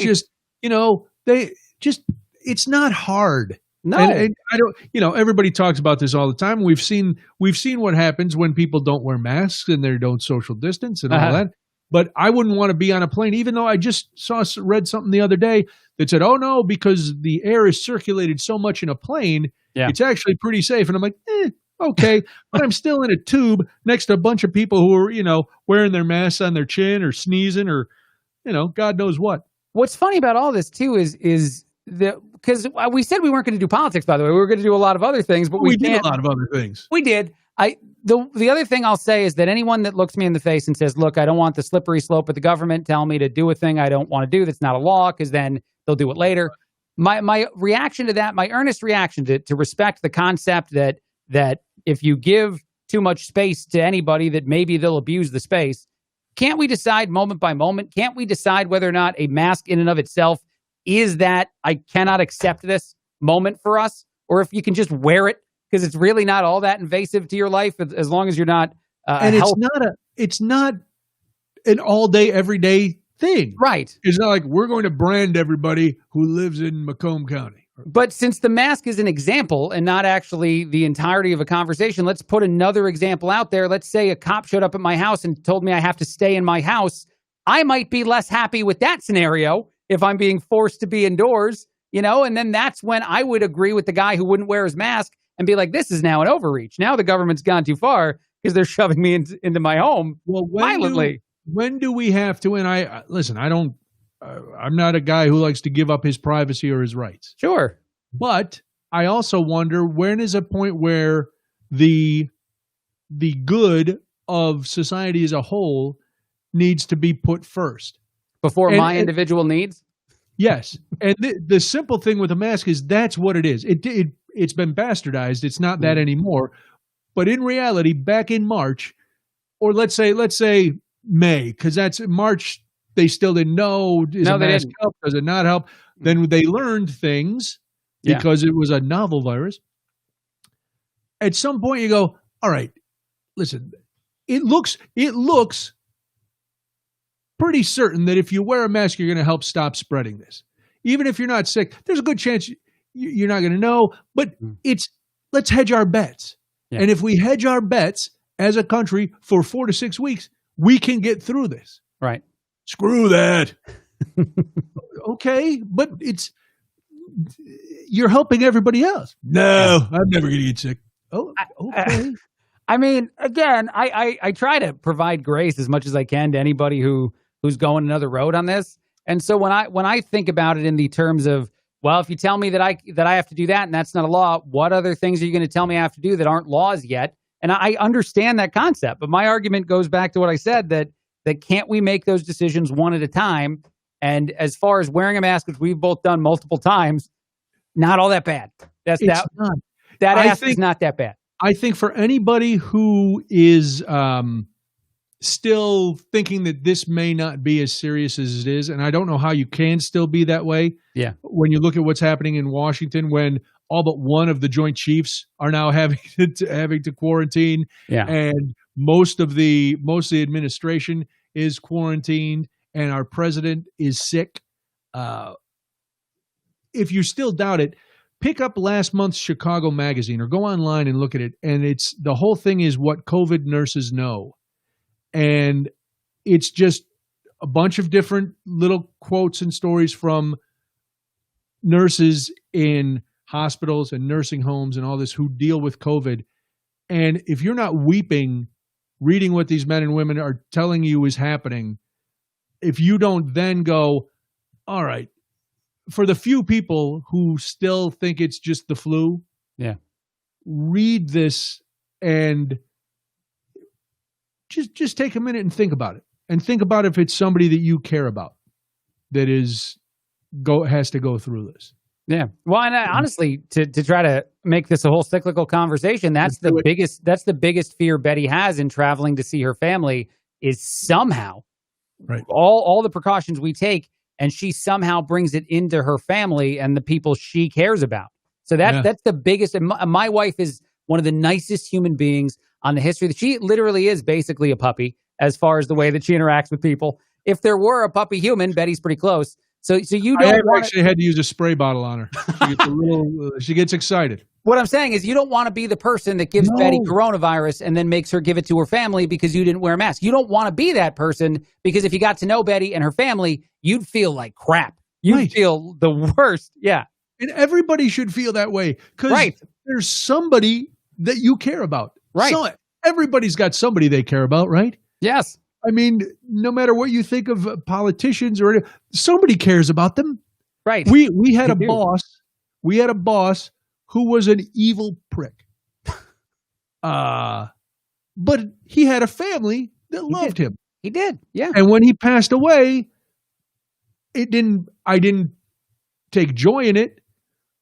S1: just, it's not hard.
S2: No,
S1: and I don't. Everybody talks about this all the time. We've seen what happens when people don't wear masks and they don't social distance and all that. But I wouldn't want to be on a plane, even though I just read something the other day that said, oh, no, because the air is circulated so much in a plane, it's actually pretty safe. And I'm like, okay. But I'm still in a tube next to a bunch of people who are, wearing their masks on their chin or sneezing or, God knows what.
S2: What's funny about all this, too, is that because we said we weren't going to do politics, by the way. We were going to do a lot of other things, but we
S1: did a lot of other things.
S2: We did. The other thing I'll say is that anyone that looks me in the face and says, look, I don't want the slippery slope of the government telling me to do a thing I don't want to do that's not a law, because then they'll do it later. My reaction to that, my earnest reaction to respect the concept that if you give too much space to anybody, that maybe they'll abuse the space. Can't we decide moment by moment? Can't we decide whether or not a mask in and of itself is that I cannot accept this moment for us? Or if you can just wear it, because it's really not all that invasive to your life as long as you're not.
S1: And it's not an all day, every day thing.
S2: Right.
S1: It's not like we're going to brand everybody who lives in Macomb County.
S2: But since the mask is an example and not actually the entirety of a conversation, let's put another example out there. Let's say a cop showed up at my house and told me I have to stay in my house. I might be less happy with that scenario if I'm being forced to be indoors, and then that's when I would agree with the guy who wouldn't wear his mask and be like, this is now an overreach. Now the government's gone too far because they're shoving me into my home violently.
S1: When do we have to? And listen, I'm not a guy who likes to give up his privacy or his rights.
S2: Sure.
S1: But I also wonder, when is a point where the good of society as a whole needs to be put first
S2: before my individual needs?
S1: Yes. And the simple thing with a mask is that's what it is. It's been bastardized. It's not that anymore. But in reality, back in March, or let's say May, because that's March, they still didn't know, does a mask help, does it not help? Then they learned things because it was a novel virus. At some point you go, all right, listen, it looks pretty certain that if you wear a mask, you're going to help stop spreading this. Even if you're not sick, there's a good chance you're not going to know, but let's hedge our bets. Yeah. And if we hedge our bets as a country for 4 to 6 weeks, we can get through this.
S2: Right.
S1: Screw that. Okay, but you're helping everybody else. No, I'm never going to get sick. Oh, okay.
S2: I mean, again, I try to provide grace as much as I can to anybody who's going another road on this. And so when I think about it in the terms of, well, if you tell me that I have to do that and that's not a law, what other things are you going to tell me I have to do that aren't laws yet? And I understand that concept, but my argument goes back to what I said, that can't we make those decisions one at a time? And as far as wearing a mask, which we've both done multiple times, not all that bad. That is not that bad.
S1: I think for anybody who is still thinking that this may not be as serious as it is, and I don't know how you can still be that way.
S2: Yeah.
S1: When you look at what's happening in Washington, when all but one of the Joint Chiefs are now having to quarantine, and most of the administration is quarantined, and our president is sick. If you still doubt it, pick up last month's Chicago Magazine or go online and look at it. And the whole thing is what COVID nurses know. And it's just a bunch of different little quotes and stories from nurses in hospitals and nursing homes and all this who deal with COVID. And if you're not weeping, reading what these men and women are telling you is happening, if you don't then go, all right, for the few people who still think it's just the flu, read this and just take a minute and think about it. And think about if it's somebody that you care about that has to go through this.
S2: Yeah. Well, and honestly, to try to make this a whole cyclical conversation, that's the biggest fear Betty has in traveling to see her family is somehow all the precautions we take, and she somehow brings it into her family and the people she cares about. So that's the biggest. And my wife is one of the nicest human beings on the history. She literally is basically a puppy as far as the way that she interacts with people. If there were a puppy human, Betty's pretty close. So you don't.
S1: I actually had to use a spray bottle on her. She gets excited.
S2: What I'm saying is you don't want to be the person that gives Betty coronavirus and then makes her give it to her family because you didn't wear a mask. You don't want to be that person because if you got to know Betty and her family, you'd feel like crap. You'd feel the worst. Yeah.
S1: And everybody should feel that way because there's somebody that you care about.
S2: Right.
S1: So everybody's got somebody they care about, right?
S2: Yes.
S1: I mean, no matter what you think of politicians or somebody cares about them.
S2: Right.
S1: We had a boss. We had a boss who was an evil prick. But he had a family that loved him.
S2: He did. Yeah.
S1: And when he passed away, I didn't take joy in it.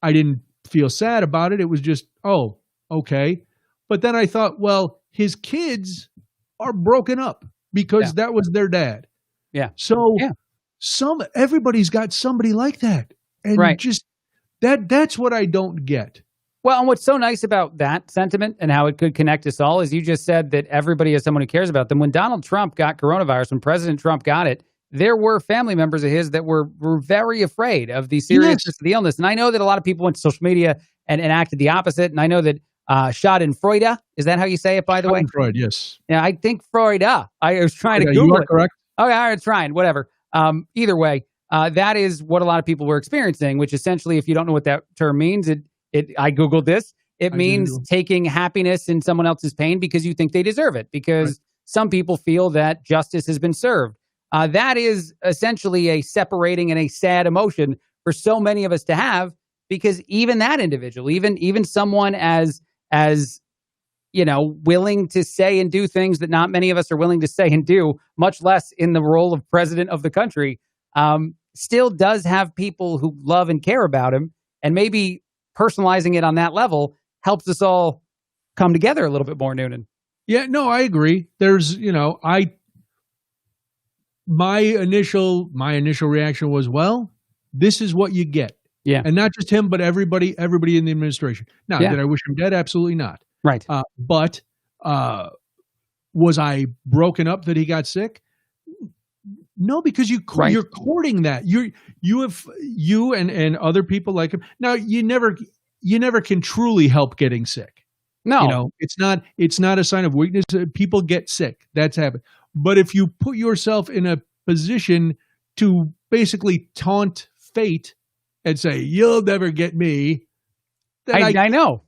S1: I didn't feel sad about it. It was just, oh, okay. But then I thought, well, his kids are broken up because that was their dad.
S2: Yeah.
S1: So everybody's got somebody like that. And just that's what I don't get.
S2: Well, and what's so nice about that sentiment and how it could connect us all is you just said that everybody has someone who cares about them. When Donald Trump got coronavirus, when President Trump got it, there were family members of his that were very afraid of the seriousness of the illness. And I know that a lot of people went to social media and acted the opposite. And I know that Schadenfreude, is that how you say it, by the way?
S1: Schadenfreude, yes.
S2: Yeah, I think Freude. I was trying to Google
S1: you are
S2: it.
S1: Correct.
S2: Okay, all right, it's fine, whatever. Either way, that is what a lot of people were experiencing, which essentially, if you don't know what that term means, I Googled this. It means taking happiness in someone else's pain because you think they deserve it, because some people feel that justice has been served. That is essentially a separating and a sad emotion for so many of us to have, because even that individual, even someone as willing to say and do things that not many of us are willing to say and do, much less in the role of president of the country, still does have people who love and care about him, and maybe personalizing it on that level helps us all come together a little bit more, Noonan.
S1: Yeah, no, I agree. There's, my initial reaction was, well, this is what you get.
S2: Yeah.
S1: And not just him, but everybody in the administration. Now, did I wish him dead? Absolutely not.
S2: Right.
S1: But was I broken up that he got sick? No, because you're courting that. You and other people like him. Now, you never can truly help getting sick.
S2: No.
S1: It's not a sign of weakness. People get sick. That's happened. But if you put yourself in a position to basically taunt fate and say, you'll never get me, then
S2: I know.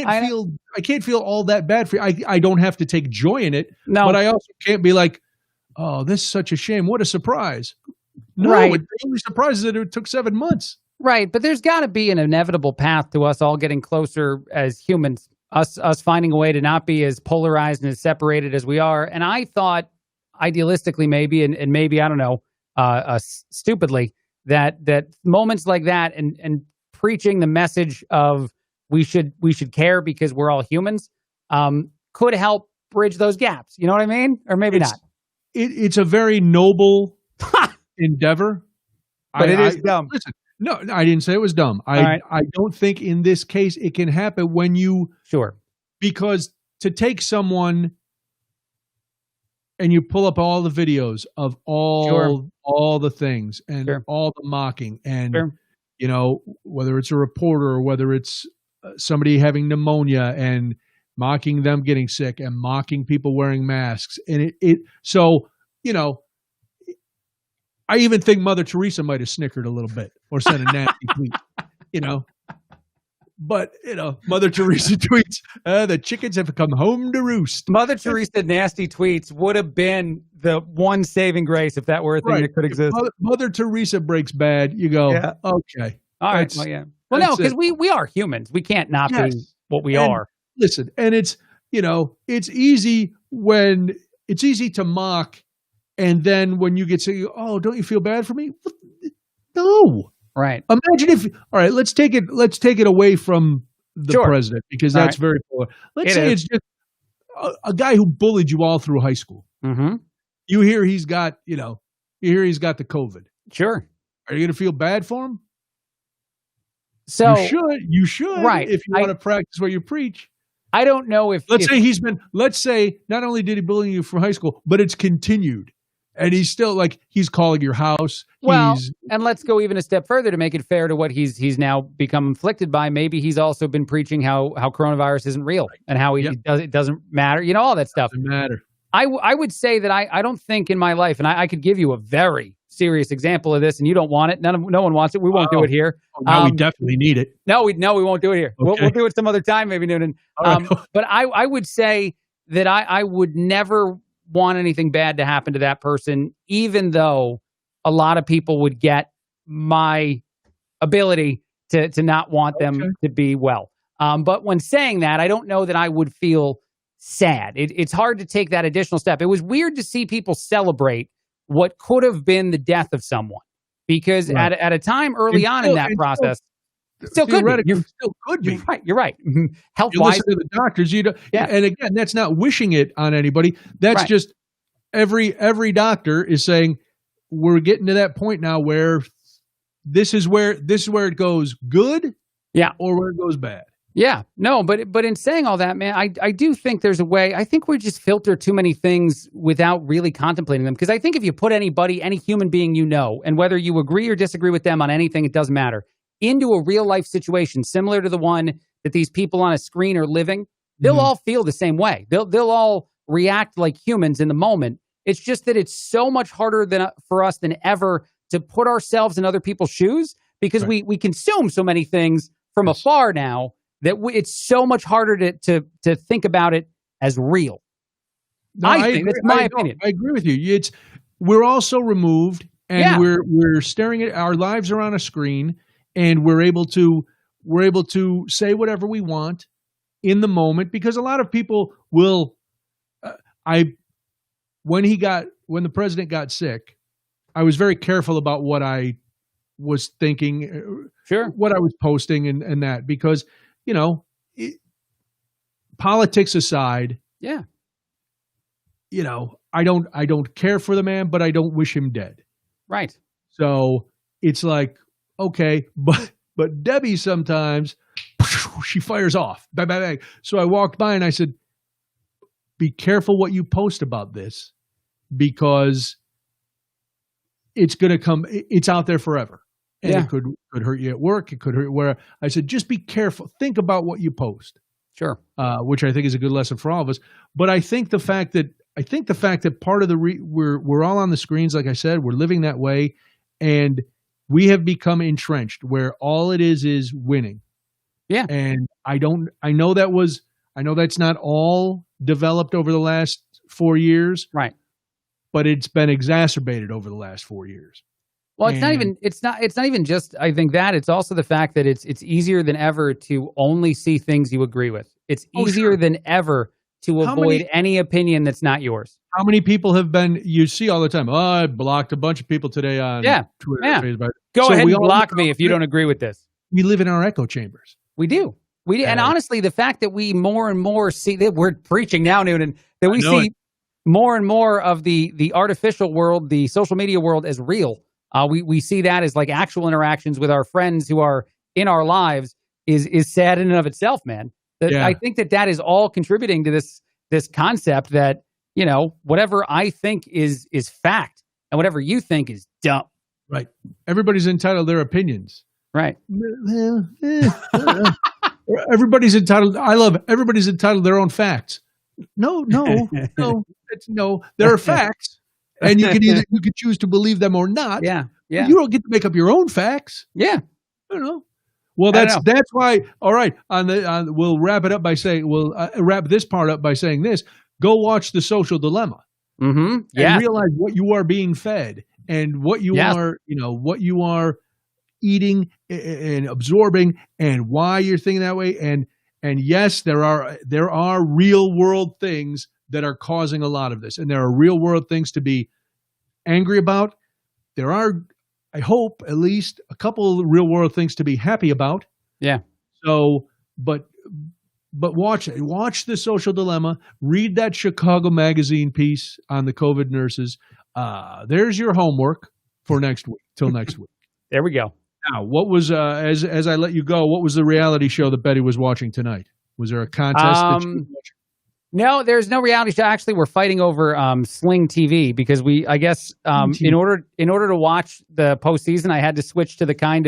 S1: I can't feel all that bad for you. I don't have to take joy in it.
S2: No.
S1: But I also can't be like, oh, this is such a shame. What a surprise. No,
S2: right.
S1: The only surprise is that it took 7 months.
S2: Right. But there's got to be an inevitable path to us all getting closer as humans, us finding a way to not be as polarized and as separated as we are. And I thought, idealistically maybe, and maybe, I don't know, stupidly, that moments like that and preaching the message of we should care because we're all humans could help bridge those gaps. You know what I mean? Or maybe not.
S1: It's a very noble endeavor.
S2: But it is dumb.
S1: Listen, no, I didn't say it was dumb. I don't think in this case it can happen when you...
S2: Sure.
S1: Because to take someone and you pull up all the videos of all the things and all the mocking and, whether it's a reporter or whether it's somebody having pneumonia and mocking them getting sick and mocking people wearing masks. And I even think Mother Teresa might have snickered a little bit or sent a nasty tweet, But, Mother Teresa tweets, the chickens have come home to roost.
S2: Mother Teresa nasty tweets would have been the one saving grace if that were a thing that could exist.
S1: Mother Teresa breaks bad. You go, okay.
S2: All right. Well, yeah. Well, no, because we are humans. We can't not be what we are.
S1: Listen, and it's easy to mock. And then when you get say, oh, don't you feel bad for me? No.
S2: Right.
S1: Imagine all right, let's take it away from the president, because that's very poor. Let's say it's just a guy who bullied you all through high school.
S2: Mm-hmm.
S1: You hear he's got the COVID.
S2: Sure.
S1: Are you going to feel bad for him?
S2: So
S1: you should,
S2: right.
S1: If you want to practice what you preach.
S2: I don't know if
S1: let's say not only did he bully you from high school, but it's continued. And he's still he's calling your house.
S2: Well, and let's go even a step further to make it fair to what he's now become inflicted by. Maybe he's also been preaching how coronavirus isn't real and how it doesn't matter. All that stuff.
S1: Doesn't matter.
S2: I would say that I don't think in my life, and I could give you a very serious example of this, and you don't want it. No one wants it. We won't do it here.
S1: No, we definitely need it.
S2: No, we won't do it here. Okay. We'll do it some other time, maybe, Noonan. Right. But I would say that I would never want anything bad to happen to that person, even though a lot of people would get my ability to not want them to be well. But when saying that, I don't know that I would feel sad. It's hard to take that additional step. It was weird to see people celebrate what could have been the death of someone, because at a time early on in that process, still could be.
S1: Still could be.
S2: You're right. Health
S1: you listen to the doctors. And again, that's not wishing it on anybody. That's just every doctor is saying we're getting to that point now where this is where it goes good, or where it goes bad.
S2: Yeah, no, but in saying all that, man, I do think there's a way. I think we just filter too many things without really contemplating them. Because I think if you put any human being and whether you agree or disagree with them on anything, it doesn't matter, into a real life situation similar to the one that these people on a screen are living, they'll all feel the same way. They'll all react like humans in the moment. It's just that it's so much harder for us than ever to put ourselves in other people's shoes because we consume so many things from afar now that it's so much harder to think about it as real.
S1: No,
S2: I think that's my opinion.
S1: I agree with you. We're also removed, and we're staring at our lives are on a screen, and we're able to say whatever we want in the moment because a lot of people will. When the president got sick, I was very careful about what I was thinking, what I was posting, and that because politics aside, I don't care for the man, but I don't wish him dead.
S2: Right.
S1: So it's like, okay, but Debbie sometimes she fires off. Bang, bang, bang. So I walked by and I said, be careful what you post about this because it's going to come, it's out there forever. And it could hurt you at work. It could hurt where I said, just be careful. Think about what you post.
S2: Sure.
S1: Which I think is a good lesson for all of us. But I think the fact that part of we're all on the screens, like I said, we're living that way, and we have become entrenched where all it is winning.
S2: Yeah.
S1: And I know that's not all developed over the last 4 years.
S2: Right.
S1: But it's been exacerbated over the last 4 years.
S2: Well, it's not even just, I think that it's also the fact that it's easier than ever to only see things you agree with. It's easier than ever to avoid any opinion that's not yours.
S1: How many people you see all the time, I blocked a bunch of people today on Twitter.
S2: Yeah.
S1: Facebook.
S2: Go ahead and block me if you don't agree with this.
S1: We live in our echo chambers.
S2: We do. And honestly, the fact that we more and more see that we're preaching now, Noonan, that we see more and more of the artificial world, the social media world as real. We see that as like actual interactions with our friends who are in our lives is sad in and of itself, man. I think that is all contributing to this concept that, whatever I think is fact and whatever you think is dumb.
S1: Right. Everybody's entitled to their opinions.
S2: Right.
S1: Everybody's entitled. Everybody's entitled to their own facts. No. There are facts, and you can choose to believe them or not.
S2: Yeah.
S1: You don't get to make up your own facts.
S2: Yeah.
S1: I don't know. Well, that's why. All right. We'll wrap it up by saying wrap this part up by saying this. Go watch The Social Dilemma.
S2: Mm-hmm. Yeah.
S1: And realize what you are being fed and what you are. What you are eating and absorbing and why you're thinking that way. And yes, there are real world things that are causing a lot of this, and there are real world things to be angry about. There are, I hope, at least a couple of real world things to be happy about.
S2: Yeah.
S1: So, but watch The Social Dilemma. Read that Chicago Magazine piece on the COVID nurses. There's your homework for next week. Till next week.
S2: There we go.
S1: Now, what was as I let you go? What was the reality show that Betty was watching tonight? Was there a contest?
S2: No, there's no reality show. Actually, we're fighting over Sling TV because I guess in order to watch the postseason, I had to switch to the kind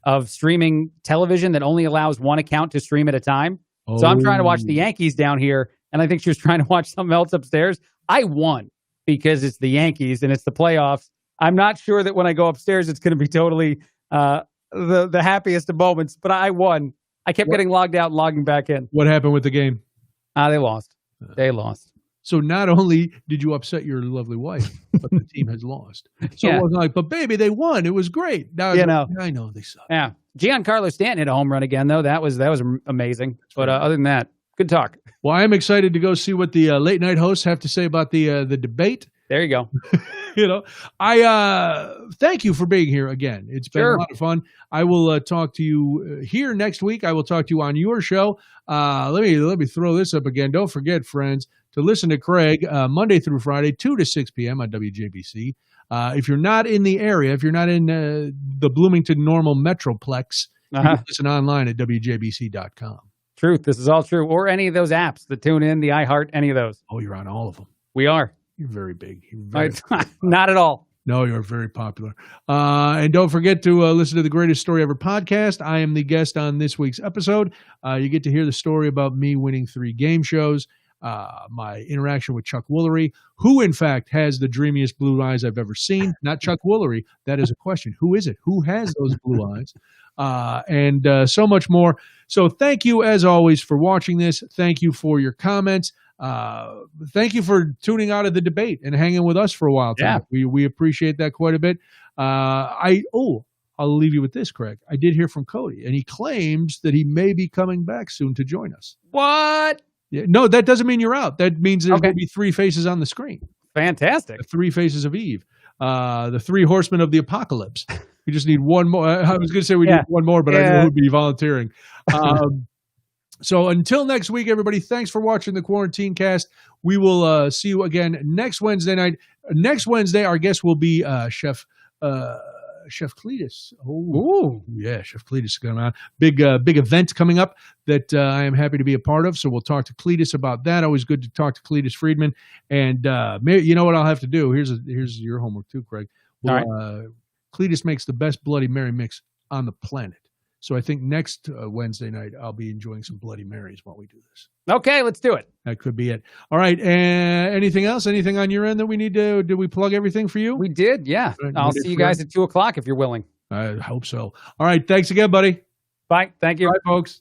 S2: of streaming television that only allows one account to stream at a time. Oh. So I'm trying to watch the Yankees down here, and I think she was trying to watch something else upstairs. I won because it's the Yankees and it's the playoffs. I'm not sure that when I go upstairs, it's going to be totally the happiest of moments, but I won. I kept getting logged out and logging back in.
S1: What happened with the game?
S2: They lost. They lost.
S1: So not only did you upset your lovely wife, but the team has lost. So it wasn't like, but baby, they won. It was great. Now I know they suck.
S2: Yeah. Giancarlo Stanton hit a home run again, though. That was amazing. But other than that, good talk.
S1: Well, I am excited to go see what the late night hosts have to say about the debate.
S2: There you go.
S1: I thank you for being here again. It's been a lot of fun. I will talk to you here next week. I will talk to you on your show. Let me throw this up again. Don't forget, friends, to listen to Craig Monday through Friday, 2 to 6 p.m. on WJBC. If you're not in the area, if you're not in the Bloomington Normal Metroplex, you can listen online at WJBC.com.
S2: Truth. This is all true. Or any of those apps, the TuneIn, the iHeart, any of those.
S1: Oh, you're on all of them.
S2: We are.
S1: You're very big.
S2: Not at all.
S1: No, you're very popular. And don't forget to listen to the Greatest Story Ever podcast. I am the guest on this week's episode. You get to hear the story about me winning 3 game shows. my interaction with Chuck Woolery, who in fact has the dreamiest blue eyes I've ever seen. Not Chuck Woolery. That is a question. Who is it? Who has those blue eyes? And so much more. So thank you, as always, for watching this. Thank you for your comments. Thank you for tuning out of the debate and hanging with us for a while.
S2: Yeah.
S1: We appreciate that quite a bit. I'll leave you with this, Craig. I did hear from Cody, and he claims that he may be coming back soon to join us.
S2: What?
S1: Yeah, no, that doesn't mean you're out. That means there's going to be 3 faces on the screen.
S2: Fantastic.
S1: The 3 faces of Eve. The 3 horsemen of the apocalypse. We just need one more. I was going to say we need one more, but I know who'd be volunteering. So until next week, everybody, thanks for watching the Quarantine Cast. We will see you again next Wednesday night. Next Wednesday, our guest will be Chef Cletus. Oh, yeah, Chef Cletus is going on. Big event coming up that I am happy to be a part of. So we'll talk to Cletus about that. Always good to talk to Cletus Friedman. And maybe, you know what I'll have to do? Here's your homework too, Craig. All right. Cletus makes the best Bloody Mary mix on the planet. So I think next Wednesday night, I'll be enjoying some Bloody Marys while we do this.
S2: Okay, let's do it.
S1: That could be it. All right. Anything else? Anything on your end that we need to, did we plug everything for you?
S2: We did, yeah. I'll see you guys at 2:00 if you're willing.
S1: I hope so. All right. Thanks again, buddy.
S2: Bye. Thank you.
S1: Bye, folks.